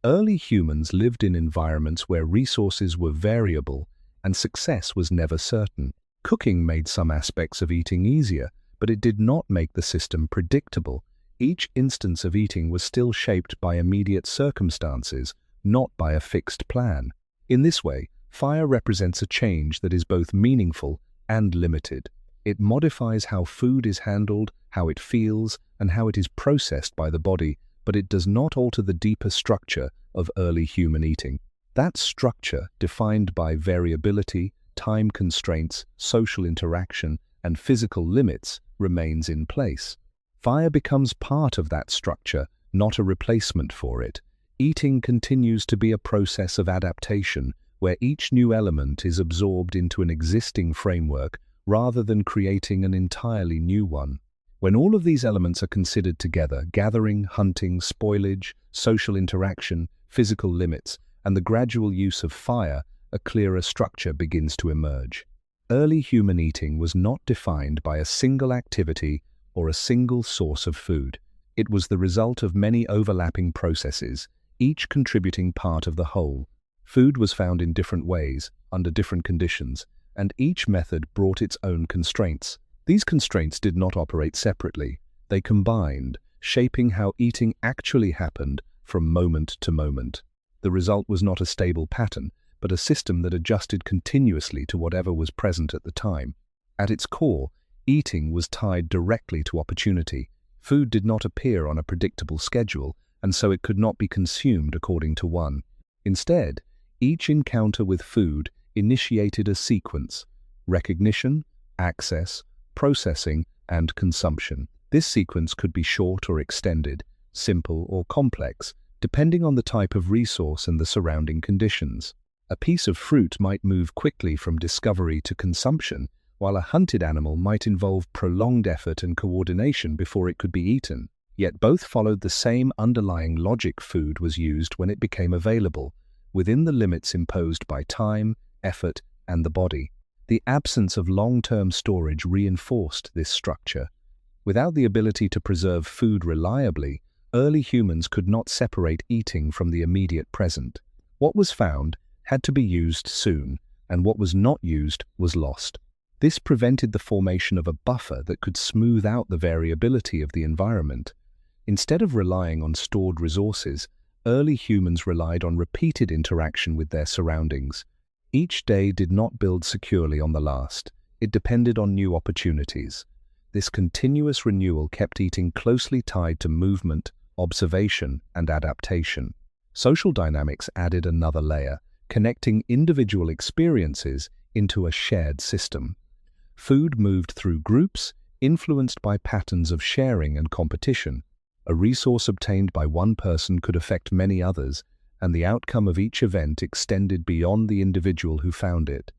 Early humans lived in environments where resources were variable and success was never certain. Cooking made some aspects of eating easier, but it did not make the system predictable. Each instance of eating was still shaped by immediate circumstances, not by a fixed plan. In this way, fire represents a change that is both meaningful and limited. It modifies how food is handled, how it feels, and how it is processed by the body, but it does not alter the deeper structure of early human eating. That structure, defined by variability, time constraints, social interaction, and physical limits, remains in place. Fire becomes part of that structure, not a replacement for it. Eating continues to be a process of adaptation, where each new element is absorbed into an existing framework rather than creating an entirely new one. When all of these elements are considered together, gathering, hunting, spoilage, social interaction, physical limits, and the gradual use of fire, a clearer structure begins to emerge. Early human eating was not defined by a single activity or a single source of food. It was the result of many overlapping processes, each contributing part of the whole. Food was found in different ways, under different conditions, and each method brought its own constraints. These constraints did not operate separately. They combined, shaping how eating actually happened from moment to moment. The result was not a stable pattern, but a system that adjusted continuously to whatever was present at the time. At its core, eating was tied directly to opportunity. Food did not appear on a predictable schedule, and so it could not be consumed according to one. Instead, each encounter with food initiated a sequence: recognition, access, processing, and consumption. This sequence could be short or extended, simple or complex, depending on the type of resource and the surrounding conditions. A piece of fruit might move quickly from discovery to consumption, while a hunted animal might involve prolonged effort and coordination before it could be eaten. Yet both followed the same underlying logic: food was used when it became available, within the limits imposed by time, effort, and the body. The absence of long-term storage reinforced this structure. Without the ability to preserve food reliably, early humans could not separate eating from the immediate present. What was found had to be used soon, and what was not used was lost. This prevented the formation of a buffer that could smooth out the variability of the environment. Instead of relying on stored resources, early humans relied on repeated interaction with their surroundings. Each day did not build securely on the last. It depended on new opportunities. This continuous renewal kept eating closely tied to movement, observation, and adaptation. Social dynamics added another layer, connecting individual experiences into a shared system. Food moved through groups, influenced by patterns of sharing and competition. A resource obtained by one person could affect many others, and the outcome of each event extended beyond the individual who found it.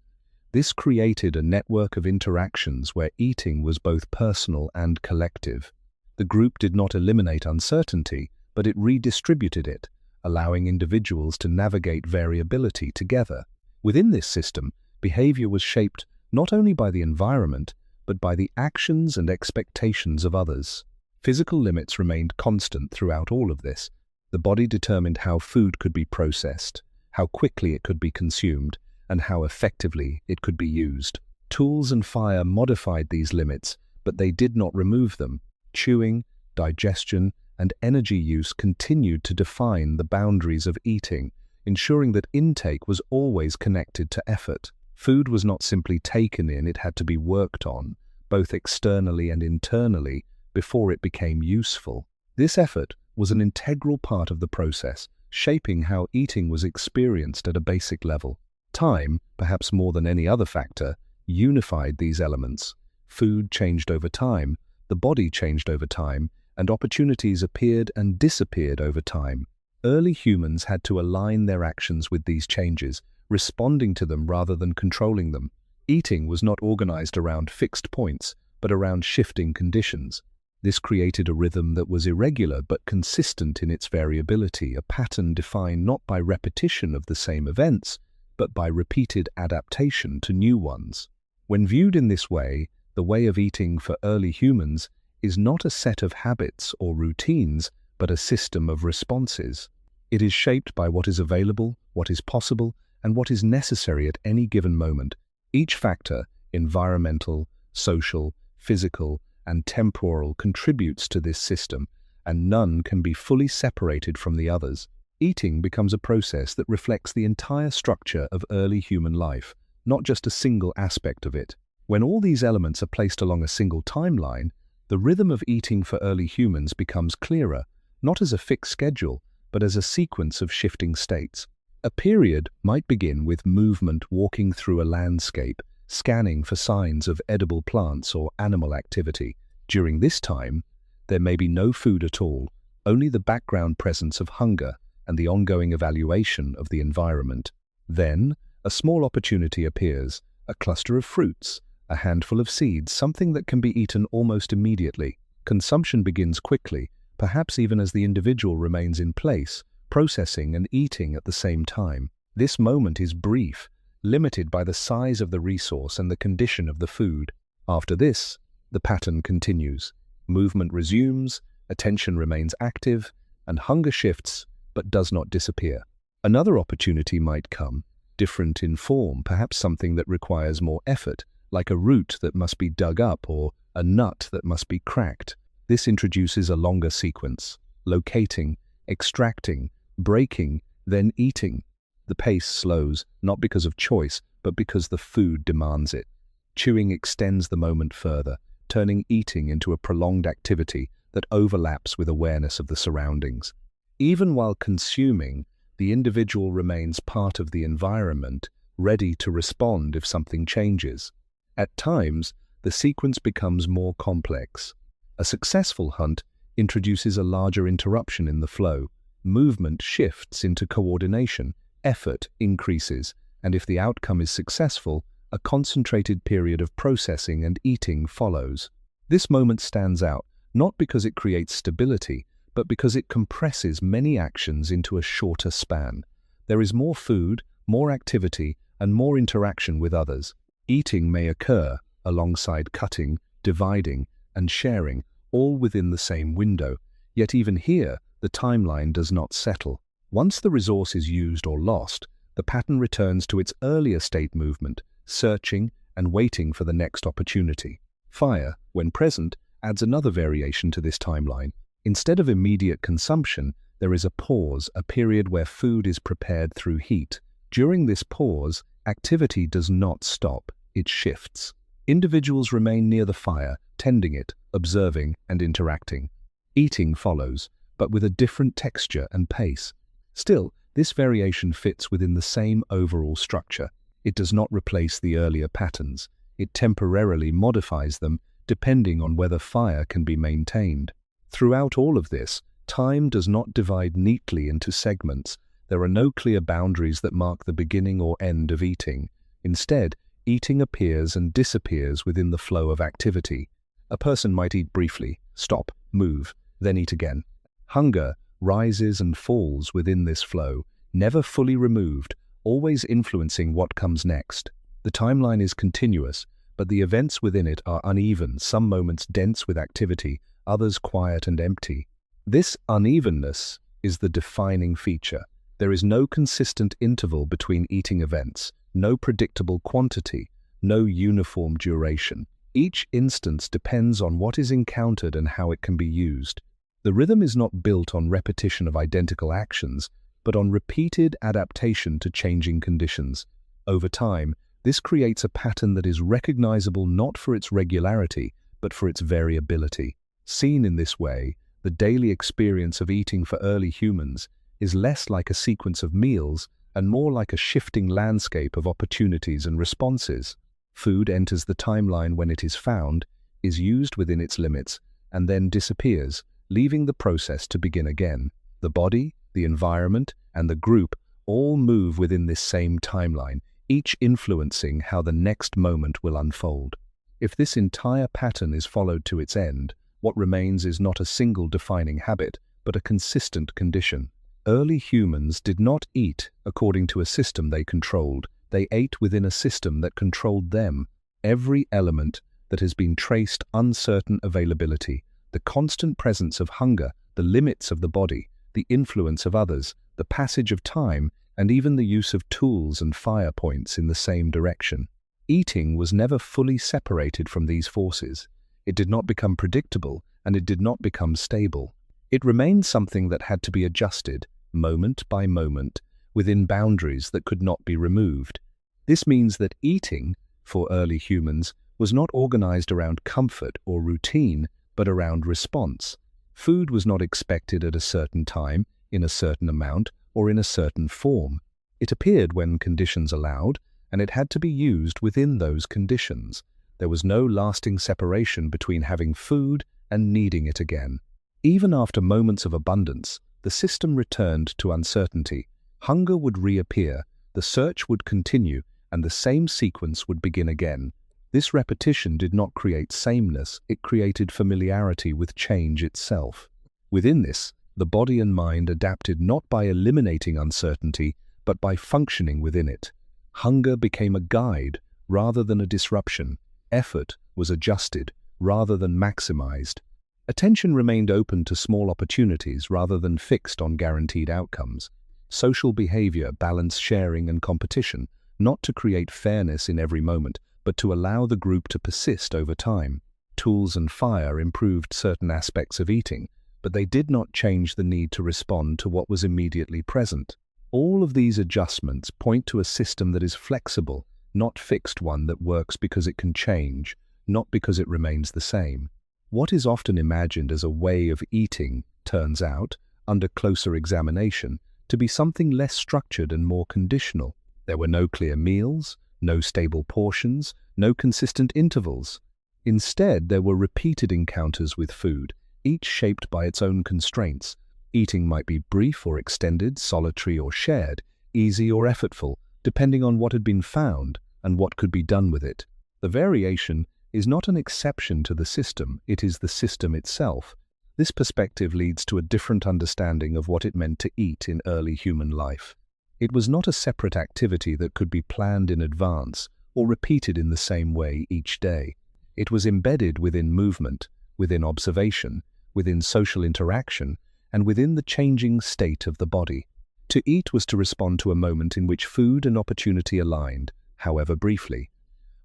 This created a network of interactions where eating was both personal and collective. The group did not eliminate uncertainty, but it redistributed it, allowing individuals to navigate variability together. Within this system, behavior was shaped not only by the environment, but by the actions and expectations of others. Physical limits remained constant throughout all of this. The body determined how food could be processed, how quickly it could be consumed, and how effectively it could be used. Tools and fire modified these limits, but they did not remove them. Chewing, digestion, and energy use continued to define the boundaries of eating, ensuring that intake was always connected to effort. Food was not simply taken in, it had to be worked on, both externally and internally, before it became useful. This effort was an integral part of the process, shaping how eating was experienced at a basic level. Time, perhaps more than any other factor, unified these elements. Food changed over time, the body changed over time, and opportunities appeared and disappeared over time. Early humans had to align their actions with these changes, responding to them rather than controlling them. Eating was not organized around fixed points, but around shifting conditions. This created a rhythm that was irregular but consistent in its variability, a pattern defined not by repetition of the same events, but by repeated adaptation to new ones. When viewed in this way, the way of eating for early humans is not a set of habits or routines, but a system of responses. It is shaped by what is available, what is possible, and what is necessary at any given moment. Each factor, environmental, social, physical, and temporal, contributes to this system, and none can be fully separated from the others. Eating becomes a process that reflects the entire structure of early human life, not just a single aspect of it. When all these elements are placed along a single timeline, the rhythm of eating for early humans becomes clearer, not as a fixed schedule, but as a sequence of shifting states. A period might begin with movement walking through a landscape, scanning for signs of edible plants or animal activity. During this time, there may be no food at all, only the background presence of hunger and the ongoing evaluation of the environment. Then, a small opportunity appears, a cluster of fruits, a handful of seeds, something that can be eaten almost immediately. Consumption begins quickly, perhaps even as the individual remains in place, processing and eating at the same time. This moment is brief, limited by the size of the resource and the condition of the food. After this, the pattern continues. Movement resumes, attention remains active, and hunger shifts but does not disappear. Another opportunity might come, different in form, perhaps something that requires more effort, like a root that must be dug up or a nut that must be cracked. This introduces a longer sequence: locating, extracting, breaking, then eating. The pace slows, not because of choice, but because the food demands it. Chewing extends the moment further, turning eating into a prolonged activity that overlaps with awareness of the surroundings. Even while consuming, the individual remains part of the environment, ready to respond if something changes. At times, the sequence becomes more complex. A successful hunt introduces a larger interruption in the flow. Movement shifts into coordination, effort increases, and if the outcome is successful, a concentrated period of processing and eating follows. This moment stands out, not because it creates stability, but because it compresses many actions into a shorter span. There is more food, more activity, and more interaction with others. Eating may occur alongside cutting, dividing, and sharing, all within the same window. Yet even here, the timeline does not settle. Once the resource is used or lost, the pattern returns to its earlier state movement, searching and waiting for the next opportunity. Fire, when present, adds another variation to this timeline. Instead of immediate consumption, there is a pause, a period where food is prepared through heat. During this pause, activity does not stop, it shifts. Individuals remain near the fire, tending it, observing and interacting. Eating follows, but with a different texture and pace. Still, this variation fits within the same overall structure. It does not replace the earlier patterns. It temporarily modifies them, depending on whether fire can be maintained. Throughout all of this, time does not divide neatly into segments. There are no clear boundaries that mark the beginning or end of eating. Instead, eating appears and disappears within the flow of activity. A person might eat briefly, stop, move, then eat again. Hunger rises and falls within this flow, never fully removed, always influencing what comes next. The timeline is continuous, but the events within it are uneven, some moments dense with activity, others quiet and empty. This unevenness is the defining feature. There is no consistent interval between eating events, no predictable quantity, no uniform duration. Each instance depends on what is encountered and how it can be used. The rhythm is not built on repetition of identical actions, but on repeated adaptation to changing conditions. Over time, this creates a pattern that is recognizable not for its regularity, but for its variability. Seen in this way, the daily experience of eating for early humans is less like a sequence of meals and more like a shifting landscape of opportunities and responses. Food enters the timeline when it is found, is used within its limits, and then disappears, leaving the process to begin again. The body, the environment, and the group all move within this same timeline, each influencing how the next moment will unfold. If this entire pattern is followed to its end, what remains is not a single defining habit, but a consistent condition. Early humans did not eat according to a system they controlled. They ate within a system that controlled them. Every element that has been traced: uncertain availability, the constant presence of hunger, the limits of the body, the influence of others, the passage of time, and even the use of tools and fire points in the same direction. Eating was never fully separated from these forces. It did not become predictable, and it did not become stable. It remained something that had to be adjusted, moment by moment, within boundaries that could not be removed. This means that eating, for early humans, was not organized around comfort or routine, but around response. Food was not expected at a certain time, in a certain amount, or in a certain form. It appeared when conditions allowed, and it had to be used within those conditions. There was no lasting separation between having food and needing it again. Even after moments of abundance, the system returned to uncertainty. Hunger would reappear, the search would continue, and the same sequence would begin again. This repetition did not create sameness, it created familiarity with change itself. Within this, the body and mind adapted not by eliminating uncertainty, but by functioning within it. Hunger became a guide rather than a disruption. Effort was adjusted rather than maximized. Attention remained open to small opportunities rather than fixed on guaranteed outcomes. Social behavior balanced sharing and competition, not to create fairness in every moment, but to allow the group to persist over time. Tools and fire improved certain aspects of eating, but they did not change the need to respond to what was immediately present. All of these adjustments point to a system that is flexible, not fixed, one that works because it can change, not because it remains the same. What is often imagined as a way of eating turns out, under closer examination, to be something less structured and more conditional. There were no clear meals, no stable portions, no consistent intervals. Instead, there were repeated encounters with food, each shaped by its own constraints. Eating might be brief or extended, solitary or shared, easy or effortful, depending on what had been found and what could be done with it. The variation is not an exception to the system, it is the system itself. This perspective leads to a different understanding of what it meant to eat in early human life. It was not a separate activity that could be planned in advance or repeated in the same way each day. It was embedded within movement, within observation, within social interaction, and within the changing state of the body. To eat was to respond to a moment in which food and opportunity aligned, however briefly.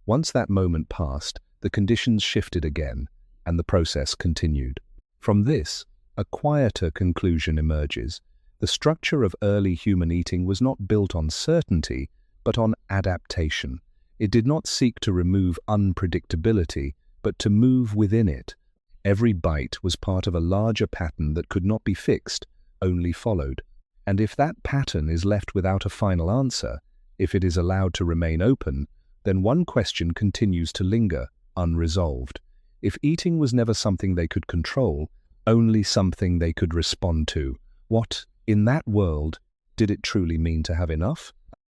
Once that moment passed, the conditions shifted again, and the process continued. From this, a quieter conclusion emerges. The structure of early human eating was not built on certainty, but on adaptation. It did not seek to remove unpredictability, but to move within it. Every bite was part of a larger pattern that could not be fixed, only followed. And if that pattern is left without a final answer, if it is allowed to remain open, then one question continues to linger, unresolved. If eating was never something they could control, only something they could respond to, what, in that world, did it truly mean to have enough?